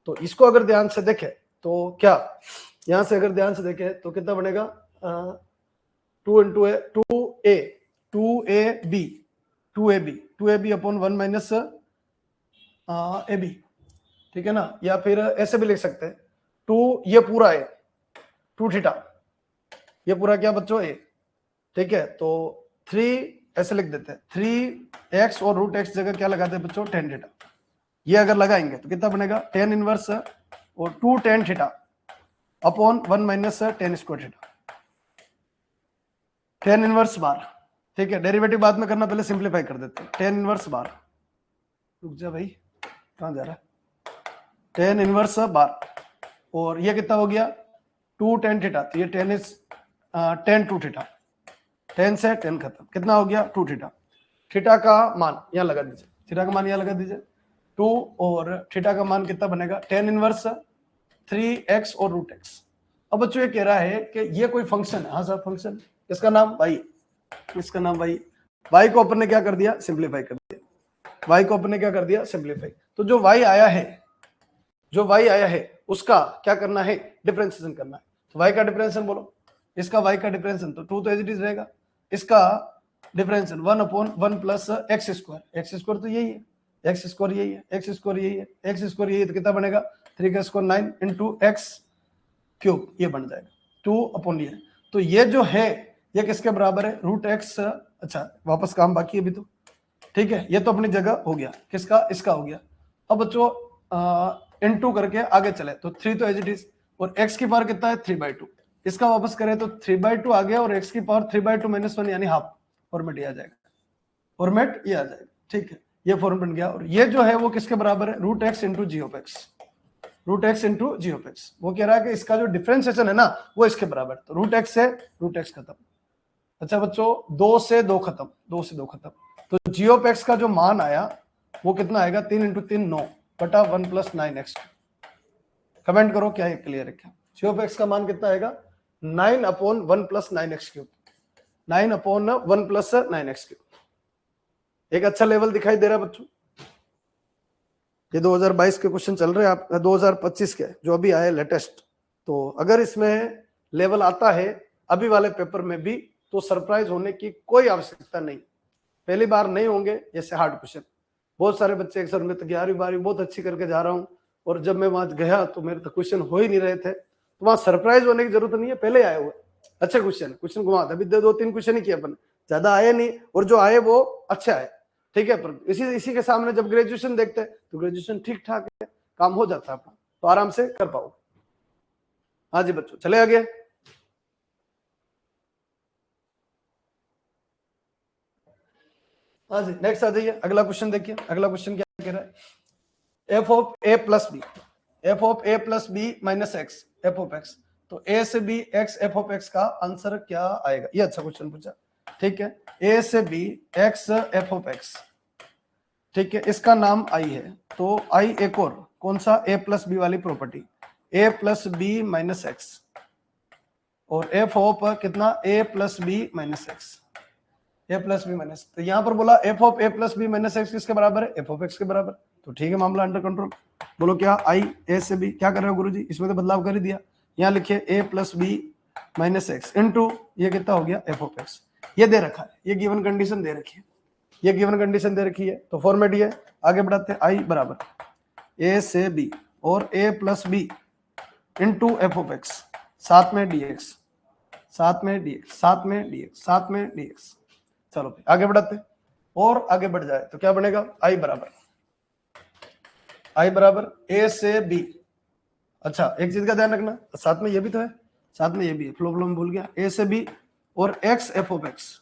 तो इसको अगर ध्यान से देखें तो क्या, यहां से अगर ध्यान से देखें तो कितना बनेगा, 2 into a 2ab upon 1 minus a b, ठीक है ना। या फिर ऐसे भी लिख सकते हैं, 2 ये पूरा है 2 थीटा, ये पूरा क्या बच्चों ए, ठीक है। तो 3 ऐसे लिख देते हैं, 3x और रूट x जगह क्या लगाते हैं बच्चों, tan थीटा। ये अगर लगाएंगे तो कितना बनेगा, tan इनवर्स और 2 tan theta upon 1 minus tan square theta, tan inverse बार, ठीक है। डेरिवेटिव बाद में करना, पहले सिंप्लीफाई कर देते हैं, tan इनवर्स बार, रुक जा भाई कहां जा रहा है, tan इनवर्स बार, और ये कितना हो गया 2 tan थीटा, तो ये tan is tan 2 theta, tan से tan खत्म, कितना हो गया 2 थीटा। थीटा का मान यहां लगा दीजिए, थीटा का मान यहां लगा दीजिए 2, और थीटा का मान कितना बनेगा, tan इनवर्स 3x और रूट x। अब बच्चों ये कह रहा है कि ये कोई फंक्शन है, हाँ सर फंक्शन, इसका नाम y, इसका नाम y को अपन ने क्या कर दिया, सिंप्लीफाई कर दिया, y को अपन ने क्या कर दिया, सिंप्लीफाई। तो जो y आया है, जो y आया है उसका क्या करना है, डिफरेंशिएशन करना है। तो y का डिफरेंशिएशन बोलो, इसका y का डिफरेंशिएशन तो 2 तो एज इट इज रहेगा, इसका differentiation 1 upon 1 plus x square, x square तो यही है, एक्स स्क्वायर यही है, एक्स स्क्वायर यही है, एक्स स्क्वायर यही है, तो कितना बनेगा 3 का स्क्वायर 9 इंटू एक्स क्यूब, ये बन जाएगा 2 अपॉन ये। तो ये जो है ये किसके बराबर है, रूट एक्स। अच्छा वापस काम बाकी है अभी तो, ठीक है, ये तो अपनी जगह हो गया, किसका, इसका हो गया। अब बच्चों इनटू करके आगे चले तो 3 तो एज इट इज, और x की पावर कितना है 3/2, इसका वापस करें तो 3/2 आ गया, और x की पावर 3/2 माइनस 1 यानी हाफ, फॉर्मेट ये आ जाएगा, फॉर्मेट ये आ जाएगा, ठीक है, ये फॉर्मेट बन गया। और ये जो है वो किसके बराबर है, root x into g of x, root x into g of x. वो कह रहा है कि इसका जो डिफरेंशिएशन है ना वो इसके बराबर, तो रूट एक्स से रूट एक्स खत्म। अच्छा बच्चों 2 से 2 खत्म, 2 से 2 खत्म, तो जी ऑफ एक्स का जो मान आया वो कितना आएगा, 3 इंटू 3 9 बटा 1 प्लस 9x। कमेंट करो क्या ये क्लियर है क्या, जी ऑफ एक्स का मान कितना आएगा 9 upon 1 plus 9x cube, 9 upon 1 plus 9x cube. एक अच्छा लेवल दिखाई दे रहा है बच्चों, ये 2022 के क्वेश्चन चल रहे हैं, आप 2025 के जो अभी आए लेटेस्ट। तो अगर इसमें लेवल आता है अभी वाले पेपर में भी तो सरप्राइज होने की कोई आवश्यकता नहीं, पहली बार नहीं होंगे ऐसे हार्ड क्वेश्चन। बहुत सारे बच्चे एक सर मैं तो 11वीं 12वीं बहुत अच्छी करके जा रहा हूँ, और जब मैं वहां गया तो मेरे तो क्वेश्चन हो ही नहीं रहे थे, तो वहां सरप्राइज होने की जरूरत नहीं है, पहले आए हुए अच्छे क्वेश्चन घुमा था। अभी 2-3 क्वेश्चन ही किए अपन, ज्यादा आए नहीं, और जो आए वो अच्छे आए, ठीक है। पर इसी के सामने जब ग्रेजुएशन देखते हैं तो ग्रेजुएशन ठीक ठाक है, काम हो जाता है अपना, तो आराम से कर पाओ। हाँ जी बच्चों चले आगे, हाँ जी नेक्स्ट आ जाइए, अगला क्वेश्चन देखिए, अगला क्वेश्चन क्या कह रहा है, f of a plus b, f of a plus b minus x f of x. तो ए से b x f of x का आंसर क्या आएगा, ये अच्छा क्वेश्चन पूछा, ठीक है। ए से b x f of x, ठीक है, इसका नाम आई है, तो आई एक और कौन सा, ए प्लस बी वाली property, a plus b minus x, और एफ ऑफ कितना, a plus b minus x. A plus b minus, तो यहाँ पर बोला f of a plus b minus x किसके बराबर है, एफ ऑफ एक्स के बराबर, तो ठीक है मामला अंडर कंट्रोल। बोलो क्या आई ए से बी, क्या कर रहे हो गुरुजी, इसमें तो बदलाव कर ही दिया, यहाँ लिखिए a plus b minus x into ये कितना हो गया एफ ऑफ एक्स, ये दे रखा है, ये गिवन कंडीशन दे रखी है, ये गिवन कंडीशन दे रखी है, तो फॉर्मेट ये आगे बढ़ाते हैं, आई बराबर ए से बी और a plus b into f of x, साथ में डीएक्स, साथ में डीएक्स, साथ में डीएक्स, साथ में डीएक्स। चलो भाई आगे बढ़ाते, और आगे बढ़ जाए तो क्या बनेगा, आई बराबर ए से बी। अच्छा एक चीज का ध्यान रखना, साथ में ये भी तो है, साथ में ये भी है, प्रॉब्लम भूल गया, ए से बी और x f of x,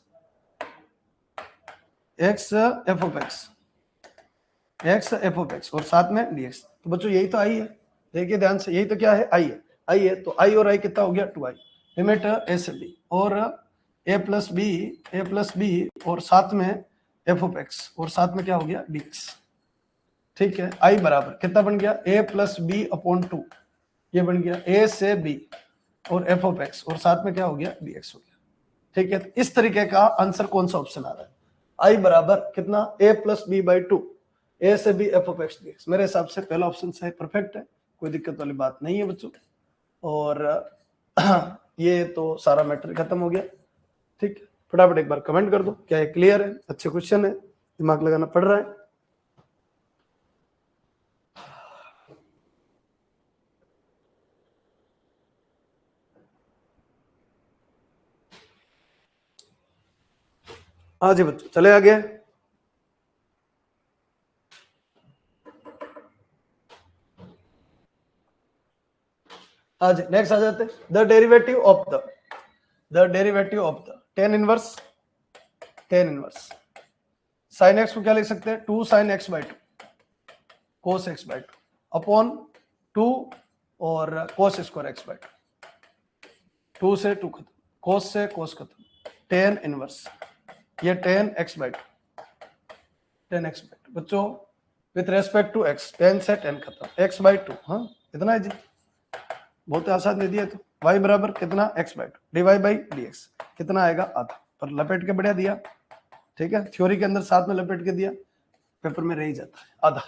x f of x, x f of x और साथ में डीएक्स। तो बच्चों यही तो आई है, देखिए ध्यान से, यही तो क्या है, आई है, आई है, तो आई और आई कितना हो गया 2i, लिमिट ए से बी और ए प्लस बी और साथ में एफ ऑफ एक्स और साथ में क्या हो गया dx, ठीक है। आई बराबर कितना बन गया, ए प्लस बी अपॉन 2, ये बन गया ए से बी और एफ ऑफ एक्स और साथ में क्या हो गया dx हो गया, ठीक है। तो इस तरीके का आंसर कौन सा ऑप्शन आ रहा है, आई बराबर कितना, a plus b by 2, a से b f of x dx, मेरे हिसाब से पहला ऑप्शन सही परफेक्ट है, कोई दिक्कत वाली बात नहीं है बच्चों। और ये तो सारा मैटर खत्म हो गया, ठीक है। फटाफट एक बार कमेंट कर दो, क्या ये क्लियर है, अच्छे क्वेश्चन है, दिमाग लगाना पड़ रहा है। हाँ जी बच्चों चले आगे, हाँ जी नेक्स्ट आ जाते, the derivative of the tan inverse sine x को क्या लिख सकते हैं, 2 sin x by 2 cos x by 2 upon 2 और cos स्क्वायर x बाई 2, 2 से 2 खत्म, cos से cos खत्म, टेन इनवर्स ये टेन x बाई 2 बच्चों with respect to x, tan से टेन खत्म, x बाई 2, हाँ इतना है जी, बहुत आसान दे दिया। तो y बराबर कितना x by 2 divide by dx कितना आएगा आधा, पर लपेट के बढ़िया दिया, ठीक है, थ्योरी के अंदर साथ में लपेट के दिया, पेपर में रह ही जाता है आधा,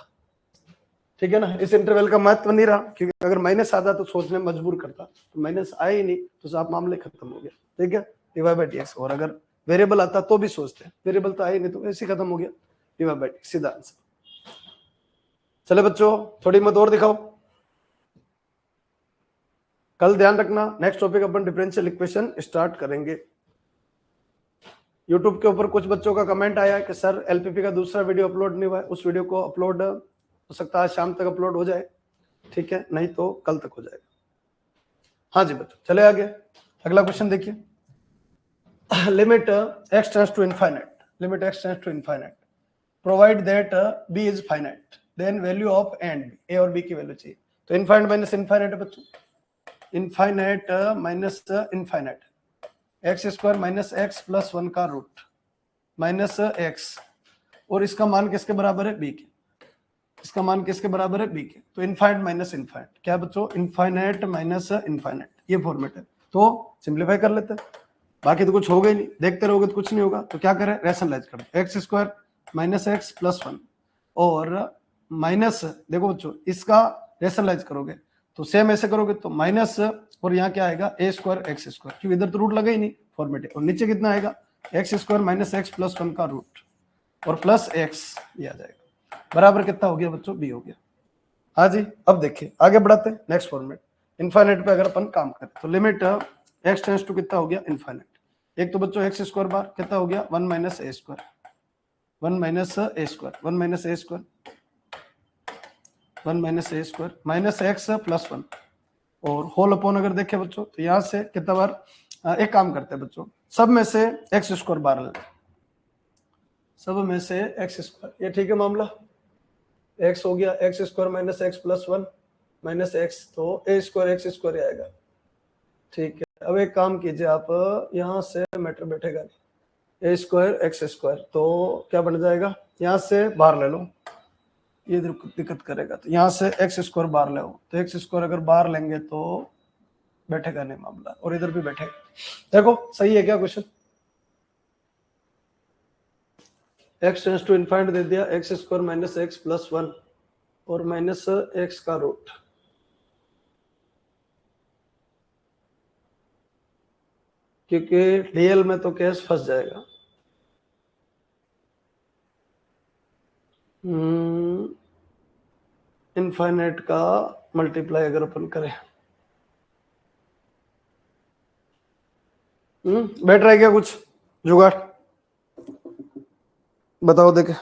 ठीक है ना। इस इंटरवल का महत्व नहीं रहा, क्योंकि अगर माइनस आता तो सोचने में मजबूर करता, तो माइनस आया ही नहीं तो साफ मामले खत्म हो गया, ठीक है, डिवाइड बाई dx। और अगर वेरिएबल आता तो भी सोचते, वेरिएबल तो आया नहीं तो ऐसे खत्म हो गया, डिवाइड बाई dx सीधा आंसर। चले बच्चों थोड़ी मत और दिखाओ, कल ध्यान रखना नेक्स्ट टॉपिक अपन डिफरेंशियल इक्वेशन स्टार्ट करेंगे। यूट्यूब के ऊपर कुछ बच्चों का कमेंट आया है कि सर एलपीपी का दूसरा वीडियो अपलोड नहीं हुआ है, उस वीडियो को अपलोड हो सकता है शाम तक अपलोड हो जाए, ठीक है, नहीं तो कल तक हो जाएगा। हाँ जी बच्चों चले आगे, अगला क्वेश्चन देखिए, limit x tends to infinite provide that b is finite, then value of and a और b की वैल्यू चाहिए। तो इनफाइनाइट माइनस इनफाइनाइट है बच्चों, infinite minus infinite, x square minus x plus 1 का रूट माइनस एक्स, और इसका मान किसके बराबर है, b के, इसका मान किसके बराबर है, b के। तो इनफाइनाइट माइनस इनफाइनाइट क्या बच्चों, इनफाइनाइट माइनस इनफाइनाइट, ये फॉर्मेट है। तो सिंप्लीफाई कर लेते हैं, बाकी तो कुछ होगा ही नहीं, देखते रहोगे तो कुछ नहीं होगा, तो क्या करें रैशनलाइज कर, x square minus x plus 1 और माइनस, देखो बच्चों इसका रैशनलाइज करोगे तो सेम ऐसे करोगे तो माइनस, और यहाँ क्या आएगा ए स्क्वायर एक्स स्क्वायर, क्योंकि इधर तो रूट लगा ही नहीं, फॉर्मेट है। और नीचे कितना आएगा, x square minus x plus 1 का रूट और प्लस एक्स, ये आ जाएगा, बराबर कितना हो गया बच्चों, बी हो गया। हाँ जी अब देखिए आगे बढ़ाते हैं नेक्स्ट फॉर्मेट, इनफाइनाइट पे अगर अपन काम करें तो लिमिट एक्स टेंड्स टू कितना हो गया इनफाइनाइट, एक तो बच्चों एक्स स्क्वायर बार कितना हो गया 1 माइनस ए स्क्वायर, 1 माइनस ए स्क्वायर, 1 माइनस ए स्क्वायर, 1 माइनस ए स्क्वायर माइनस एक्स प्लस 1 और होल अपॉन अगर देखें बच्चों तो यहाँ से कितना बार, एक काम करते हैं बच्चों, सब में से एक्स स्क्वायर बार लेते, सब में से एक्स स्क्वायर, ये ठीक है मामला, एक्स हो गया x square minus x plus 1 minus x, तो ए स्क्वायर एक्स स्क्वायर आएगा, ठीक है। अब एक काम कीजिए आप, यहाँ से मैटर बैठेगा नहीं, ए स्क्वायर एक्स स्क्वायर, तो क्या बन जाएगा, यहाँ से बाहर ले लो, ये दिक्कत करेगा, तो यहाँ से एक्स स्क्वायर बाहर ले, तो एक्स स्क्वायर अगर बाहर लेंगे तो बैठेगा नहीं मामला, और इधर भी बैठेगा। देखो सही है क्या question, x tends to infinite दे दिया, x square minus x plus 1 और माइनस एक्स का रूट। क्योंकि डीएल में तो केस फंस जाएगा। इनफाइनाइट का मल्टीप्लाई अगर अपन करें, बैठ रहा है क्या कुछ जुगाड़? बताओ, देखे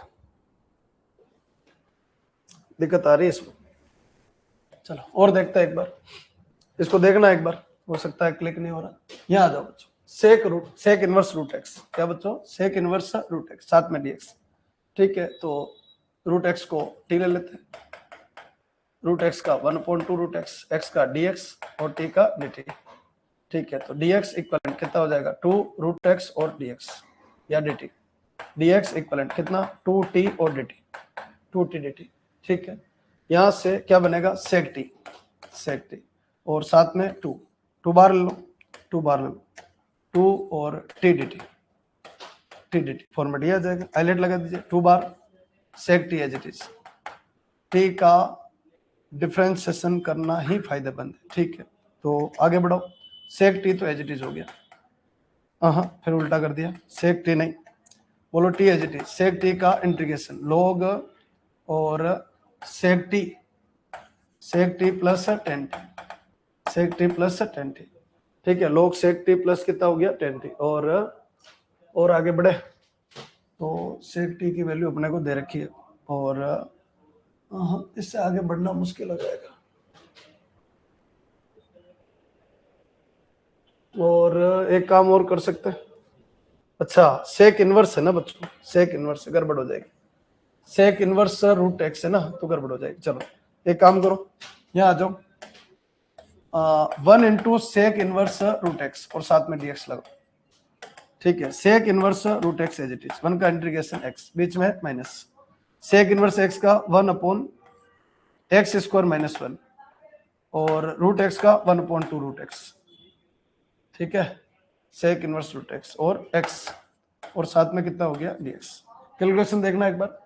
दिक्कत आ रही है इसमें? चलो और देखते हैं एक बार, इसको देखना एक बार, हो सकता है क्लिक नहीं हो रहा। यहाँ आ जाओ बच्चों, सेक इनवर्स रूट एक्स। क्या बच्चों? सेक इनवर्स रूट एक्स, साथ में डीएक्स। ठीक है, तो रूट एक्स को टी ले लेते हैं, रूट एक्स का 1/2 रूट एक्स, एक्स का डीएक्स और टी का dt। ठीक है, तो dx इक्वलेंट कितना हो जाएगा? 2 रूट एक्स और dx या dt। dx इक्वलेंट कितना? 2t और dt, 2t dt। ठीक है, यहां से क्या बनेगा? सेक t और साथ में 2 बार ले लो, 2 बार ले लो, 2 और t dt फॉर्मेट ये आ जाएगा। हाईलाइट लगा दीजिए, 2 बार sec t as it is. t का डिफरेंशिएशन करना ही फायदेमंद है। ठीक है, तो आगे बढ़ो। सेक टी तो एज इट इज हो गया, हाँ फिर उल्टा कर दिया, सेक टी नहीं, बोलो t as it is. Sec t का इंटीग्रेशन लॉग और sec t plus 10t, sec t plus 10t। ठीक है, लॉग सेक टी प्लस कितना हो गया? 10t। और आगे बढ़े तो सेक टी की वैल्यू अपने को दे रखी है और इससे आगे बढ़ना मुश्किल हो जाएगा। और एक काम और कर सकते हैं। अच्छा, सेक इनवर्स है ना बच्चों, सेक इनवर्स गड़बड़ हो जाएगी। सेक इनवर्स रूट एक्स है ना, तो गड़बड़ हो जाएगी। चलो एक काम करो, यहाँ आ जाओ, 1 into sec inverse root x और साथ में dx लगाओ। ठीक है, sec inverse root x as it is, 1 का इंटीग्रेशन x, बीच में माइनस सेक इनवर्स x का 1/x स्क्वायर माइनस 1 और रूट एक्स का 1/2 रूट एक्स। ठीक है, सेक इनवर्स रूट एक्स और x और साथ में कितना हो गया? dx। कैलकुलेशन देखना एक बार,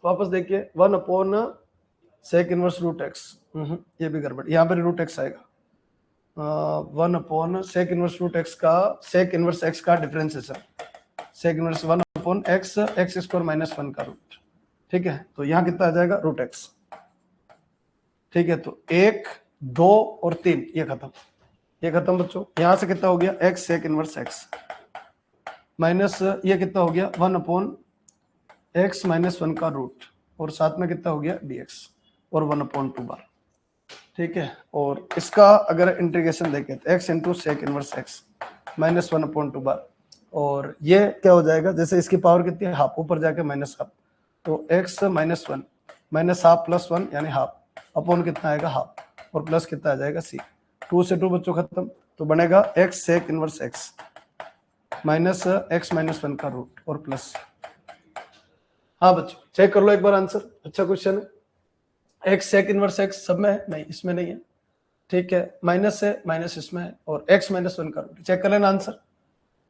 वापस देखिए, 1/सेक इनवर्स रूट एक्स, ये भी गड़बड़, यहाँ पर रूट एक्स आएगा। 1/सेक इनवर्स रूट एक्स का, सेक इनवर्स x का differentiation, sec inverse 1/x x square minus 1 का रूट। ठीक है, तो यहाँ कितना आ जाएगा? Root x. ठीक है, तो 1, 2 और 3 ये खत्म बच्चों। यहां से कितना हो गया? x sec inverse x minus ये कितना हो गया? 1/x माइनस 1 का रूट और साथ में कितना हो गया? dx और 1/2 बार। ठीक है, और इसका अगर इंटीग्रेशन देखें तो x into sec inverse x minus 1/2 बार, और ये क्या हो जाएगा? जैसे इसकी पावर कितनी है? हाफ, ऊपर जाके माइनस हाफ, तो x minus 1 minus half plus 1 यानी हाफ, अपॉन कितना आएगा? हाफ, और प्लस कितना आ जाएगा? c। 2 से 2 बच्चों खत्म, तो बनेगा x sec inverse x minus x minus 1 का रूट और प्लस। हाँ बच्चों चेक कर लो एक बार आंसर, अच्छा क्वेश्चन है। x सेक इनवर्स x सब में है? नहीं, इसमें नहीं है। ठीक है, माइनस है, माइनस इसमें है, और x माइनस 1 का रूट। चेक कर लेना आंसर।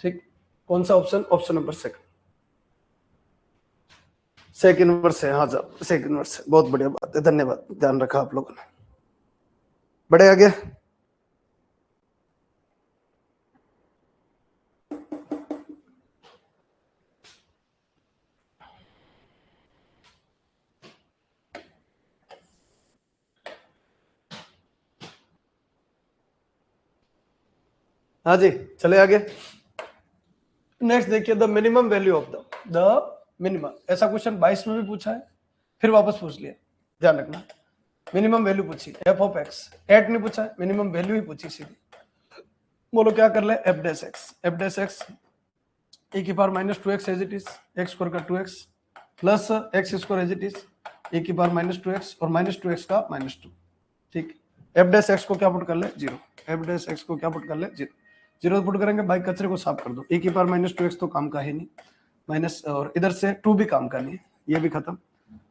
ठीक, कौन सा option? Option number second, sec inverse है। हाँ साहब, सेक इनवर्स है, बहुत बढ़िया बात है, धन्यवाद, ध्यान रखा आप लोगों ने। बढ़े आगे। हाँ जी, चले आगे। नेक्स्ट देखिए, the minimum value of the minimum. ऐसा क्वेश्चन 22 में भी पूछा है, फिर वापस पूछ लिया, ध्यान रखना। मिनिमम वैल्यू पूछी एफ ऑफ एक्स, एट नहीं पूछा है, मिनिमम वैल्यू ही पूछी सीधी। बोलो क्या कर ले? एफ डैश एक्स e की power minus 2x as it is, x square का 2x plus x square as it is, e की पावर माइनस 2x और माइनस 2x का माइनस 2। ठीक, एफ डैश एक्स को क्या पुट कर ले? 0। एफ डैश एक्स को क्या पुट कर ले? 0। 0 पुट करेंगे, भाई कचरे को साफ कर दो। e की पावर माइनस 2x तो काम का है नहीं, माइनस, और इधर से 2 भी काम का नहीं है, ये भी खत्म,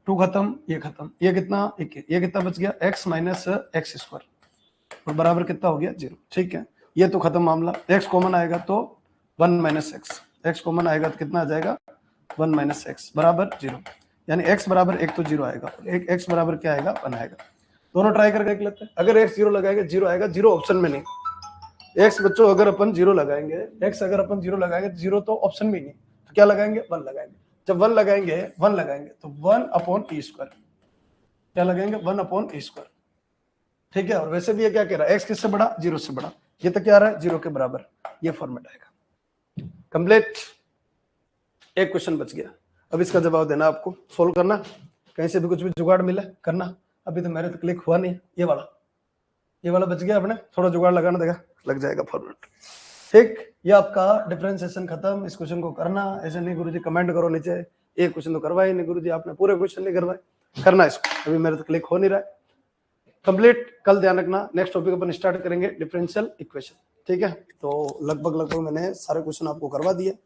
2 खत्म, ये खत्म, ये कितना? ये कितना बच गया? x माइनस एक्स स्क्वायर और बराबर कितना हो गया? 0। ठीक है, ये तो खत्म मामला। x कॉमन आएगा तो 1 माइनस एक्स, एक्स कॉमन आएगा तो कितना आ जाएगा? 1 माइनस एक्स बराबर 0, यानी x बराबर 1 तो 0 आएगा, एक x बराबर क्या आएगा 1 आएगा। दोनों ट्राई करके देख लेते हैं। अगर x 0 लगाएंगे 0 आएगा, 0 ऑप्शन में नहीं। x बच्चों अगर अपन 0 लगाएंगे, x अगर अपन 0 लगाएंगे तो 0 तो ऑप्शन में ही नहीं, तो क्या लगाएंगे 1 लगाएंगे। जब 1 लगाएंगे तो 1/e², क्या लगाएंगे 1/e², ठीक है। और वैसे भी ये क्या कह रहा है, x किससे बड़ा 0 से बड़ा, ये तो क्या आ रहा है 0 के बराबर, ये फॉर्मेट आएगा। कंप्लीट, एक क्वेश्चन बच गया, अब इसका जवाब देना आपको, सोल्व करना, कहीं से भी कुछ भी जुगाड़ मिले करना। अभी तो मेरे तो क्लिक हुआ नहीं, ये वाला बच गया, अपने थोड़ा जुगाड़ लगाना देगा, लग जाएगा फॉर्मेट, ठीक। ये आपका डिफरेंशिएशन खत्म। इस क्वेश्चन को करना, ऐसे नहीं गुरुजी कमेंट करो नीचे एक क्वेश्चन तो करवाए नहीं गुरुजी, आपने पूरे क्वेश्चन नहीं करवाए, करना इसको। अभी मेरे तो क्लिक हो नहीं रहा है। कंप्लीट, कल ध्यान रखना नेक्स्ट टॉपिक अपन स्टार्ट करेंगे डिफरेंशियल इक्वेशन, ठीक है। तो लगभग मैंने सारे क्वेश्चन आपको करवा दिए,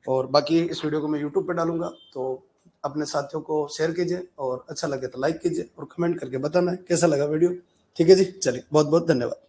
और बाकी इस वीडियो को मैं यूट्यूब पे डालूंगा, तो अपने साथियों को शेयर कीजिए, और अच्छा लगे तो लाइक कीजिए, और कमेंट करके बताना है कैसा लगा वीडियो, ठीक है जी। चलिए, बहुत बहुत धन्यवाद।